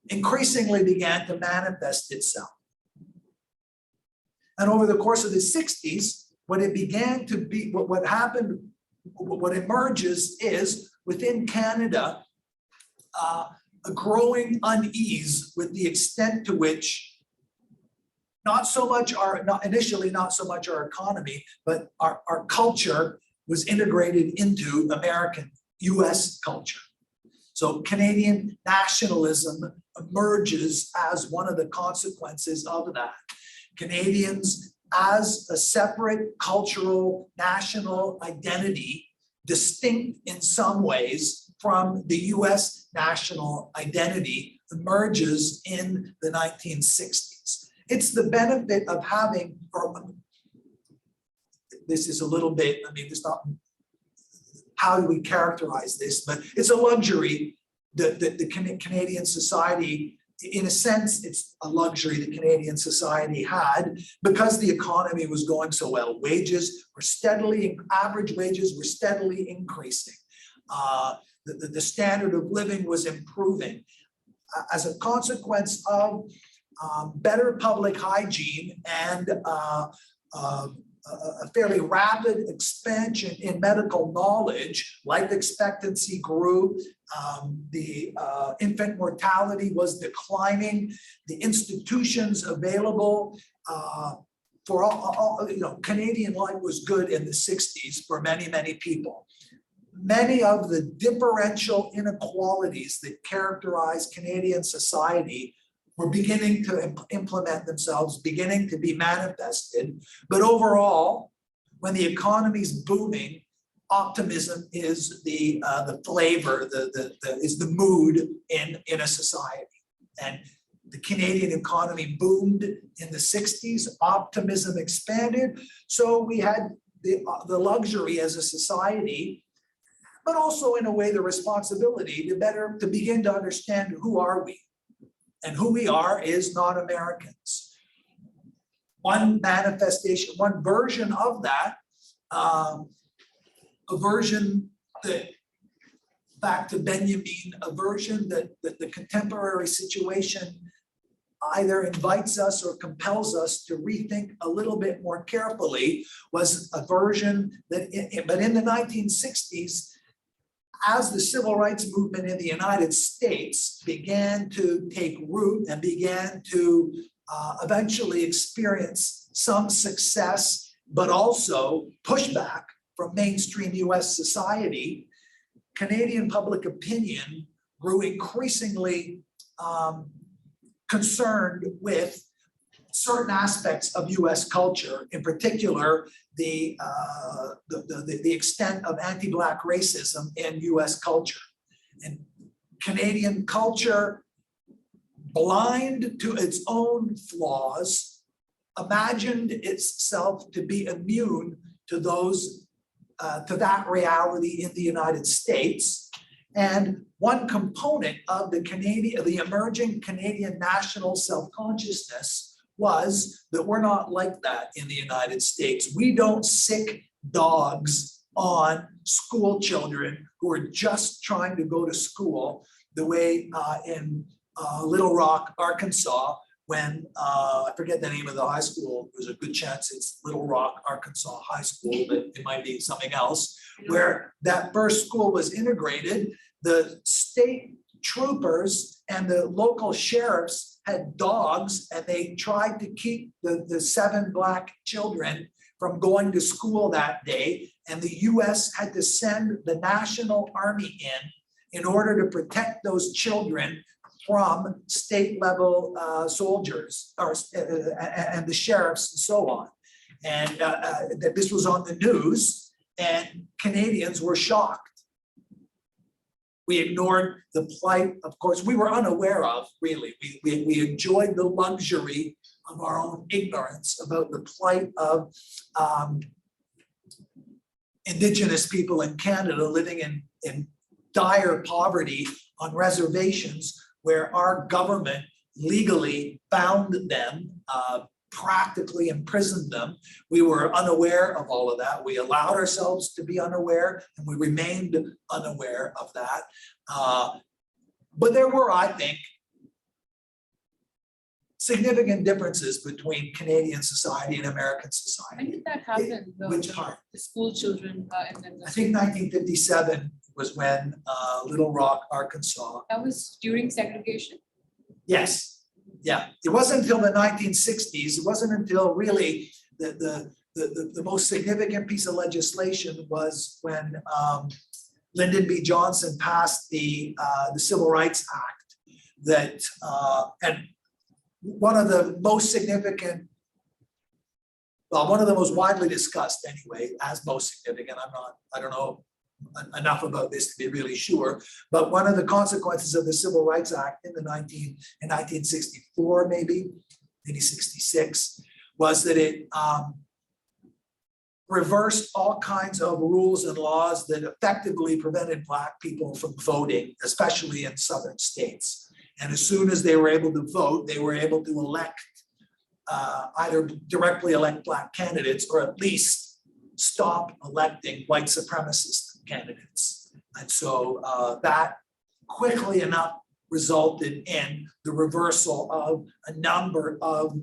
increasingly began to manifest itself. And over the course of the 60s, what it began to be, what happened, what emerges is within Canada, a growing unease with the extent to which not so much initially not so much our economy, but our culture was integrated into American US culture. So Canadian nationalism emerges as one of the consequences of that. Canadians as a separate cultural national identity, distinct in some ways from the US national identity, emerges in the 1960s. It's the benefit of having, or this is a little bit, I mean, it's not, how do we characterize this, but it's a luxury that the Canadian society, in a sense, it's a luxury the Canadian society had because the economy was going so well. Wages were steadily, average wages were steadily increasing. The standard of living was improving. As a consequence of better public hygiene and a fairly rapid expansion in medical knowledge, life expectancy grew, the infant mortality was declining, the institutions available for all, Canadian life was good in the 60s for many, many people. Many of the differential inequalities that characterize Canadian society were beginning to implement themselves, beginning to be manifested. But overall, when the economy's booming, optimism is the flavor, is the mood in a society. And the Canadian economy boomed in the 60s, optimism expanded. So we had the luxury as a society, but also in a way the responsibility to begin to understand who are we. And who we are is not Americans. One manifestation, one version of that, a version that, back to Benjamin, a version that the contemporary situation either invites us or compels us to rethink a little bit more carefully, was a version that, but in the 1960s, as the civil rights movement in the United States began to take root and began to eventually experience some success, but also pushback from mainstream US society, Canadian public opinion grew increasingly concerned with certain aspects of US culture, in particular, the extent of anti-Black racism in US culture. And Canadian culture, blind to its own flaws, imagined itself to be immune to those, to that reality in the United States. And one component of the emerging Canadian national self-consciousness was that we're not like that in the United States. We don't sick dogs on school children who are just trying to go to school the way in Little Rock, Arkansas, when I forget the name of the high school. There's a good chance it's Little Rock, Arkansas High School, but it might be something else, where that first school was integrated. The state troopers and the local sheriffs had dogs, and they tried to keep the 7 Black children from going to school that day. And the US had to send the National Army in order to protect those children from state level soldiers and the sheriffs and so on. And that this was on the news, and Canadians were shocked. We ignored the plight, of course, we were unaware of, really. We enjoyed the luxury of our own ignorance about the plight of Indigenous people in Canada living in dire poverty on reservations, where our government legally found them, practically imprisoned them. We were unaware of all of that. We allowed ourselves to be unaware, and we remained unaware of that. But there were, I think, significant differences between Canadian society and American When society. did that happen? Which part? The school children and then I think 1957 was when Little Rock, Arkansas. that was during segregation. Yes, yeah. It wasn't until the 1960s. It wasn't until really the most significant piece of legislation was when Lyndon B. Johnson passed the Civil Rights Act that and one of the most significant, well, one of the most widely discussed anyway, as most significant. I don't know enough about this to be really sure, but one of the consequences of the Civil Rights Act in 1964, maybe 66, was that it reversed all kinds of rules and laws that effectively prevented Black people from voting, especially in southern states. And as soon as they were able to vote, they were able to elect, either directly elect Black candidates or at least stop electing white supremacist candidates. And so that quickly enough resulted in the reversal of a number of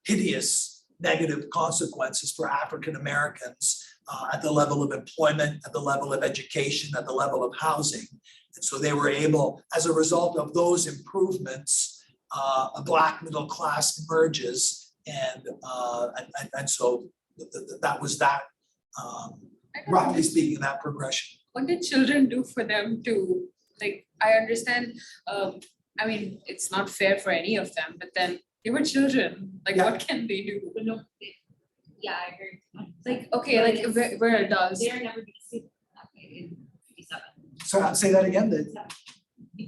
hideous negative consequences for African Americans at the level of employment, at the level of education, at the level of housing. And so they were able, as a result of those improvements, a Black middle class emerges, and so that was that, roughly speaking, that progression. What did children do for them to, like, I understand, I mean, it's not fair for any of them, but then they were children, like, Yeah. what can they do? But no, yeah, I agree. Like, okay, like, we're adults. They're never gonna see that way in 57. So I'll say that again, that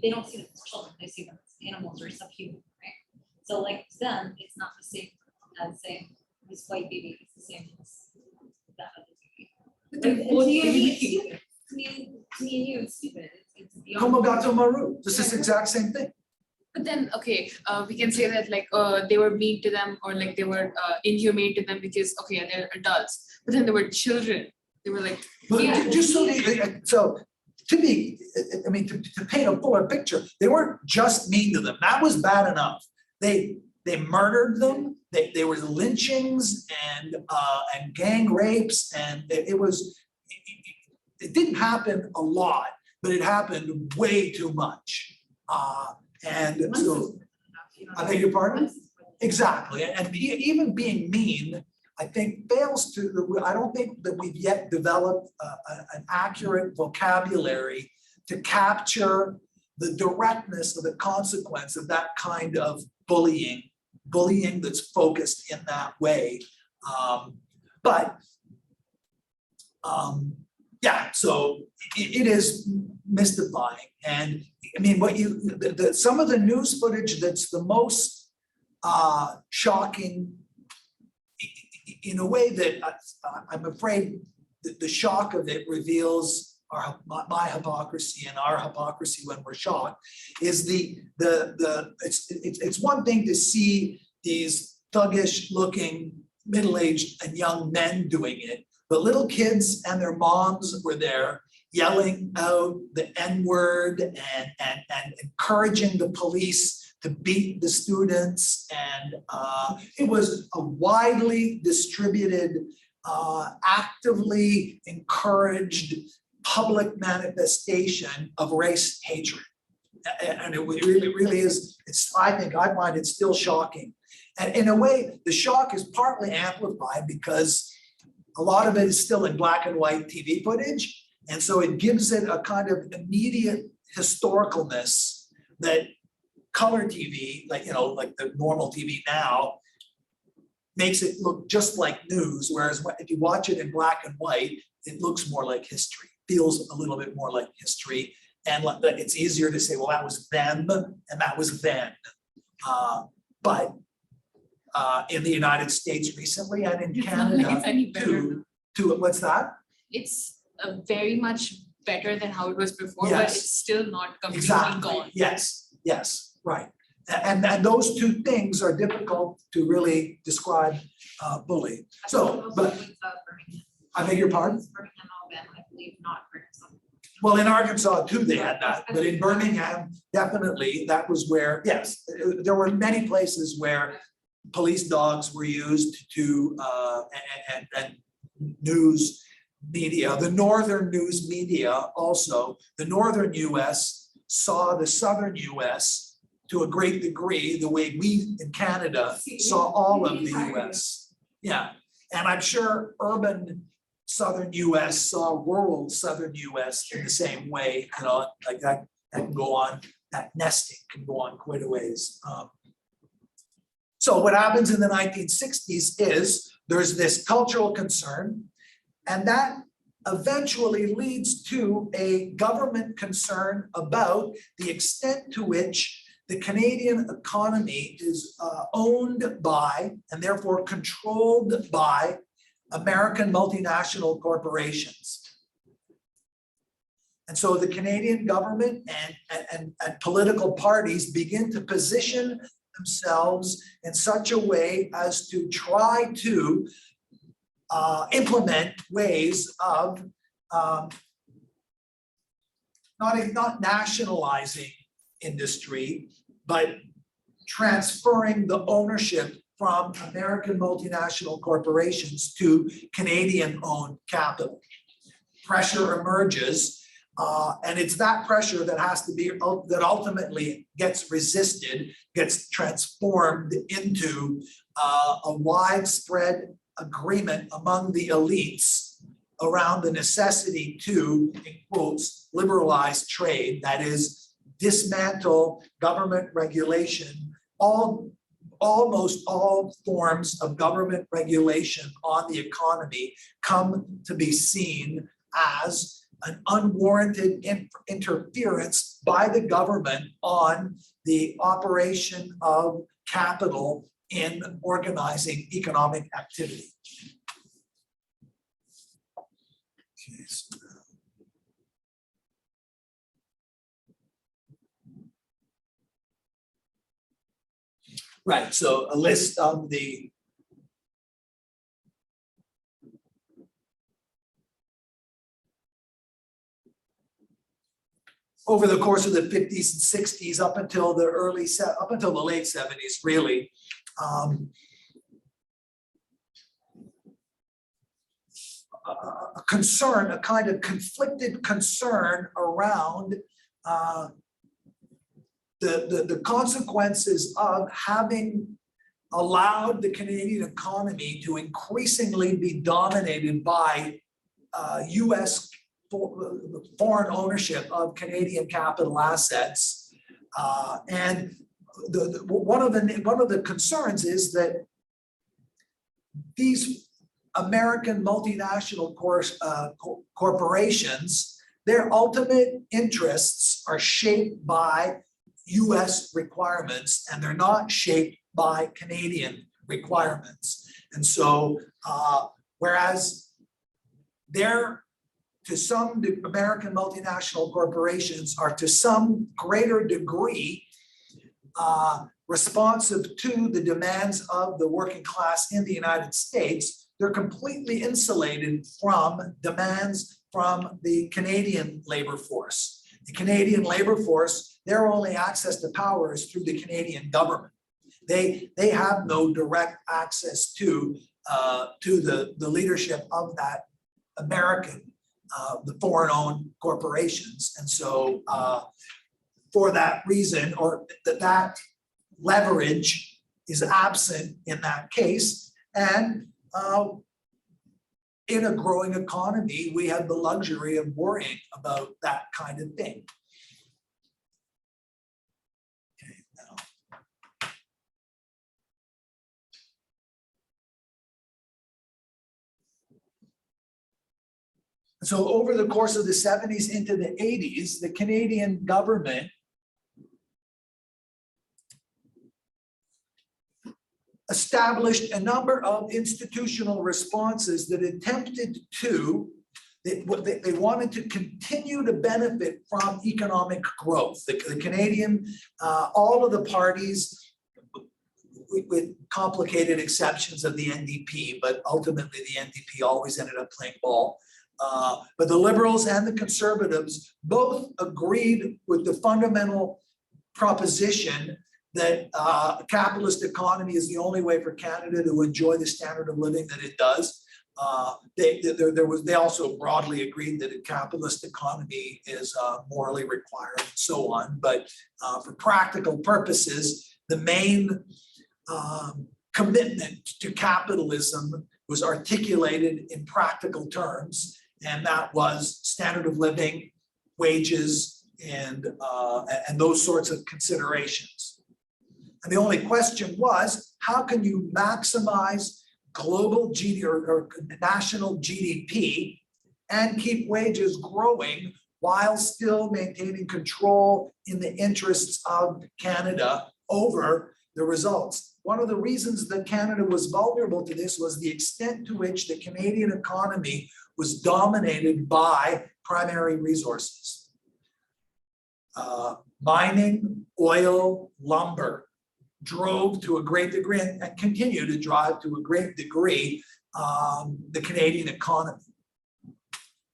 They don't see them as children, they see them as animals or subhuman, right? So like to them, it's not the same as saying this white baby is the same as that other baby. But Like, they're and both to me, it's babies. stupid. To me and you, it's stupid. It's beyond. Como gato maru, this is the exact same thing. But then, okay, we can say that like they were mean to them or like they were inhumane to them because, okay, they're adults, but then they were children. They were like, But Yeah. just so, so to me, I mean, to paint a fuller picture, they weren't just mean to them. That was bad enough. They murdered them. They were lynchings and gang rapes, and it didn't happen a lot, but it happened way too much. And so, I beg your pardon? Exactly, and even being mean, I think fails to, I don't think that we've yet developed an accurate vocabulary to capture the directness of the consequence of that kind of bullying that's focused in that way. Yeah, so it is mystifying. And I mean, some of the news footage that's the most shocking, in a way that I'm afraid that the shock of it reveals my hypocrisy and our hypocrisy when we're shocked, is it's one thing to see these thuggish looking middle-aged and young men doing it, but little kids and their moms were there yelling out the N-word and encouraging the police to beat the students, and it was a widely distributed, actively encouraged public manifestation of race hatred. And it really is, I find it still shocking. And in a way, the shock is partly amplified because a lot of it is still in black and white TV footage. And so it gives it a kind of immediate historicalness that color TV, like the normal TV now, makes it look just like news. Whereas if you watch it in black and white, it looks more like history, feels a little bit more like history. And it's easier to say, well, that was them and that was then. But in the United States recently and in It's not like Canada it's any better. to what's that? It's very much better than how it was before, but Yes. it's still not completely Exactly. gone. Yes, right. And those two things are difficult to really describe fully. So, but Birmingham. I beg your pardon? Birmingham, Alabama, I believe, not Arkansas. Well, in Arkansas too, they had that, but in Birmingham, definitely, that was where, yes, there were many places where police dogs were used to, and news media, the northern news media also, the northern US saw the southern US to a great degree, the way we in Canada saw all of the US. Yeah, and I'm sure urban southern US saw rural southern US in the same way, you know, like that can go on, that nesting can go on quite a ways. So what happens in the 1960s is there's this cultural concern, and that eventually leads to a government concern about the extent to which the Canadian economy is owned by and therefore controlled by American multinational corporations. And so the Canadian government and political parties begin to position themselves in such a way as to try to implement ways of not nationalizing industry, but transferring the ownership from American multinational corporations to Canadian-owned capital. Pressure emerges, and it's that pressure that has to be, that ultimately gets resisted, gets transformed into a widespread agreement among the elites around the necessity to, in quotes, liberalize trade, that is, dismantle government regulation. Almost all forms of government regulation on the economy come to be seen as an unwarranted interference by the government on the operation of capital in organizing economic activity. Okay, so right, so a list of the over the course of the 50s and 60s up until the late 70s, really. A concern, a kind of conflicted concern around the consequences of having allowed the Canadian economy to increasingly be dominated by US foreign ownership of Canadian capital assets. And one of the concerns is that these American multinational corporations, their ultimate interests are shaped by US requirements, and they're not shaped by Canadian requirements. And so, whereas the American multinational corporations are to some greater degree responsive to the demands of the working class in the United States, they're completely insulated from demands from the Canadian labor force. The Canadian labor force, their only access to power is through the Canadian government. They have no direct access to the leadership of that American, the foreign-owned corporations. And so for that reason, or that leverage is absent in that case. And in a growing economy, we have the luxury of worrying about that kind of thing. Okay, now. So over the course of the 70s into the 80s, the Canadian government established a number of institutional responses that attempted to they wanted to continue to benefit from economic growth. The Canadian, all of the parties, with complicated exceptions of the NDP, but ultimately the NDP always ended up playing ball. But the Liberals and the Conservatives both agreed with the fundamental proposition that a capitalist economy is the only way for Canada to enjoy the standard of living that it does. They also broadly agreed that a capitalist economy is morally required and so on. But for practical purposes, the main commitment to capitalism was articulated in practical terms, and that was standard of living, wages, and those sorts of considerations. And the only question was, how can you maximize global GDP or national GDP and keep wages growing while still maintaining control in the interests of Canada over the results? One of the reasons that Canada was vulnerable to this was the extent to which the Canadian economy was dominated by primary resources. Mining, oil, lumber drove to a great degree and continue to drive to a great degree the Canadian economy.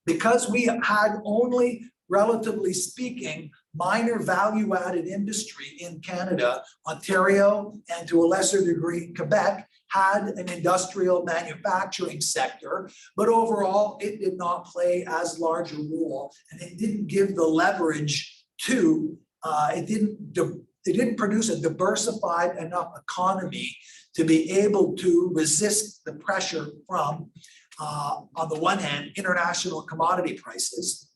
Because we had only, relatively speaking, minor value-added industry in Canada, Ontario, and to a lesser degree, Quebec, had an industrial manufacturing sector, but overall, it did not play as large a role, and it didn't give the leverage to, it didn't produce a diversified enough economy to be able to resist the pressure from, on the one hand, international commodity prices,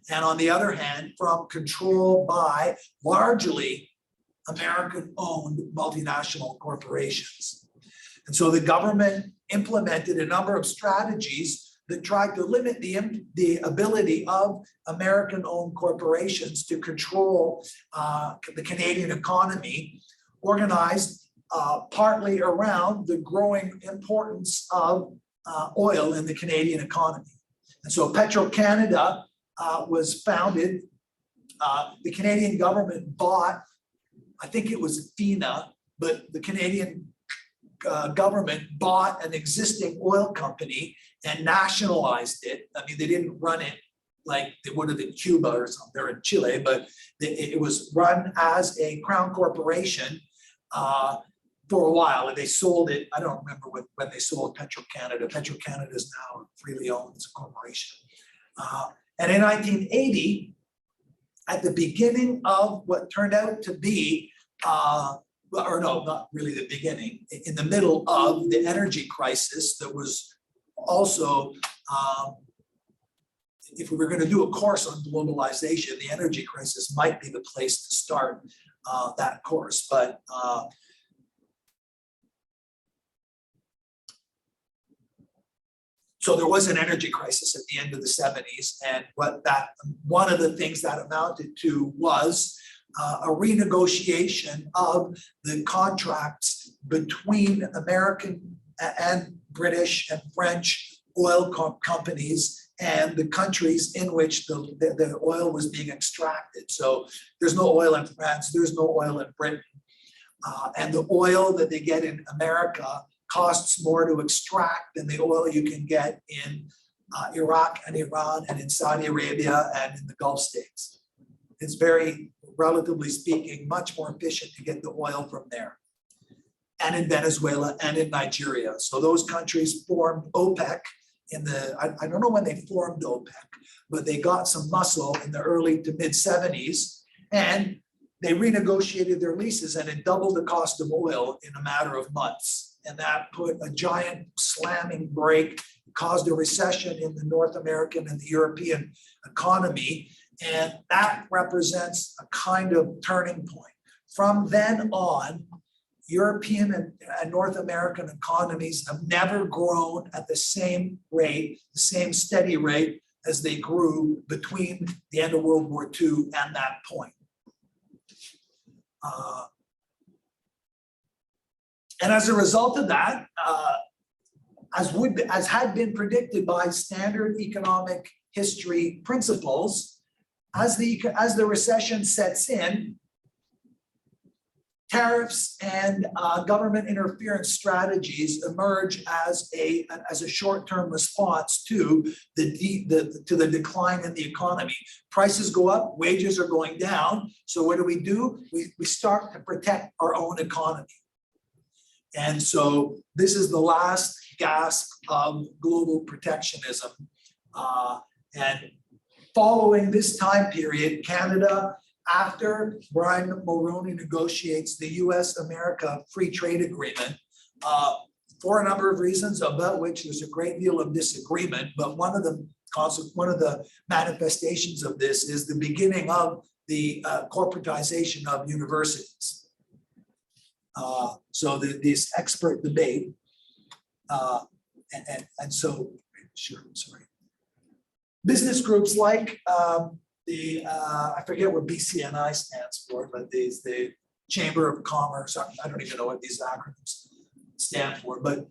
and on the other hand, from control by largely American-owned multinational corporations. And so the government implemented a number of strategies that tried to limit the ability of American-owned corporations to control the Canadian economy, organized partly around the growing importance of oil in the Canadian economy. And so Petro-Canada was founded. The Canadian government bought, I think it was FINA, but the Canadian government bought an existing oil company and nationalized it. I mean, they didn't run it like they would have in Cuba or something, or in Chile, but it was run as a crown corporation for a while, and they sold it. I don't remember when they sold Petro-Canada. Petro-Canada is now freely owned as a corporation. And in 1980, at the beginning of what turned out to be, or no, not really the beginning, in the middle of the energy crisis that was also, if we were going to do a course on globalization, the energy crisis might be the place to start that course. But so there was an energy crisis at the end of the 70s, and one of the things that amounted to was a renegotiation of the contracts between American and British and French oil companies and the countries in which the oil was being extracted. So there's no oil in France, there's no oil in Britain. And the oil that they get in America costs more to extract than the oil you can get in Iraq and Iran and in Saudi Arabia and in the Gulf states. It's very, relatively speaking, much more efficient to get the oil from there, and in Venezuela and in Nigeria. So those countries formed OPEC in the, I don't know when they formed OPEC, but they got some muscle in the early to mid 70s, and they renegotiated their leases, and it doubled the cost of oil in a matter of months. And that put a giant slamming brake, caused a recession in the North American and the European economy. And that represents a kind of turning point. From then on, European and North American economies have never grown at the same rate, the same steady rate as they grew between the end of World War II and that point. And as a result of that, as had been predicted by standard economic history principles, as the recession sets in, tariffs and government interference strategies emerge as a short-term response to the decline in the economy. Prices go up, wages are going down. So what do? We start to protect our own economy. And so this is the last gasp of global protectionism. And following this time period, Canada, after Brian Mulroney negotiates the US-America Free Trade Agreement, for a number of reasons about which there's a great deal of disagreement, but one of the manifestations of this is the beginning of the corporatization of universities. So this expert debate, and so, sure, sorry. Business groups like I forget what BCNI stands for, but the Chamber of Commerce, I don't even know what these acronyms stand for, but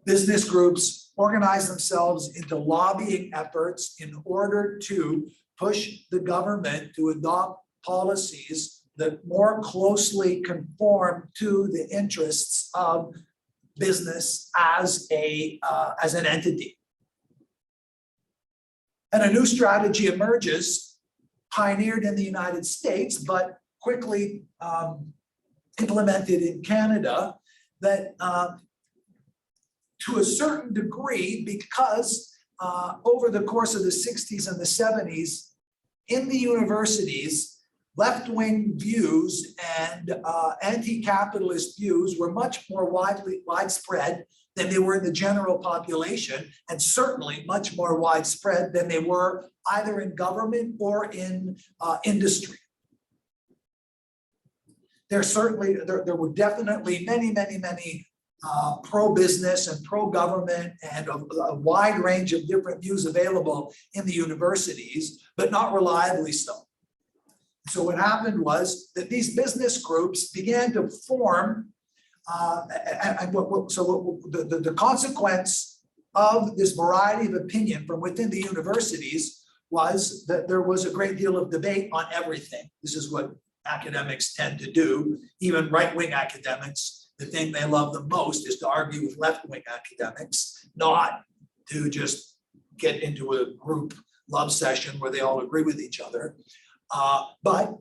business groups organize themselves into lobbying efforts in order to push the government to adopt policies that more closely conform to the interests of business as an entity. And a new strategy emerges, pioneered in the United States, but quickly implemented in Canada, that to a certain degree, because over the course of the 60s and the 70s, in the universities, left-wing views and anti-capitalist views were much more widespread than they were in the general population, and certainly much more widespread than they were either in government or in industry. There were definitely many pro-business and pro-government and a wide range of different views available in the universities, but not reliably so. So what happened was that these business groups began to form, the consequence of this variety of opinion from within the universities was that there was a great deal of debate on everything. This is what academics tend to do. Even right-wing academics, the thing they love the most is to argue with left-wing academics, not to just get into a group love session where they all agree with each other. But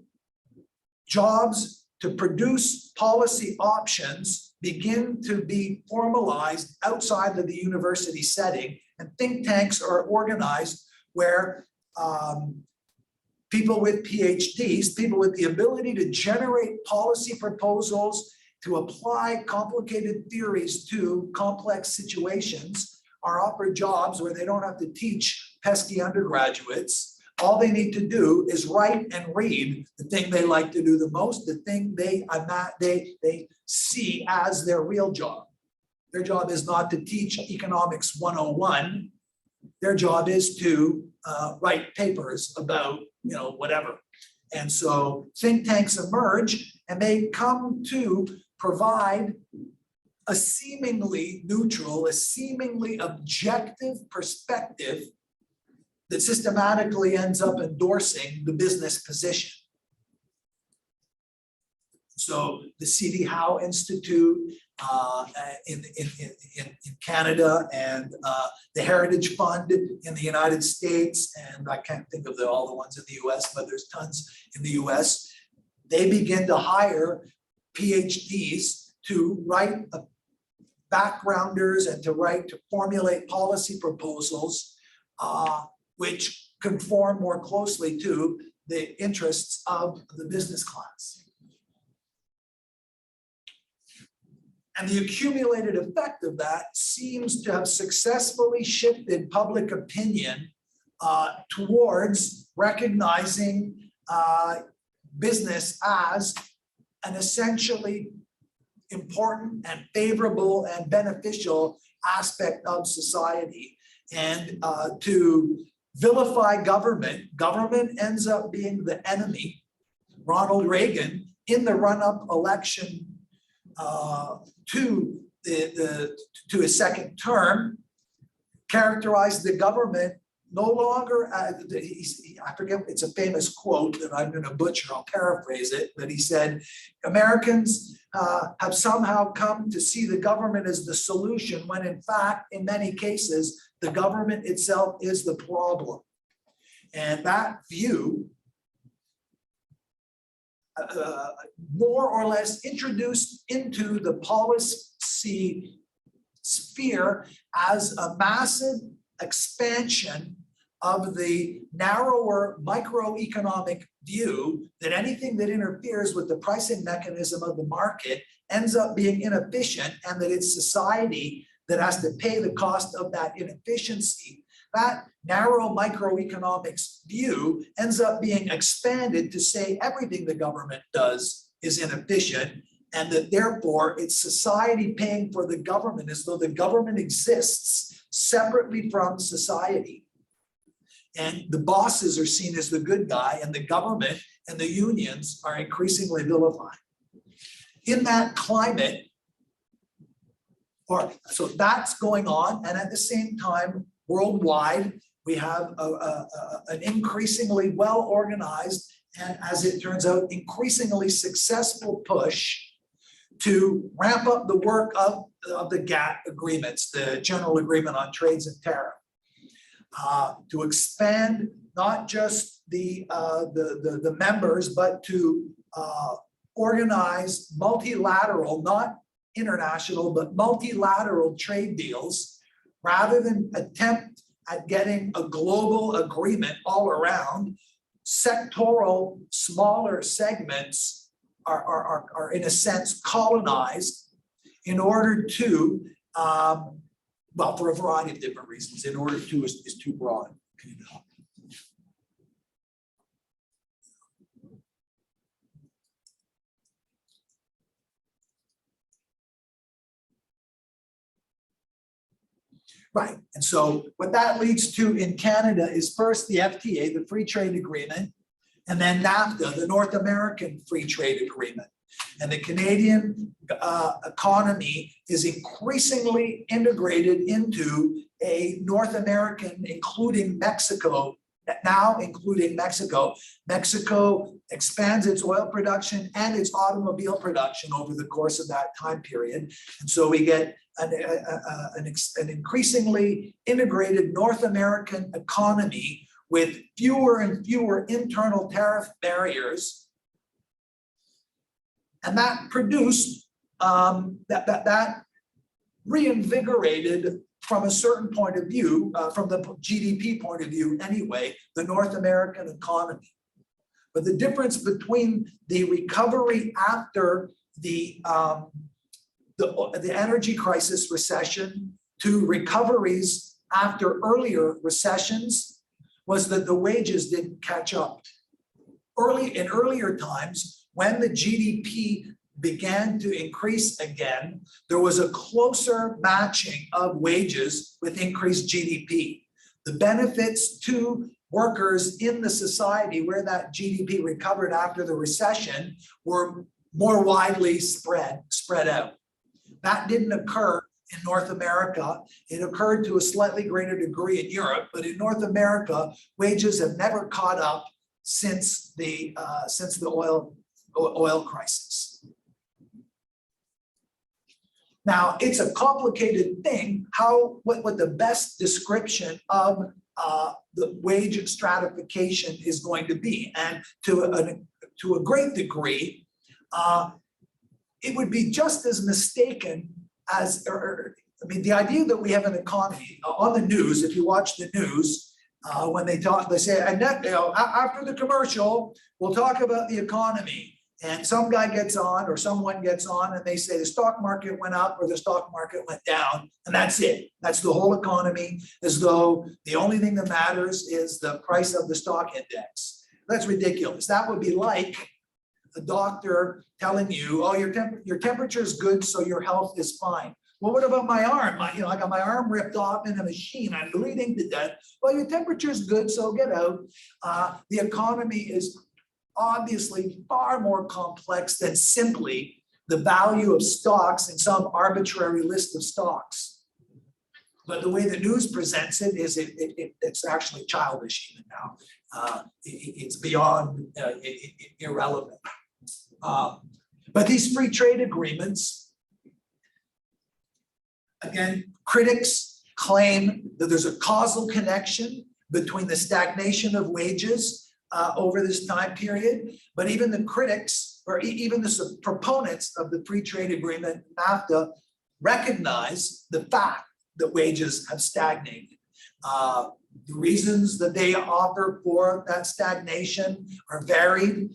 jobs to produce policy options begin to be formalized outside of the university setting, and think tanks are organized where people with PhDs, people with the ability to generate policy proposals, to apply complicated theories to complex situations, are offered jobs where they don't have to teach pesky undergraduates. All they need to do is write and read the thing they like to do the most, the thing they see as their real job. Their job is not to teach economics 101. Their job is to write papers about, whatever. And so think tanks emerge, and they come to provide a seemingly neutral, a seemingly objective perspective that systematically ends up endorsing the business position. So the C.D. Howe Institute in Canada, and the Heritage Fund in the United States, and I can't think of all the ones in the US, but there's tons in the US. They begin to hire PhDs to write backgrounders and to formulate policy proposals which conform more closely to the interests of the business class. And the accumulated effect of that seems to have successfully shifted public opinion towards recognizing business as an essentially important and favorable and beneficial aspect of society. And to vilify government ends up being the enemy. Ronald Reagan, in the run-up election to to his second term, characterized the government no longer, I forget, it's a famous quote that I'm gonna butcher, I'll paraphrase it, but he said, Americans have somehow come to see the government as the solution, when in fact, in many cases, the government itself is the problem. And that view more or less introduced into the policy sphere as a massive expansion of the narrower microeconomic view that anything that interferes with the pricing mechanism of the market ends up being inefficient, and that it's society that has to pay the cost of that inefficiency. That narrow microeconomics view ends up being expanded to say everything the government does is inefficient, and that therefore it's society paying for the government, as though the government exists separately from society. And the bosses are seen as the good guy, and the government and the unions are increasingly vilified. In that climate, so that's going on, and at the same time, worldwide, we have an increasingly well-organized, and as it turns out, increasingly successful push to ramp up the work of the GATT agreements, the General Agreement on Trades and Tariff, to expand not just the members, but to organize multilateral, not international, but multilateral trade deals, rather than attempt at getting a global agreement all around. Sectoral, smaller segments are in a sense colonized in order to, well, for a variety of different reasons. In order to is too broad. Right, and so what that leads to in Canada is first the FTA, the Free Trade Agreement, and then NAFTA, the North American Free Trade Agreement. And the Canadian economy is increasingly integrated into a North American, including Mexico, now including Mexico. Mexico expands its oil production and its automobile production over the course of that time period. And so we get an increasingly integrated North American economy with fewer and fewer internal tariff barriers. And that produced, that reinvigorated, from a certain point of view, from the GDP point of view anyway, the North American economy. But the difference between the recovery after the energy crisis recession to recoveries after earlier recessions was that the wages didn't catch up. In earlier times, when the GDP began to increase again, there was a closer matching of wages with increased GDP. The benefits to workers in the society where that GDP recovered after the recession were more widely spread out. That didn't occur in North America. It occurred to a slightly greater degree in Europe, but in North America, wages have never caught up since the oil crisis. Now, it's a complicated thing what the best description of the wage stratification is going to be, and to a great degree, it would be just as mistaken as, I mean, the idea that we have an economy on the news. If you watch the news, when they talk, they say, and that, after the commercial, we'll talk about the economy. And some guy gets on, or someone gets on, and they say the stock market went up or the stock market went down, and that's it. That's the whole economy, as though the only thing that matters is the price of the stock index. That's ridiculous. That would be like a doctor telling you, oh, your temperature is good, so your health is fine. Well, what about my arm? I got my arm ripped off in a machine. I'm bleeding to death. Well, your temperature is good, so get out. The economy is obviously far more complex than simply the value of stocks in some arbitrary list of stocks. But the way the news presents it is it's actually childish even now. It's beyond irrelevant. But these free trade agreements, again, critics claim that there's a causal connection between the stagnation of wages over this time period. But even the critics, or even the proponents of the free trade agreement, NAFTA, recognize the fact that wages have stagnated. The reasons that they offer for that stagnation are varied.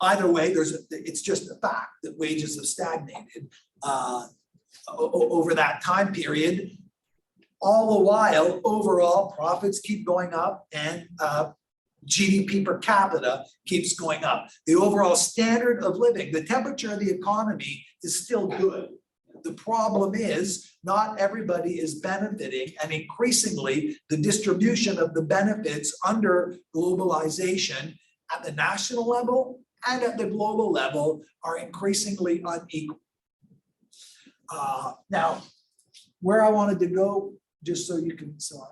Either way, it's just a fact that wages have stagnated over that time period. All the while, overall profits keep going up and GDP per capita keeps going up. The overall standard of living, the temperature of the economy is still good. The problem is not everybody is benefiting, and increasingly the distribution of the benefits under globalization at the national level and at the global level are increasingly unequal. Now, where I wanted to go, just so you can saw.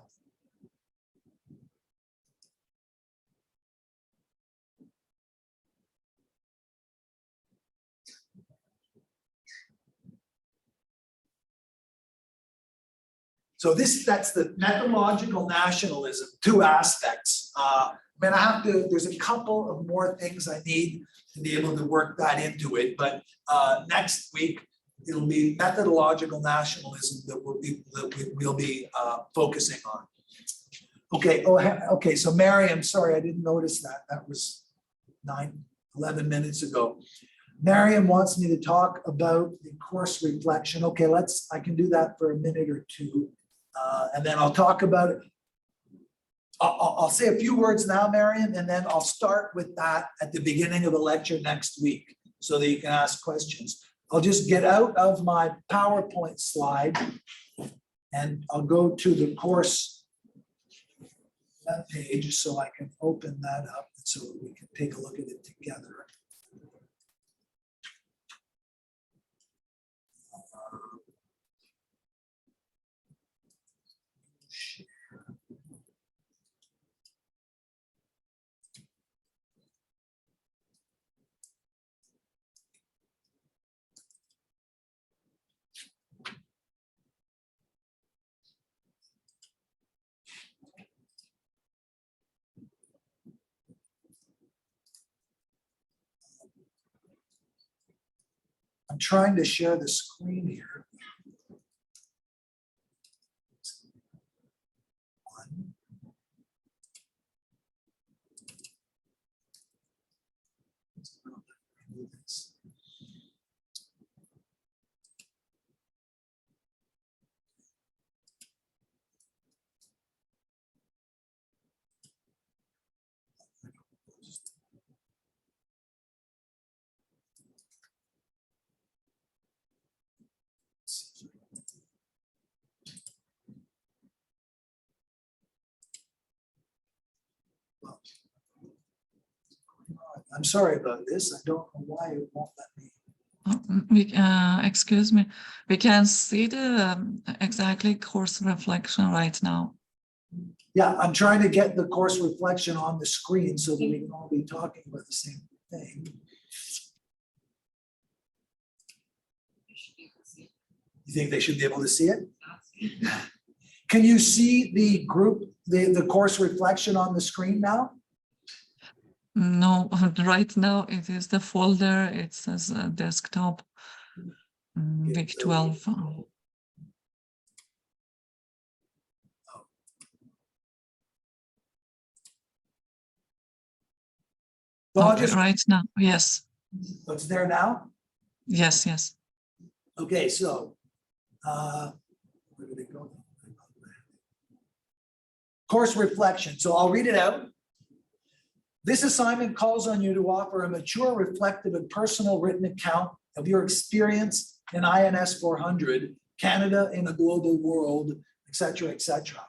So that's the methodological nationalism, two aspects. There's a couple of more things I need to be able to work that into it, but next week, it'll be methodological nationalism that we'll be focusing on. Okay, okay, so Miriam, sorry, I didn't notice that. That was 11 minutes ago. Miriam wants me to talk about the course reflection. Okay, I can do that for a minute or two. And then I'll talk about it. I'll say a few words now, Miriam, and then I'll start with that at the beginning of the lecture next week so that you can ask questions. I'll just get out of my PowerPoint slide and I'll go to the course web page so I can open that up so that we can take a look at it together. I'm trying to share the screen here. I'm sorry about this. I don't know why it won't let me. Excuse me, we can see the exactly course reflection right now. Yeah, I'm trying to get the course reflection on the screen so that we can all be talking about the same thing. You think they should be able to see it? Can you see the group, the course reflection on the screen now? No, right now it is the folder. It says desktop, week 12. Well, Okay, right now, yes, It's there now? yes, yes. Okay, so where did it go? Course reflection. So I'll read it out. This assignment calls on you to offer a mature, reflective, and personal written account of your experience in INS 400, Canada in a global world, et cetera, et cetera.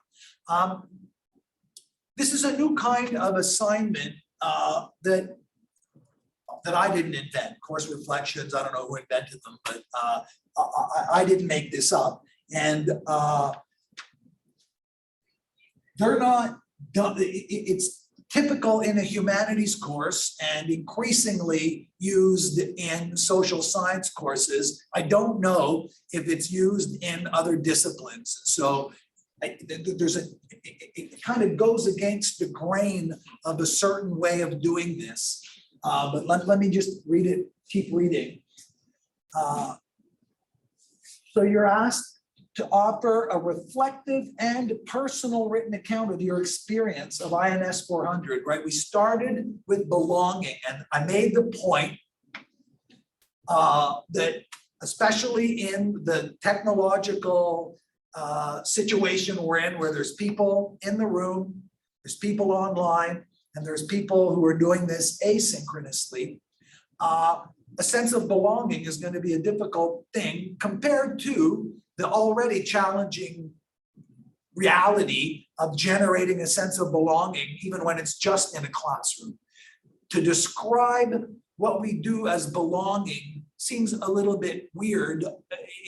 This is a new kind of assignment that that I didn't invent. Course reflections, I don't know who invented them, but I didn't make this up. And they're not done, it's typical in a humanities course and increasingly used in social science courses. I don't know if it's used in other disciplines. So it kind of goes against the grain of a certain way of doing this. But let me just read it, keep reading. So you're asked to offer a reflective and personal written account of your experience of INS 400, right? We started with belonging, and I made the point that especially in the technological situation we're in, where there's people in the room, there's people online, and there's people who are doing this asynchronously, a sense of belonging is going to be a difficult thing compared to the already challenging reality of generating a sense of belonging, even when it's just in a classroom. To describe what we do as belonging seems a little bit weird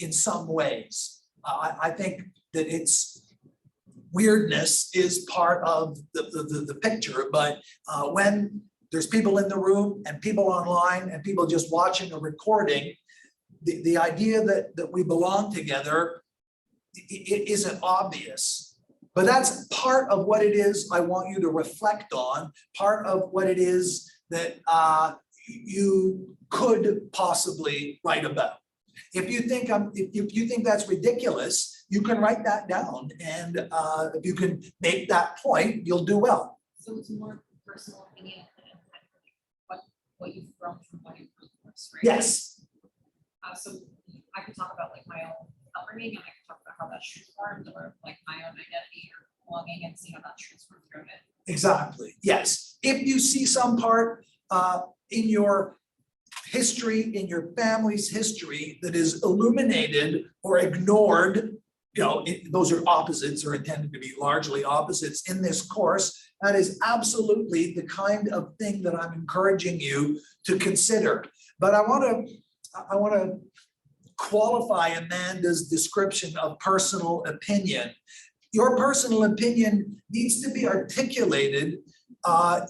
in some ways. I think that it's weirdness is part of the picture, but when there's people in the room and people online and people just watching a recording, the idea that we belong together, it isn't obvious. But that's part of what it is I want you to reflect on, part of what it is that you could possibly write about. If you think if you think that's ridiculous, you can write that down, and if you can make that point, you'll do well. So it's more personal opinion and what you've grown from what you've grown from this, right? Yes. So I could talk about like my own upbringing, and I could talk about how that's transformed, or like my own identity or belonging, and see how that's transformed through it. Exactly, yes. If you see some part in your history, in your family's history that is illuminated or ignored, you know, those are opposites or intended to be largely opposites in this course, that is absolutely the kind of thing that I'm encouraging you to consider. But I want to qualify Amanda's description of personal opinion. Your personal opinion needs to be articulated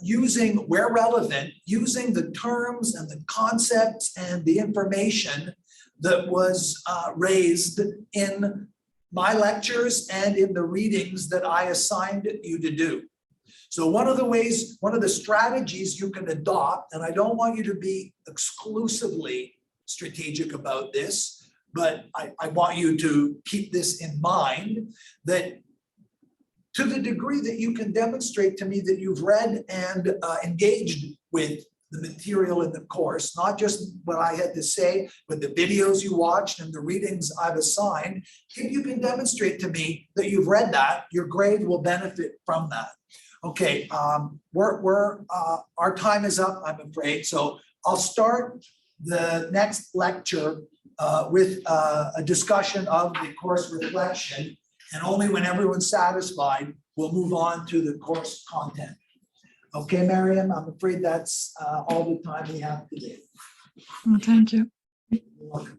using, where relevant, using the terms and the concepts and the information that was raised in my lectures and in the readings that I assigned you to do. So one of the strategies you can adopt, and I don't want you to be exclusively strategic about this, but I want you to keep this in mind, that to the degree that you can demonstrate to me that you've read and engaged with the material in the course, not just what I had to say, but the videos you watched and the readings I've assigned, if you can demonstrate to me that you've read that, your grade will benefit from that. Okay, our time is up, I'm afraid. So I'll start the next lecture with a discussion of the course reflection, and only when everyone's satisfied, we'll move on to the course content. Okay, Miriam, I'm afraid that's all the time we have today. Thank you. You're welcome.